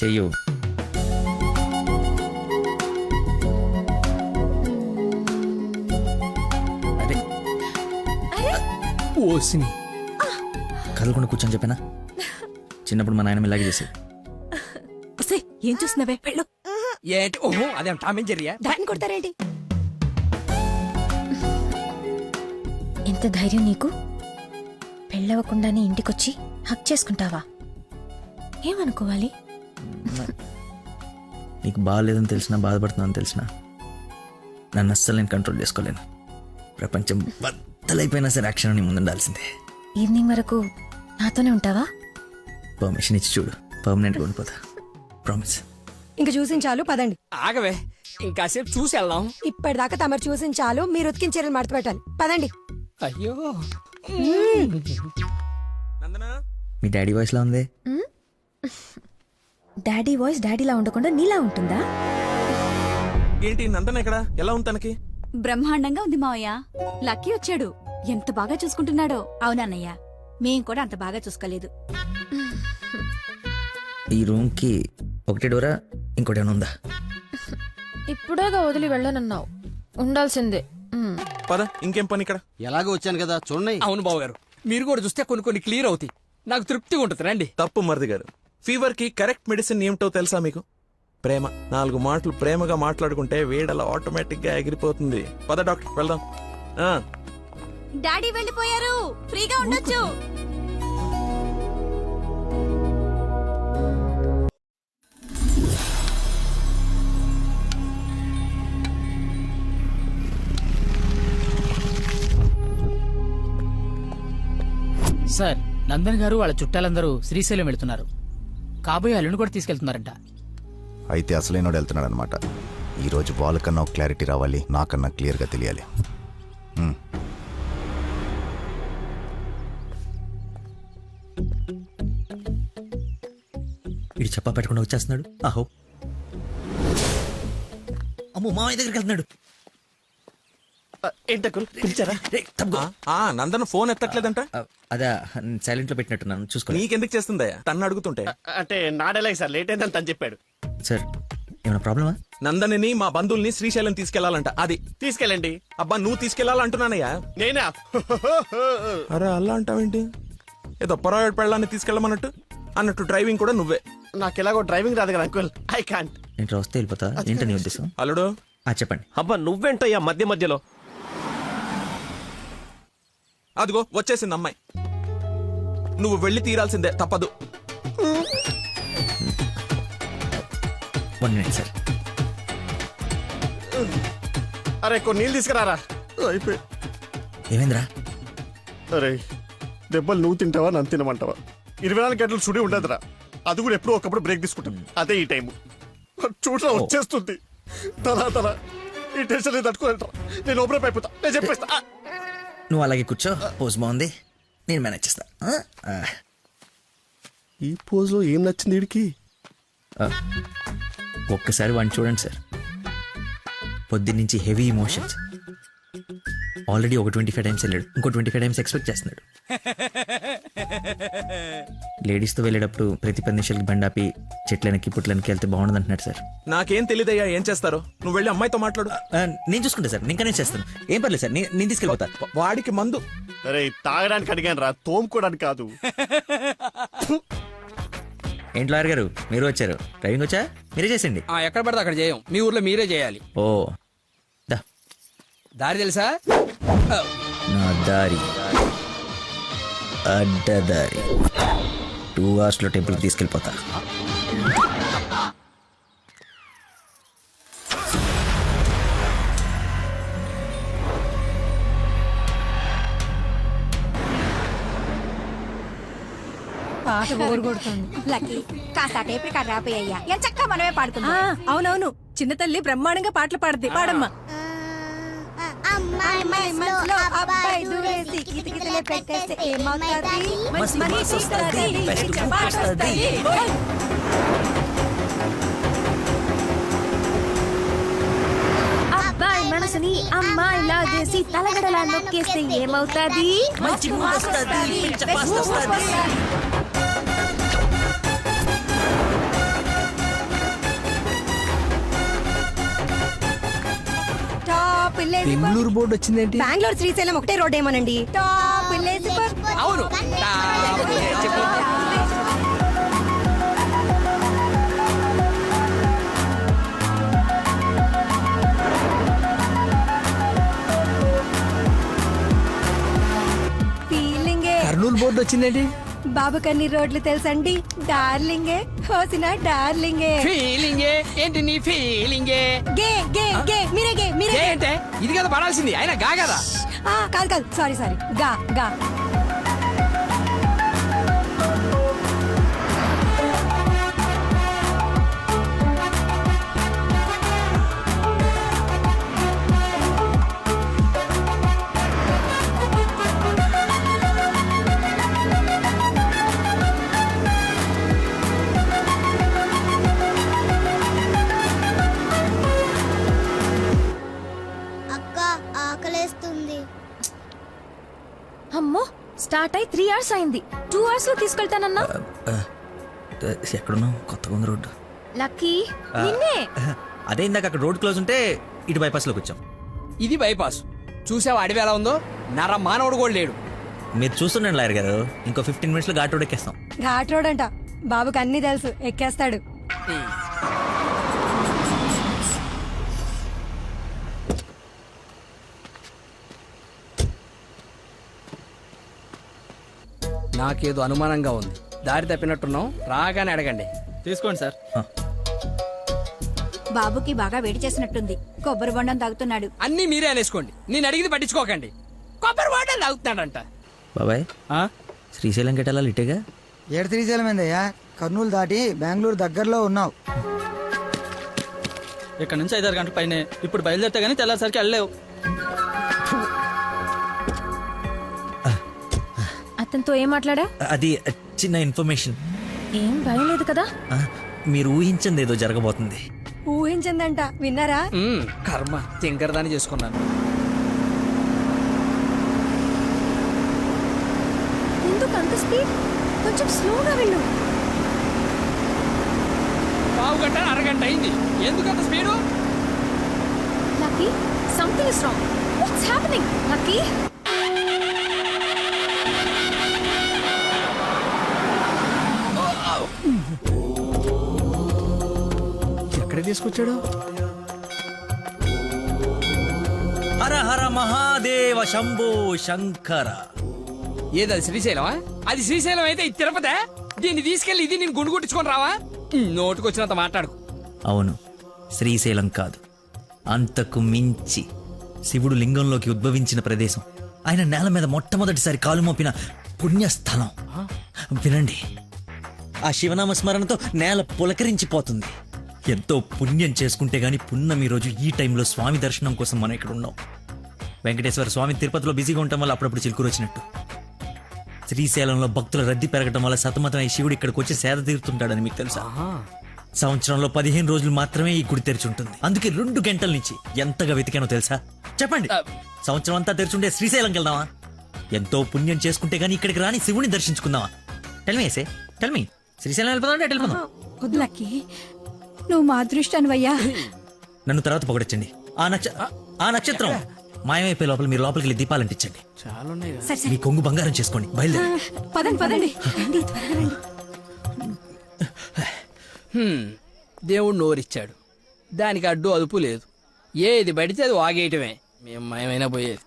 చెయ్యు. అరే ఓసిని కదలకుండా కూర్చొని చెప్పానా, చిన్నప్పుడు మా నాయనమ్మ ఇలాగే చేసేది. ఏం చూస్తున్నావే వెళ్ళు. ఏంటి ఓహో అదేం టామేం జరిగా దాన్ని కొడతారేంటి? ఎంత ధైర్యం నీకు? పెళ్ళవకుండానే ఇంటికొచ్చి హక్ చేసుకుంటావా? ఏమనుకోవాలి? నీకు బాగాలేదని తెలిసినా, బాధపడుతున్నాను తెలిసినా నన్ను అస్సలు నేను కంట్రోల్ చేసుకోలేను. ప్రపంచం బద్దలైపోయినా సరే యాక్షన్ నీ ముందుండాల్సిందే. ఈవినింగ్ వరకు నాతోనే ఉంటావా? పర్మిషన్ ఇచ్చి చూడు, పర్మనెంట్గా ఉండిపోతా. ప్రామిస్. ఇంక చూసించాలు పదండి. ఆగవే ఇంకాసేపు చూసి వెళ్దాం. ఇప్పటిదాకా తమరు చూసించాలు, మీరు ఉతికిన చీరలు మడత పెట్టాలి. పదండి. అయ్యో మీ డాడీ వాయిస్ లా ఉంది. డాడీ వాయిస్ డాడీలా ఉండకుండా నీలా ఉంటుందా? ఏంటి నందన ఎక్కడ, ఎలా ఉంది తనకి? బ్రహ్మాండంగా ఉంది మావయ్య. లక్కీ వచ్చాడు, ఎంత బాగా చూసుకుంటున్నాడో. అవునన్నయ్య, మేం కూడా అంత బాగా చూసుకోలేదు. ఈ రూమ్ కి ఒకటి డోరా, ఇంకోటి ఏమైనా ఉందా? ఇప్పుడేగా వదిలి వెళ్ళనన్నావు, ఉండాల్సిందే. పద, ఇంకేం పని ఇక్కడ? ఎలాగో వచ్చాను కదా చూడండి. అవును బాబు గారు, మీరు కూడా చూస్తే కొన్ని క్లియర్ అవుతాయి. నాకు తృప్తిగా ఉంటుంది. రండి. తప్పు మరిది గారు, ఫీవర్ కి కరెక్ట్ మెడిసిన్ ఏమిటో తెలుసా మీకు? ప్రేమ. 4 మాటలు ప్రేమగా మాట్లాడుకుంటే వేడలా ఆటోమేటిక్ గా ఎగిరిపోతుంది. పద డాక్టర్ వెళ్దాం. డాడీ వెళ్ళిపోయారు, ఫ్రీగా ఉండొచ్చు. సార్, నందన్ గారు వాళ్ళ చుట్టాలందరూ శ్రీశైలం వెళ్తున్నారు. కాబోయే అల్లుని కూడా తీసుకెళ్తున్నారంట. అయితే అసలైనోడు వెళ్తున్నాడు అనమాట. ఈరోజు వాళ్ళకన్నా ఒక క్లారిటీ రావాలి, నాకన్నా క్లియర్గా తెలియాలి. ఇటు చెప్పా పెట్టకుండా వచ్చేస్తున్నాడు. ఆహో, అమ్మో మామయ్య దగ్గరికి వెళ్తున్నాడు. పిలిచారా? నందన ఫోన్ ఎత్తట్లేదంట. అదే సైలెంట్ లో పెట్టినట్టున్నాను, చూసుకో. నీకెందుకు చేస్తుందా తన్ను అడుగుతుంటే? అంటే నాడేలాగ సార్, లేట్ అయిందని తను చెప్పాడు. సార్ ఏమైనా ప్రాబ్లమా? నందనిని మా బంధువుల్ని శ్రీశైలం తీసుకెళ్లాలంట. అది తీసుకెళ్ళండి. అబ్బా నువ్వు తీసుకెళ్లాలంటున్నానయ్యా. నేనా? అరే అలా అంటావేంటి? ఏదో పొరపాటు పెళ్ళాన్ని తీసుకెళ్ళమన్నట్టు అన్నట్టు డ్రైవింగ్ కూడా నువ్వే. నాకు ఎలాగో డ్రైవింగ్ రాదు కదా అంకుల్, ఐ కాంట్. నేను వస్తే వెళ్ళిపోతా. ఏంటో నీ ఉద్దేశం? అల్లుడు చెప్పండి. అబ్బా నువ్వేంటయ్యా మధ్య మధ్యలో? అదిగో వచ్చేసింది అమ్మాయి. నువ్వు వెళ్ళి తీరాల్సిందే, తప్పదు. 1 minute సార్. అరే కొన్ని నీళ్ళు తీసుకురారా. అయిపోయి. ఏమైందిరా? అరే దెబ్బలు నువ్వు తింటావా నన్ను తినమంటావా? 24 గంటలు సుడి ఉండదురా. అది కూడా ఎప్పుడో ఒకప్పుడు బ్రేక్ తీసుకుంటాం. అదే ఈ టైము చూడరా వచ్చేస్తుంది. తన ఈ టెన్షన్ తట్టుకోలేట. నేను ఓపెన్ అయిపోతా, నేను చెప్పేస్తా. నువ్వు అలాగే కూర్చో, పోజ్ బాగుంది, నేను మేనేజ్ చేస్తా. ఈ పోజ్ లో ఏం నచ్చింది వీడికి? ఒక్కసారి వాడిని చూడండి సార్. పొద్దున్నుంచి హెవీ ఇమోషన్స్. ఆల్రెడీ ఒక 25 టైమ్స్ వెళ్ళాడు, ఇంకో 25 టైమ్స్ ఎక్స్పెక్ట్ చేస్తున్నాడు. లేడీస్తో వెళ్ళేటప్పుడు ప్రతి 10 నిమిషాలకి బండాపి చెట్లనికి పుట్లనికి వెళ్తే బాగుండదు అంటున్నాడు సార్. నాకేం తెలియదయ్యా ఏం చేస్తారో. నువ్వు వెళ్ళి అమ్మాయితో మాట్లాడు. నేను చూసుకుంటా సార్, నేను కనెక్ట్ చేస్తాను. ఏం పర్లేదు సార్, నేను తీసుకెళ్ళిపోతా. వాడికి మందు. అరే తాగడానికి అడిగాను రా, తోముకోవడానికి కాదు. ఏంటి లాయర్ గారు మీరు వచ్చారు? డ్రైవింగ్ వచ్చా? మీరే చేసండి. ఎక్కడ పడితే అక్కడ చేయం, మీ ఊర్లో మీరే చేయాలి. ఓ దారి తెలుసా? నా దారి అడ్డదారి. 2 hours లో టెంపుల్కి తీసుకెళ్ళిపోతా. పాట బోరు కొడుతుంది. లక్కీ కాస్త టేప్ రికార్డ్ రాపోయ్యా, ఎంచక్క మనమే పాడుకుందాం. అవునవును, చిన్న తల్లి బ్రహ్మాండంగా పాటలు పాడుద్ది. పాడమ్మా. అమ్మాయి మనసులో అబ్బాయి దూరేసి కితకితలే పెట్టేస్తే ఏమవుతాది? మంచి వస్తుంది, బెస్ట్ వస్తుంది. అమ్మాయి లాగేసి తలగడలా నొక్కేస్తే ఏమవుతాది? మంచి మూడ్ వస్తది, పిచ్చ ఫాస్ట్ వస్తది. టాప్ బెంగళూరు బోర్డు వచ్చిందేంటి? బెంగళూరు శ్రీశైలం ఒకటే రోడ్ ఏమోనండి. టాప్ అవును ఫీలింగే. కర్నూలు బోర్డు వచ్చిందేంటి? బాబు కన్ని రోడ్లు తెలుసండి. డార్లింగే హోసిన డార్లింగే. ఫీలింగే ఏంటి నీ ఫీలింగే? గే గే గే మీరే గే మీరే గే. ఏంటే ఇది కదా పడాల్సింది, ఆయన గా కదా. కాదు కాదు సారీ సారీ గా గా. అమ్మో స్టార్ట్ అయి 3 hours అయింది. 2 hours లో తీసుకెళ్తానన్నా. ఎక్కడున్నావు? కొత్తగా ఉంది రోడ్డు. లక్కీ నిన్నే. అదే ఇందాక అక్కడ రోడ్ క్లోజ్ ఉంటే ఇటు బైపాస్ లోకి వచ్చాం. ఇది బైపాస్. చూసావా అడవి ఎలా ఉందో? నర మానవుడు కూడా లేడు. మీరు చూస్తుండండి లాయర్ గారు, ఇంకో 15 minutes లో ఘాట్ రోడ్ ఎక్కేస్తాం. ఘాట్ రోడ్ అంట. బాబుకి అన్ని తెలుసు, ఎక్కేస్తాడు. నాకేదో అనుమానంగా ఉంది. దారి తప్పినట్టున్నాం, రాగానే అడగండి. తీసుకోండి సార్. బాబుకి బాగా వేడి చేసినట్టుంది, కొబ్బరి బొండం తాగుతున్నాడు. అన్నీ మీరే అనేసుకోండి, నేను అడిగింది పట్టించుకోకండి. కొబ్బరి బొండం తాగుతున్నాడంట. బాబాయ్ శ్రీశైలం గెటాలా ఇటేగా? ఏడు శ్రీశైలం ఏందయ్యా? కర్నూలు దాటి బెంగళూరు దగ్గరలో ఉన్నావు. ఇక్కడ నుంచి 5-6 గంటల పైన. ఇప్పుడు బయలుదేరితే గానీ తెల్లారిసరికి వెళ్ళలేవు. అతనితో ఏం మాట్లాడా? అది చిన్న ఇన్ఫర్మేషన్. ఏం భయం లేదు కదా? మీరు ఊహించింది ఏదో జరగబోతుంది. ఊహించిందంట, విన్నారా? కర్మ తింకరదాన్ని చేసుకున్నాను. ఎందుకు అంత స్పీడ్? కొంచెం స్లోగా వెళ్ళు. పావు గంట అరగంట అయింది, ఎందుకంత speed? Lucky something is wrong. What's happening lucky? ఎక్కడ తీసుకొచ్చాడు? హర హర మహాదేవ శంభో శంకర. ఏదది శ్రీశైలమా? అది శ్రీశైలం అయితే ఇది తిరుపతే. దీన్ని తీసుకెళ్లి ఇది నేను గుండు కొట్టించుకొని రావా? నోటుకొచ్చినంత మాట్లాడుకు. అవును, శ్రీశైలం కాదు, అంతకు మించి శివుడు లింగంలోకి ఉద్భవించిన ప్రదేశం, ఆయన నేల మీద మొట్టమొదటిసారి కాలు మోపిన పుణ్యస్థలం. వినండి, ఆ శివనామ స్మరణతో నేల పులకరించిపోతుంది. ఎంతో పుణ్యం చేసుకుంటే గాని పున్నమి రోజు ఈ టైంలో స్వామి దర్శనం కోసం మనం ఇక్కడ ఉన్నాం. వెంకటేశ్వర స్వామి తిరుపతిలో బిజీగా ఉండటం వల్ల అప్పుడప్పుడు చిలుకూరు వచ్చినట్టు, శ్రీశైలంలో భక్తుల రద్దీ పెరగడం వల్ల సతమతమై శివుడు ఇక్కడికి వచ్చి సేద తీరుతుంటాడని మీకు తెలుసా? సంవత్సరంలో 15 రోజులు మాత్రమే ఈ గుడి తెరిచి ఉంటుంది. అందుకే 2 గంటల నుంచి ఎంతగా వెతికానో తెలుసా? చెప్పండి, సంవత్సరం అంతా తెరిచుండే శ్రీశైలంకి వెళ్దామా? ఎంతో పుణ్యం చేసుకుంటే గానీ ఇక్కడికి రాని శివుని దర్శించుకుందామా? టెల్మీ ఏసే టెల్మీ, శ్రీశైలం వెళ్ళిపోదాం. లక్కీ, నువ్వు మా అదృష్టానివయ్యా. నన్ను తర్వాత పొగడొచ్చండి. ఆ నక్షత్రం మాయమైపోయే లోపల మీరు లోపలికి వెళ్ళి దీపాలు అంటించండి. మీ కొంగు బంగారం చేసుకోండి. బయలుదేరి పదండి పదండి. దేవుడు నోరిచ్చాడు, దానికి అడ్డు అదుపు లేదు. ఏది పడితే అది వాగేయటమే. మేము మయమైనా పోయేది.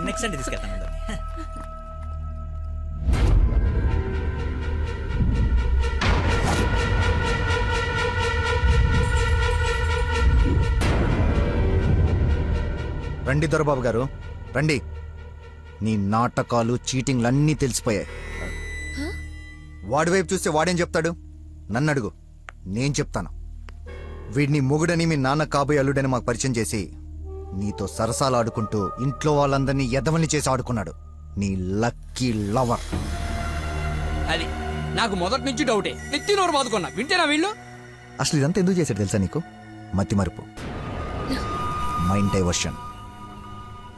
నెక్స్ట్ సండే తీసుకెళ్తాను. రండి దొరబాబు గారు రండి. నీ నాటకాలు చీటింగ్లు అన్నీ తెలిసిపోయాయి. వాడి వైపు చూస్తే వాడేం చెప్తాడు? నన్ను అడుగు, నేను చెప్తాను. వీడిని మొగుడని మీ నాన్న కాబోయే అల్లుడని మాకు పరిచయం చేసి నీతో సరసాలు ఆడుకుంటూ ఇంట్లో వాళ్ళందరినీ ఎదవల్ని చేసి ఆడుకున్నాడు నీ లక్కీ లవర్. అది నాకు మొదటి నుంచి డౌటే. నెత్తి నోరు బాదుకున్నా వింటేనా వీళ్ళు? అసలు ఇదంతా ఎందుకు చేశాడు తెలుసా నీకు? మతి మరుపు, మైండ్ డైవర్షన్.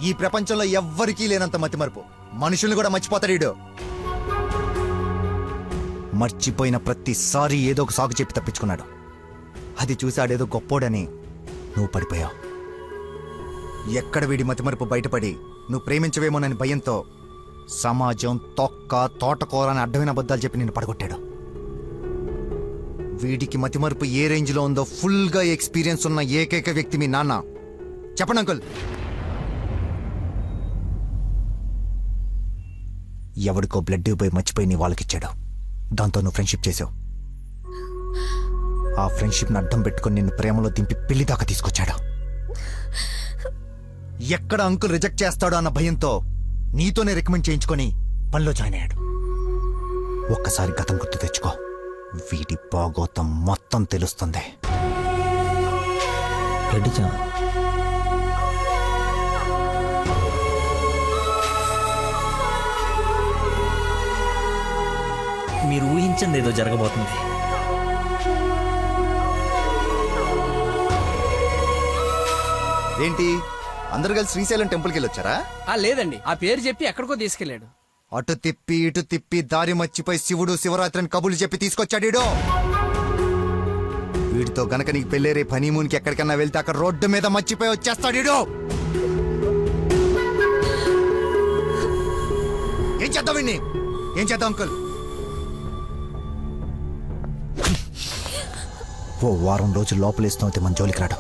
ఈ ప్రపంచంలో ఎవ్వరికీ లేనంత మతి మరుపు. మనుషుల్ని కూడా మర్చిపోతాడు వీడు. మర్చిపోయిన ప్రతిసారి ఏదో ఒక సాకు చెప్పి తప్పించుకున్నాడు. అది చూసాడేదో గొప్పోడని నువ్వు పడిపోయావు. ఎక్కడ వీడి మతిమరుపు బయటపడి నువ్వు ప్రేమించవేమోనని భయంతో సమాజం తొక్క తోటకూర అని అడ్డమైన అబద్ధాలు చెప్పి నిన్ను పడగొట్టాడు. వీడికి మతిమరుపు ఏ రేంజ్లో ఉందో ఫుల్గా ఎక్స్పీరియన్స్ ఉన్న ఏకైక వ్యక్తి మీ నాన్న. చెప్పండి అంకుల్. ఎవడికో బ్లడ్ పోయి మర్చిపోయి నీ వాళ్ళకిచ్చాడు. దాంతో నువ్వు ఫ్రెండ్షిప్ చేసావు. ఆ ఫ్రెండ్షిప్ని అడ్డం పెట్టుకుని నిన్ను ప్రేమలో దింపి పెళ్లి దాకా తీసుకొచ్చాడు. ఎక్కడ అంకుల్ రిజెక్ట్ చేస్తాడో అన్న భయంతో నీతోనే రికమెండ్ చేయించుకొని పనిలో జాయిన్ అయ్యాడు. ఒక్కసారి గతం గుర్తు తెచ్చుకో, వీడి బాగోతం మొత్తం తెలుస్తుంది. మీరు ఊహించింది ఏదో జరగబోతుంది. ఏంటి అందరు కలిసి శ్రీశైలం టెంపుల్కి వెళ్ళొచ్చారా? లేదండి, ఆ పేరు చెప్పి ఎక్కడికో తీసుకెళ్లాడు. అటు తిప్పి ఇటు తిప్పి దారి మర్చిపోయి శివుడు శివరాత్రిని కబులు చెప్పి తీసుకొచ్చాడు. వీడితో గనక నీకు పెళ్ళేరే హనీమూన్కి ఎక్కడికన్నా వెళ్తే అక్కడ రోడ్డు మీద మర్చిపోయి వచ్చేస్తాడు. ఏం చేద్దాం వీడిని? ఏం చేద్దాం అంకుల్? ఓ వారం రోజులు లోపలేస్తాం అయితే మన జోలికి రాడు.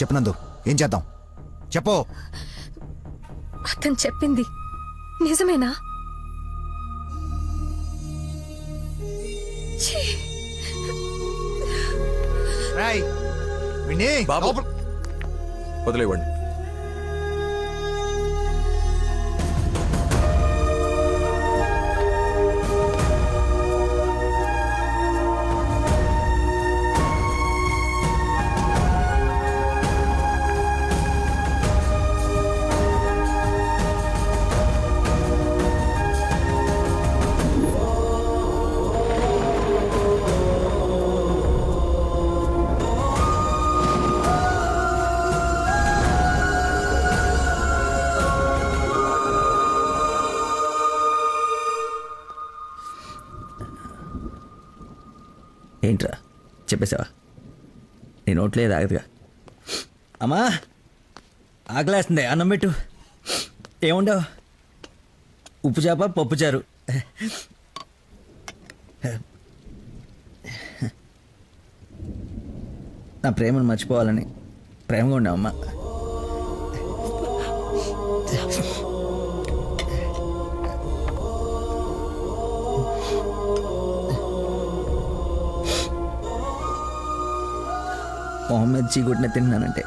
చెప్పనందు ఏం చేద్దాం చెప్పు. అతను చెప్పింది నిజమేనా? వదిలేవండి. ఏంట్రా చెప్పేసావా? నీ నోట్లే ఆగదుగా. అమ్మా ఆకలేస్తుంది, అన్నం పెట్టు. ఏముండవు? ఉప్పు చేప పప్పు చారు. నా ప్రేమను మర్చిపోవాలని ప్రేమగా ఉండవమ్మా. మొహమ్మద్ చీగుట్టిన తిన్నానంటే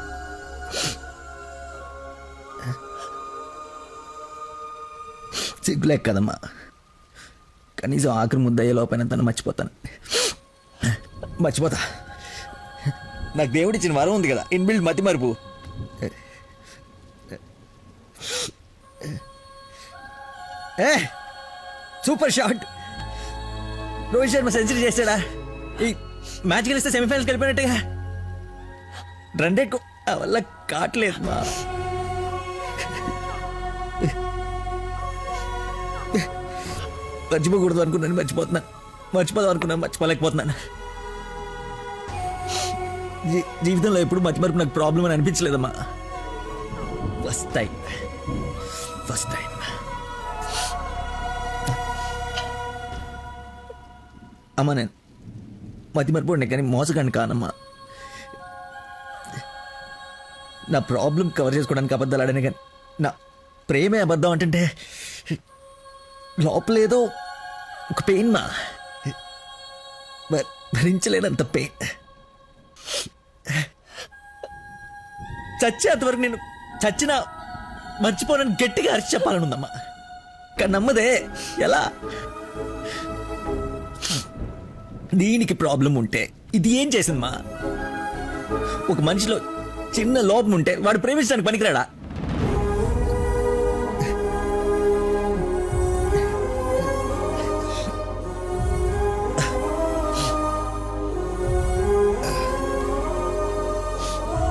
సిగ్గులేక కదమ్మా. కనీసం ఆఖరి ముద్దయ్యే లోపైన తను మర్చిపోతాను. మర్చిపోతా. నాకు దేవుడిచ్చిన వరం ఉంది కదా, ఇన్బిల్డ్ మతి మరుపు. Super shot. Rohit Sharma century చేశాడా? ఈ మ్యాచ్ గెలిస్తే సెమీఫైనల్కి వెళ్ళిపోయినట్టుగా. రన్ రేట్ వల్ల కావట్లేదు మా. మర్చిపోకూడదు అనుకున్నాను, మర్చిపోతున్నాను. మర్చిపోదాం అనుకున్నాను, మర్చిపోలేకపోతున్నాను. జీవితంలో ఎప్పుడు మర్చిమరుపు నాకు ప్రాబ్లం అని అనిపించలేదమ్మా. ఫస్ట్ టైం అమ్మా. నేను మతిమరుపు కానీ మోసగాన్ని కానమ్మా. నా ప్రాబ్లం కవర్ చేసుకోవడానికి అబద్ధాలు ఆడాను కానీ నా ప్రేమే అబద్ధం అంటే లోపలేదో ఒక పెయిన్ మా భరించలేనంత పెయిన్. చచ్చేంతవరకు నేను చచ్చినా మర్చిపోనని గట్టిగా అరిచి చెప్పాలనుందమ్మా. కానీ నమ్మదే. ఎలా? దీనికి ప్రాబ్లం ఉంటే ఇది ఏం చేసిందమ్మా? ఒక మనిషిలో చిన్న లోపం ఉంటే వాడు ప్రేమించడానికి పనికిరాడా?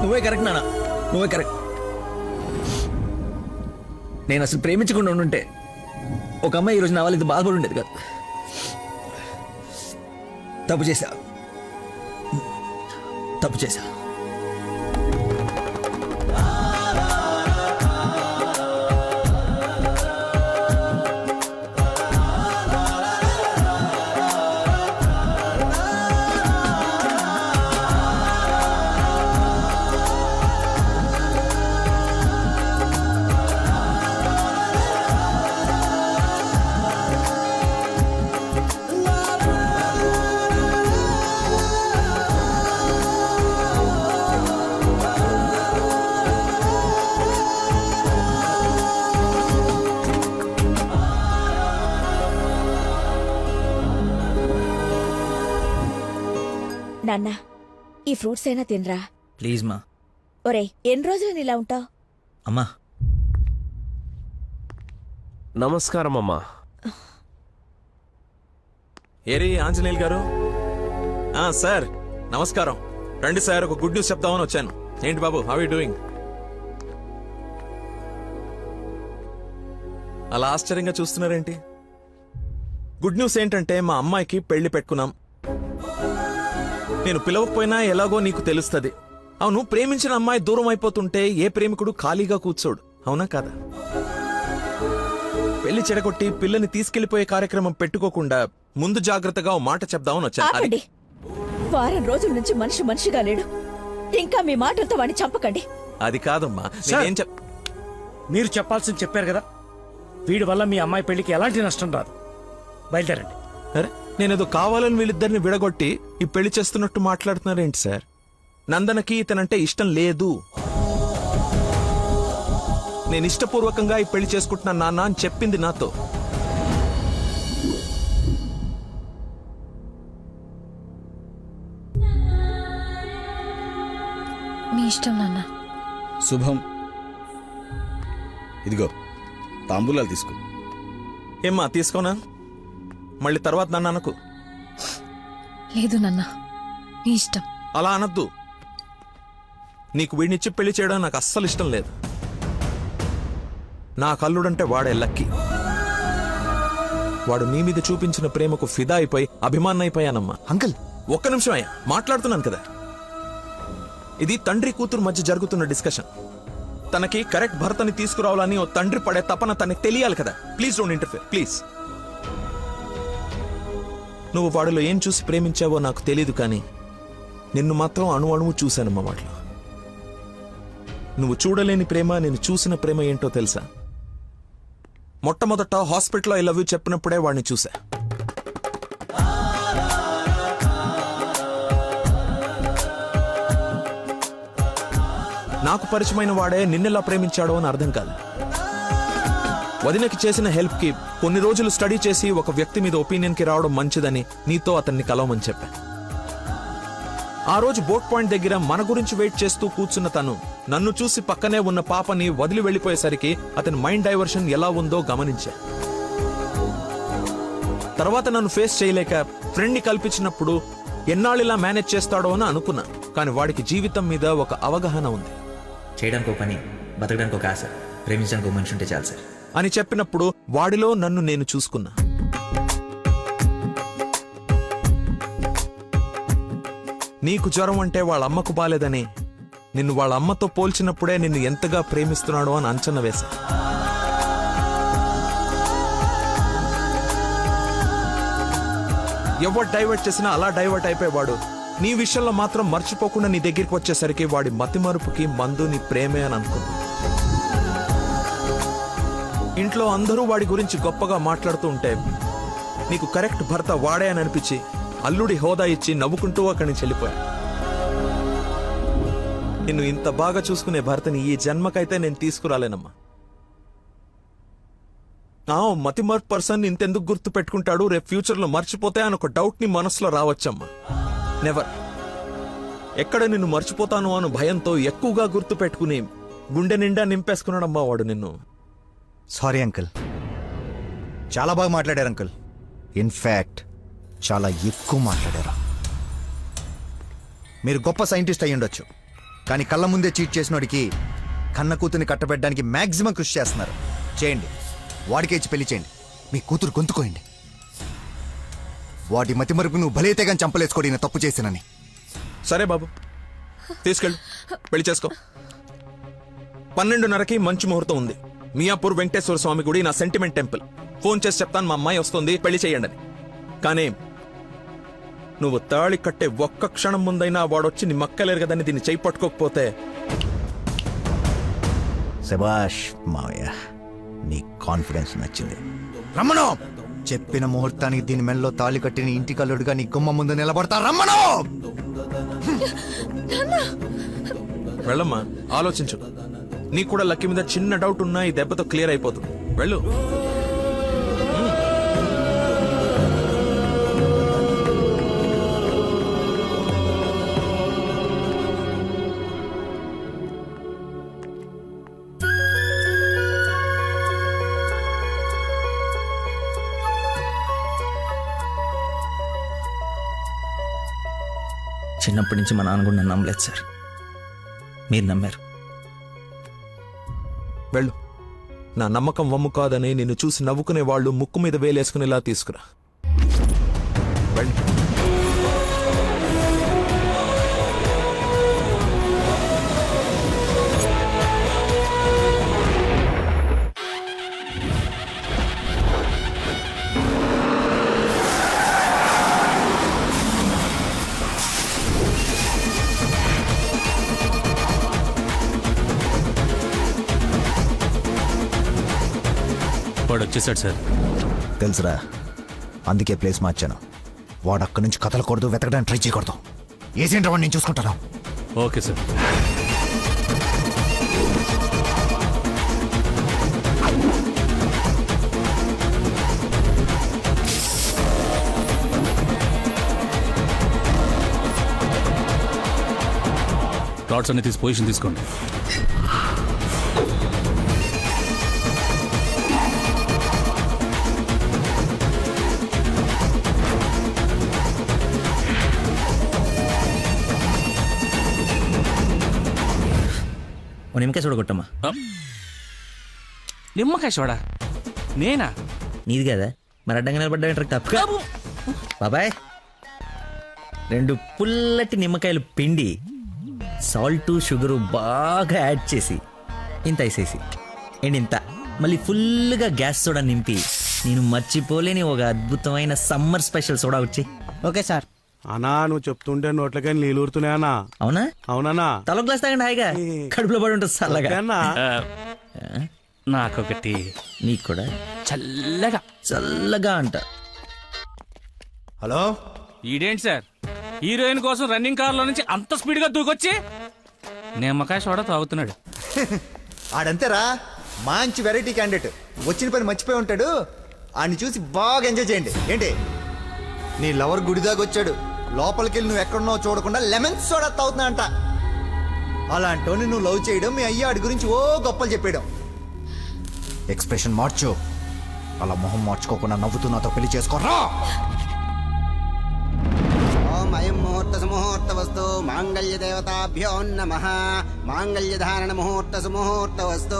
నువ్వే కరెక్ట్ నాన్న, నువ్వే కరెక్ట్. నేను అసలు ప్రేమించకుండా ఉండుంటే ఒక అమ్మాయి ఈరోజు నా వాళ్ళు ఇది బాధపడి ఉండేది కాదు. తప్పు చేశా. నాన్న, ఈ ఫ్రూట్స్ అయినా తినరా. ప్లీజ్ మా. ఒరే, ఎన్ని రోజులు ఇలా ఉంటావు? అమ్మా నమస్కారం అమ్మా. ఏరి ఆంజనేయులు గారు. సార్ నమస్కారం. రండి సార్, ఒక గుడ్ న్యూస్ చెప్తామని వచ్చాను. ఏంటి బాబు, హౌ యూ డూయింగ్? అలా ఆశ్చర్యంగా చూస్తున్నారేంటి? గుడ్ న్యూస్ ఏంటంటే మా అమ్మాయికి పెళ్లి పెట్టుకున్నాం. నేను పిలవకపోయినా ఎలాగో నీకు తెలుస్తుంది. అవును, ప్రేమించిన అమ్మాయి దూరం అయిపోతుంటే ఏ ప్రేమికుడు ఖాళీగా కూర్చోడు, అవునా కాదా? పెళ్లి చెడగొట్టి పిల్లని తీసుకెళ్లిపోయే కార్యక్రమం పెట్టుకోకుండా ముందు జాగ్రత్తగా ఓ మాట చెప్దామని వచ్చాను. వారం రోజుల నుంచి మనిషిగా లేడు. ఇంకా మీ మాటలతో వాడిని చంపకండి. అది కాదమ్మా, మీరు చెప్పాల్సింది చెప్పారు కదా. వీడి వల్ల మీ అమ్మాయి పెళ్లికి ఎలాంటి నష్టం రాదు. బయలుదేరండి. అరే, నేనేదో కావాలని వీళ్ళిద్దరిని విడగొట్టి ఈ పెళ్లి చేస్తున్నట్టు మాట్లాడుతున్నారేంటి సార్? నందనకి ఇతనంటే ఇష్టం లేదు. నేను ఇష్టపూర్వకంగా ఈ పెళ్లి చేసుకుంటున్నా నాన్న అని చెప్పింది నాతో. మీ ఇష్టం నాన్న. శుభం. ఇదిగో తాంబూలాలు తీసుకో. ఏమ్మా, తీసుకోనా? మళ్ళీ తర్వాత నన్ను అనకు. లేదు నాన్న, మీ ఇష్టం. అలా అనద్దు. నీకు వీడినిచ్చి పెళ్లి చేయడం నాకు అస్సలు ఇష్టం లేదు. నా కల్లుడంటే వాడే లక్కీ. వాడు నీ మీద చూపించిన ప్రేమకు ఫిదా అయిపోయి అభిమానైపోయానమ్మా. అంకుల్, ఒక్క నిమిషం అయ్యా, మాట్లాడుతున్నాను కదా. ఇది తండ్రి కూతురు మధ్య జరుగుతున్న డిస్కషన్. తనకి కరెక్ట్ భర్తని తీసుకురావాలని ఓ తండ్రి పడే తపన తనకి తెలియాలి కదా. Please don't interfere, please. నువ్వు వాడిలో ఏం చూసి ప్రేమించావో నాకు తెలీదు, కానీ నిన్ను మాత్రం అణువణువు చూశానమ్మా వాటిలో. నువ్వు చూడలేని ప్రేమ, నేను చూసిన ప్రేమ ఏంటో తెలుసా? మొట్టమొదట హాస్పిటల్లో ఐ లవ్ యూ చెప్పినప్పుడే వాడిని చూసా. నాకు పరిచయమైన వాడే నిన్నెలా ప్రేమించాడో అని అర్థం కాదు. వదినకి చేసిన హెల్ప్ కి కొన్ని రోజులు స్టడీ చేసి ఒక వ్యక్తి మీద ఒపీనియన్ కి రావడం మంచిదని నీతో అతన్ని కలవమని చెప్పా. ఆ రోజు బోట్ పాయింట్ దగ్గర మన గురించి వెయిట్ చేస్తూ కూర్చున్న తను నన్ను చూసి పక్కనే ఉన్న పాపని వదిలి వెళ్లిపోయేసరికి అతని మైండ్ డైవర్షన్ ఎలా ఉందో గమనించా. తర్వాత నన్ను ఫేస్ చేయలేక ఫ్రెండ్ ని కల్పించినప్పుడు ఎన్నాళ్ళిలా మేనేజ్ చేస్తాడో అని అనుకున్నా. కానీ వాడికి జీవితం మీద ఒక అవగాహన ఉంది. చేయడానికి ఒక పని, బతకడానికి ఒక ఆశ, ప్రేమించడానికి ఒక మనిషి ఉంటే చాలు సార్ అని చెప్పినప్పుడు వాడిలో నన్ను నేను చూసుకున్నా. నీకు జ్వరం అంటే వాళ్ళ అమ్మకు బాలేదని నిన్ను వాళ్ళ అమ్మతో పోల్చినప్పుడే నిన్ను ఎంతగా ప్రేమిస్తున్నాడో అని అంచనా వేశా. ఎవరు డైవర్ట్ చేసినా అలా డైవర్ట్ అయిపోయేవాడు నీ విషయంలో మాత్రం మర్చిపోకుండా నీ దగ్గరికి వచ్చేసరికి వాడి మతిమరుపుకి మందు నీ ప్రేమే అని అనుకున్నా. ఇంట్లో అందరూ వాడి గురించి గొప్పగా మాట్లాడుతూ ఉంటే నీకు కరెక్ట్ భర్త వాడే అని అనిపించి అల్లుడి హోదా ఇచ్చి నవ్వుకుంటూ అక్కడి నుంచి వెళ్ళిపోయా. నిన్ను ఇంత బాగా చూసుకునే భర్తని ఈ జన్మకైతే నేను తీసుకురాలేనమ్మా. మతిమర్ పర్సన్ ఇంతెందుకు గుర్తు పెట్టుకుంటాడు, రేపు ఫ్యూచర్ లో మర్చిపోతే అని ఒక డౌట్ ని మనసులో రావచ్చమ్మా. నెవర్. ఎక్కడ నిన్ను మర్చిపోతాను అను భయంతో ఎక్కువగా గుర్తు పెట్టుకుని గుండె నిండా నింపేసుకున్నాడమ్మా వాడు నిన్ను. సారీ అంకుల్, చాలా బాగా మాట్లాడారు అంకుల్. ఇన్ఫాక్ట్ చాలా ఎక్కువ మాట్లాడారు. మీరు గొప్ప సైంటిస్ట్ అయి ఉండొచ్చు, కానీ కళ్ళ ముందే చీట్ చేసినోడికి కన్న కూతుర్ని కట్టబెట్టడానికి మాక్సిమం కృషి చేస్తున్నారు. చేయండి, వాడికే ఇచ్చి పెళ్లి చేయండి, మీ కూతురు గొంతుకోయండి. వాటి మతి మరుపు నువ్వు భలేతే కానీ చంపలేసుకోడి నేను తప్పు చేశానని. సరే బాబు, తీసుకెళ్ళు, పెళ్లి చేసుకో. 12:30కి మంచి ముహూర్తం ఉంది. మియాపూర్ వెంకటేశ్వర స్వామి గుడి, నా సెంటిమెంట్ టెంపుల్. ఫోన్ చేసి చెప్తాను మా అమ్మాయి వస్తుంది, పెళ్లి చేయండి అని. కానీ నువ్వు తాళి కట్టే ఒక్క క్షణం ముందైనా వాడొచ్చి నీ మక్కలేరు కదని దీన్ని చేయి పట్టుకోకపోతే. శభాష్ మావయ్య, నీ కాన్ఫిడెన్స్ నచ్చింది. రమ్మను, చెప్పిన ముహూర్తానికి దీని మెల్లో తాళి కట్టిన ఇంటి కల్లుడుగా నీ గుమ్మ ముందు నిలబడతా. రమ్మను. వెళ్ళమ్మా, ఆలోచించు. నీకు కూడా లక్కీ మీద చిన్న డౌట్ ఉన్నా ఈ దెబ్బతో క్లియర్ అయిపోతుంది. వెళ్ళు. చిన్నప్పటి నుంచి మా నాన్న కూడా నన్ను నమ్మలేదు సార్, మీరు నమ్మారు. వెళ్ళు. నా నమ్మకం వమ్ము కాదని నిన్ను చూసి నవ్వుకునే వాళ్ళు ముక్కు మీద వేలేసుకునేలా తీసుకురా. వెళ్ళు. వాడు వచ్చేసాడు సార్. తెలుసురా, అందుకే ప్లేస్ మార్చాను. వాడు అక్కడి నుంచి కదలకూడదు, వెతకడానికి ట్రై చేయకూడదు. ఏజెంట్ వాడిని నేను చూసుకుంటాను. Okay sir. ప్లాట్స్ అన్ని తీసి పొజిషన్ తీసుకోండి. నిమ్మకాయ చూడగొట్టమ్మా. నిమ్మకాయ చూడా? నేనా? నీది కదా, మరి అడ్డంగా నిలబడ్డా తప్ప. బాబాయ్, 2 పుల్లటి నిమ్మకాయలు పిండి సాల్ట్ షుగరు బాగా యాడ్ చేసి ఇంత వేసేసి అండ్ ఇంత మళ్ళీ ఫుల్గా గ్యాస్ సోడా నింపి నేను మర్చిపోలేని ఒక అద్భుతమైన సమ్మర్ స్పెషల్ సోడా వచ్చి. Okay sir. అన్నా, నువ్వు చెప్తుంటే నోట్లకే నీళ్ళు ఊరుతున్నాయన్నా. అవునా? అవునన్నా. తల గ్లాస్ తాగండి, హాయిగా కడుపులో పడి ఉంటుంది చల్లగా. నాకొకటి. నీకు కూడా చల్లగా చల్లగా అంట. హలో, ఈడేంటి సార్ హీరోయిన్ కోసం రన్నింగ్ కార్ లో నుంచి అంత స్పీడ్ గా దూకొచ్చి నిమ్మకాయ సోడా తాగుతున్నాడు. ఆడంతేరా, మంచి వెరైటీ క్యాండిడేట్. వచ్చిన పని మర్చిపోయి ఉంటాడు. ఆడిని చూసి బాగా ఎంజాయ్ చేయండి. ఏంటి, నీ లవర్ గుడిదాకా వచ్చాడు, లోపలికెళ్ళి నువ్వు ఎక్కడున్నావు చూడకుండా లెమన్ సోడా తాగుతున్నా అంట. అలాంటోని నువ్వు లవ్ చేయడం, మీ అయ్య ఆడి గురించి ఓ గొప్పలు చెప్పేయడం. ఎక్స్ప్రెషన్ మార్చు, అలా మొహం మార్చుకోకుండా నవ్వుతూ నాతో పెళ్లి చేసుకోరా. అయం ముహూర్త సుముహూర్త వస్తు మాంగళ్య దేవతాభ్యో నమః. మాంగళ్య ధారణ ముహూర్త సుముహూర్త వస్తు.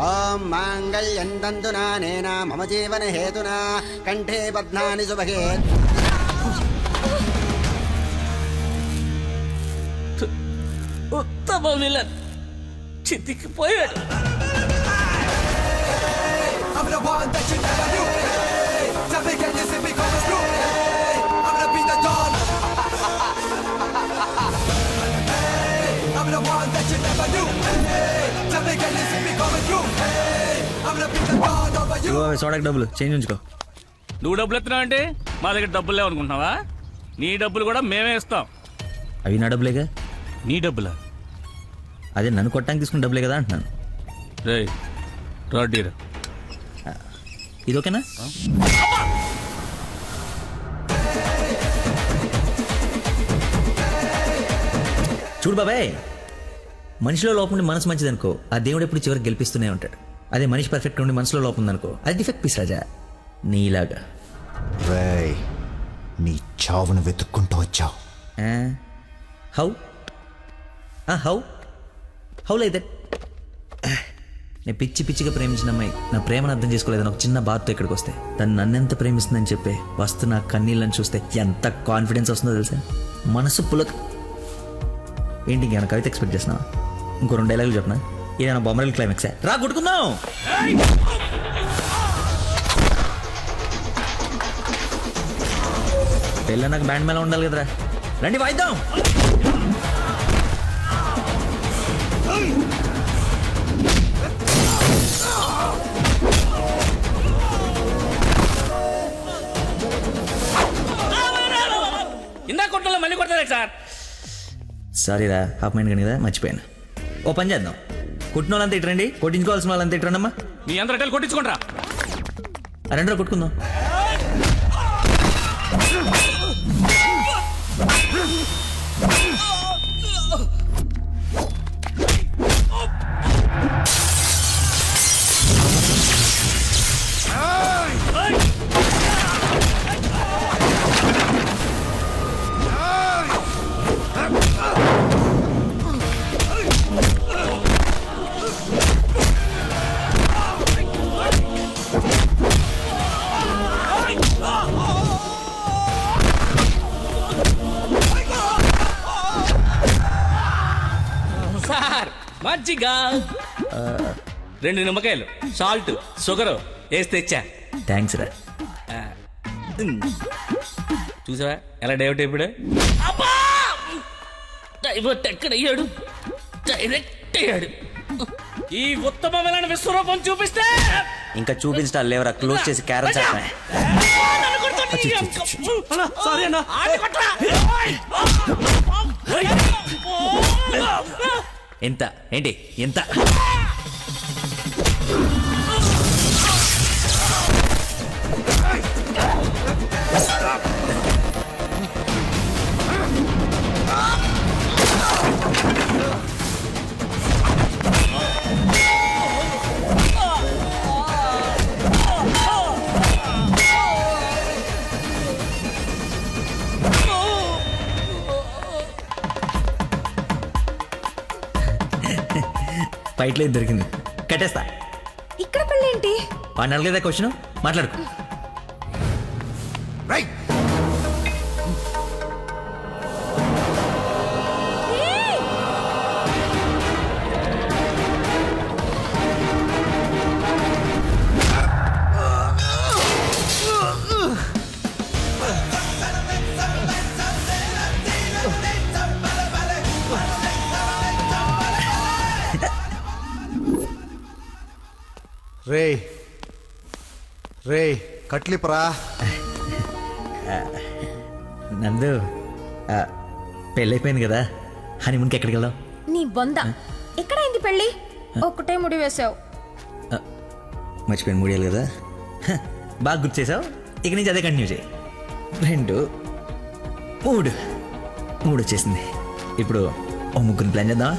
ఓం మాంగళ్యం తంతునా నేనా మమ జీవన హేతునా కంఠే బధ్నాని సుభగే. ఉత్తమ విలన్ చితికిపోయాడు. సోడాకి డబ్బులు చేంజ్ ఉంచుకో. నువ్వు డబ్బులు ఎత్తున్నావు అంటే మా దగ్గర డబ్బులు లేవనుకుంటున్నావా? నీ డబ్బులు కూడా మేమే ఇస్తాం. అవి నా డబ్బులేగా. నీ డబ్బులా? అదే నన్ను కొట్టడానికి తీసుకున్న డబ్బులే కదా అంటున్నాను. రే రాడ్డీరా, ఇది ఓకేనా? చూడు బాబాయ్, మనిషిలో లోపం ఉండి మనసు మంచిది అనుకో, ఆ దేవుడు ఎప్పుడు చివరికి గెలిపిస్తూనే ఉంటాడు. అదే మనిషి పర్ఫెక్ట్ ఉండి మనసులో లోపం ఉందనుకో, అది డిఫెక్ట్ పీస్ రాజా, నీలాగా. రేయ్, నీ చావును వెతుక్కుంటూ వచ్చావు. How how how like that? నేను పిచ్చి పిచ్చిగా ప్రేమించిన అమ్మాయి నా ప్రేమను అర్థం చేసుకోలేదని ఒక చిన్న బాధతో ఇక్కడికి వస్తే, తను నన్నెంత ప్రేమిస్తుందని చెప్పే వస్తు నా కన్నీళ్ళని చూస్తే ఎంత కాన్ఫిడెన్స్ వస్తుందో తెలుసా? మనసు పులక. ఏంటి ఇంకేమైనా కవిత ఎక్స్పెక్ట్ చేస్తున్నావా? ఇంకో 2 డైలాగులు చెప్పనా? ఏదైనా బొమ్మరల్ క్లైమాక్సా? రా కొట్టుకుందాం. పెళ్ళ నాకు బ్యాండ్ మేళ ఉండాలి కదరా, రండి వాయిద్దాం. ఇందా కొట్టలో మళ్ళీ కొడతారా సార్? సారీరా, హాఫ్ మైండ్ కానీ కదా, మర్చిపోయాను. ఓ పని చేద్దాం, కొట్టిన వాళ్ళంతా ఇట్రండి, కొట్టించుకోవాల్సిన వాళ్ళంతా ఇట్రండమ్మా. మీ అందరూ అటెల్ కొట్టించుకుంటారా? 2 కొట్టుకుందాం. సార్ మజ్జిగ 2 నిమ్మకాయలు, సాల్ట్, షుగర్ వేసి తెచ్చా. థ్యాంక్స్ రా. చూసావా ఎలా డైవర్ట్ అయిపోయాడు? డైవర్ట్ ఎక్కడయ్యాడు? డైరెక్ట్ అయ్యాడు. ఈ ఉత్తమమైన విశ్వరూపం చూపిస్తే ఇంకా చూపించడాలు లేవరా, క్లోజ్ చేసి క్యారమ్ చేస్తా. ఎంత ఏంటి ఎంత? ఫైట్లో ఇది దొరికింది, కట్టేస్తా. ఇక్కడ పెళ్ళేంటి? వాడిని అడగలేదా క్వశ్చన్? మాట్లాడుకో. రే రే కట్లిపరా. నందు, పెళ్ళైపోయింది కదా, హనీమూన్కి ఎక్కడికి వెళ్దాం? నీ బొంద, ఎక్కడైంది పెళ్ళి? ఒక్కటే ముడి వేసావు. మర్చిపోయిన 3 ఏళ్ళు కదా, బాగా గుర్తు చేసావు. ఇక నుంచి అదే కంటిన్యూ చేయి. 2 3 వచ్చేసింది. ఇప్పుడు ఓ 3 ప్లాన్ చేద్దాం.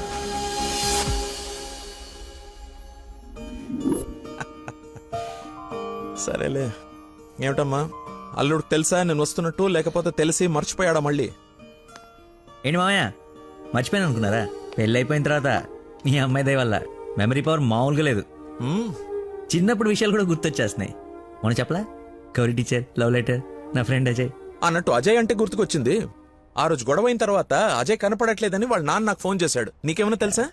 సరేలే. ఏమిటమ్మా, అల్లుడికి తెలుసా నేను వస్తున్నట్టు, లేకపోతే తెలిసి మర్చిపోయాడా మళ్ళీ? ఏంటి మామయ్య, మర్చిపోయాను అనుకున్నారా? పెళ్ళి అయిపోయిన తర్వాత మీ అమ్మాయి దయ వల్ల మెమరీ పవర్ మామూలుగా లేదు. చిన్నప్పుడు విషయాలు కూడా గుర్తొచ్చేస్తున్నాయి. మొన్న చెప్పలా, గౌరీ టీచర్, లవ్ లెటర్, నా ఫ్రెండ్ అజయ్ అన్నట్టు అజయ్ అంటే గుర్తుకొచ్చింది. ఆ రోజు గొడవ అయిన తర్వాత అజయ్ కనపడట్లేదని వాళ్ళ నాన్న నాకు ఫోన్ చేశాడు. నీకేమైనా తెలుసా?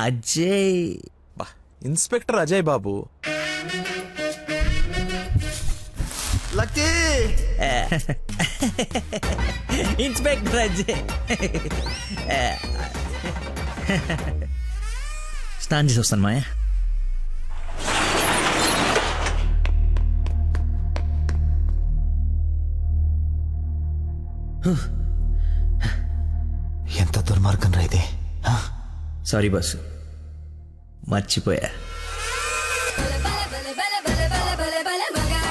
Ajay inspector Ajay Babu. Lucky inspector Ajay. స్నానం చేసి వస్తాను మాయా. ఎంత దుర్మార్గం రా ఇది. సారీ బాసు, మర్చిపోయా.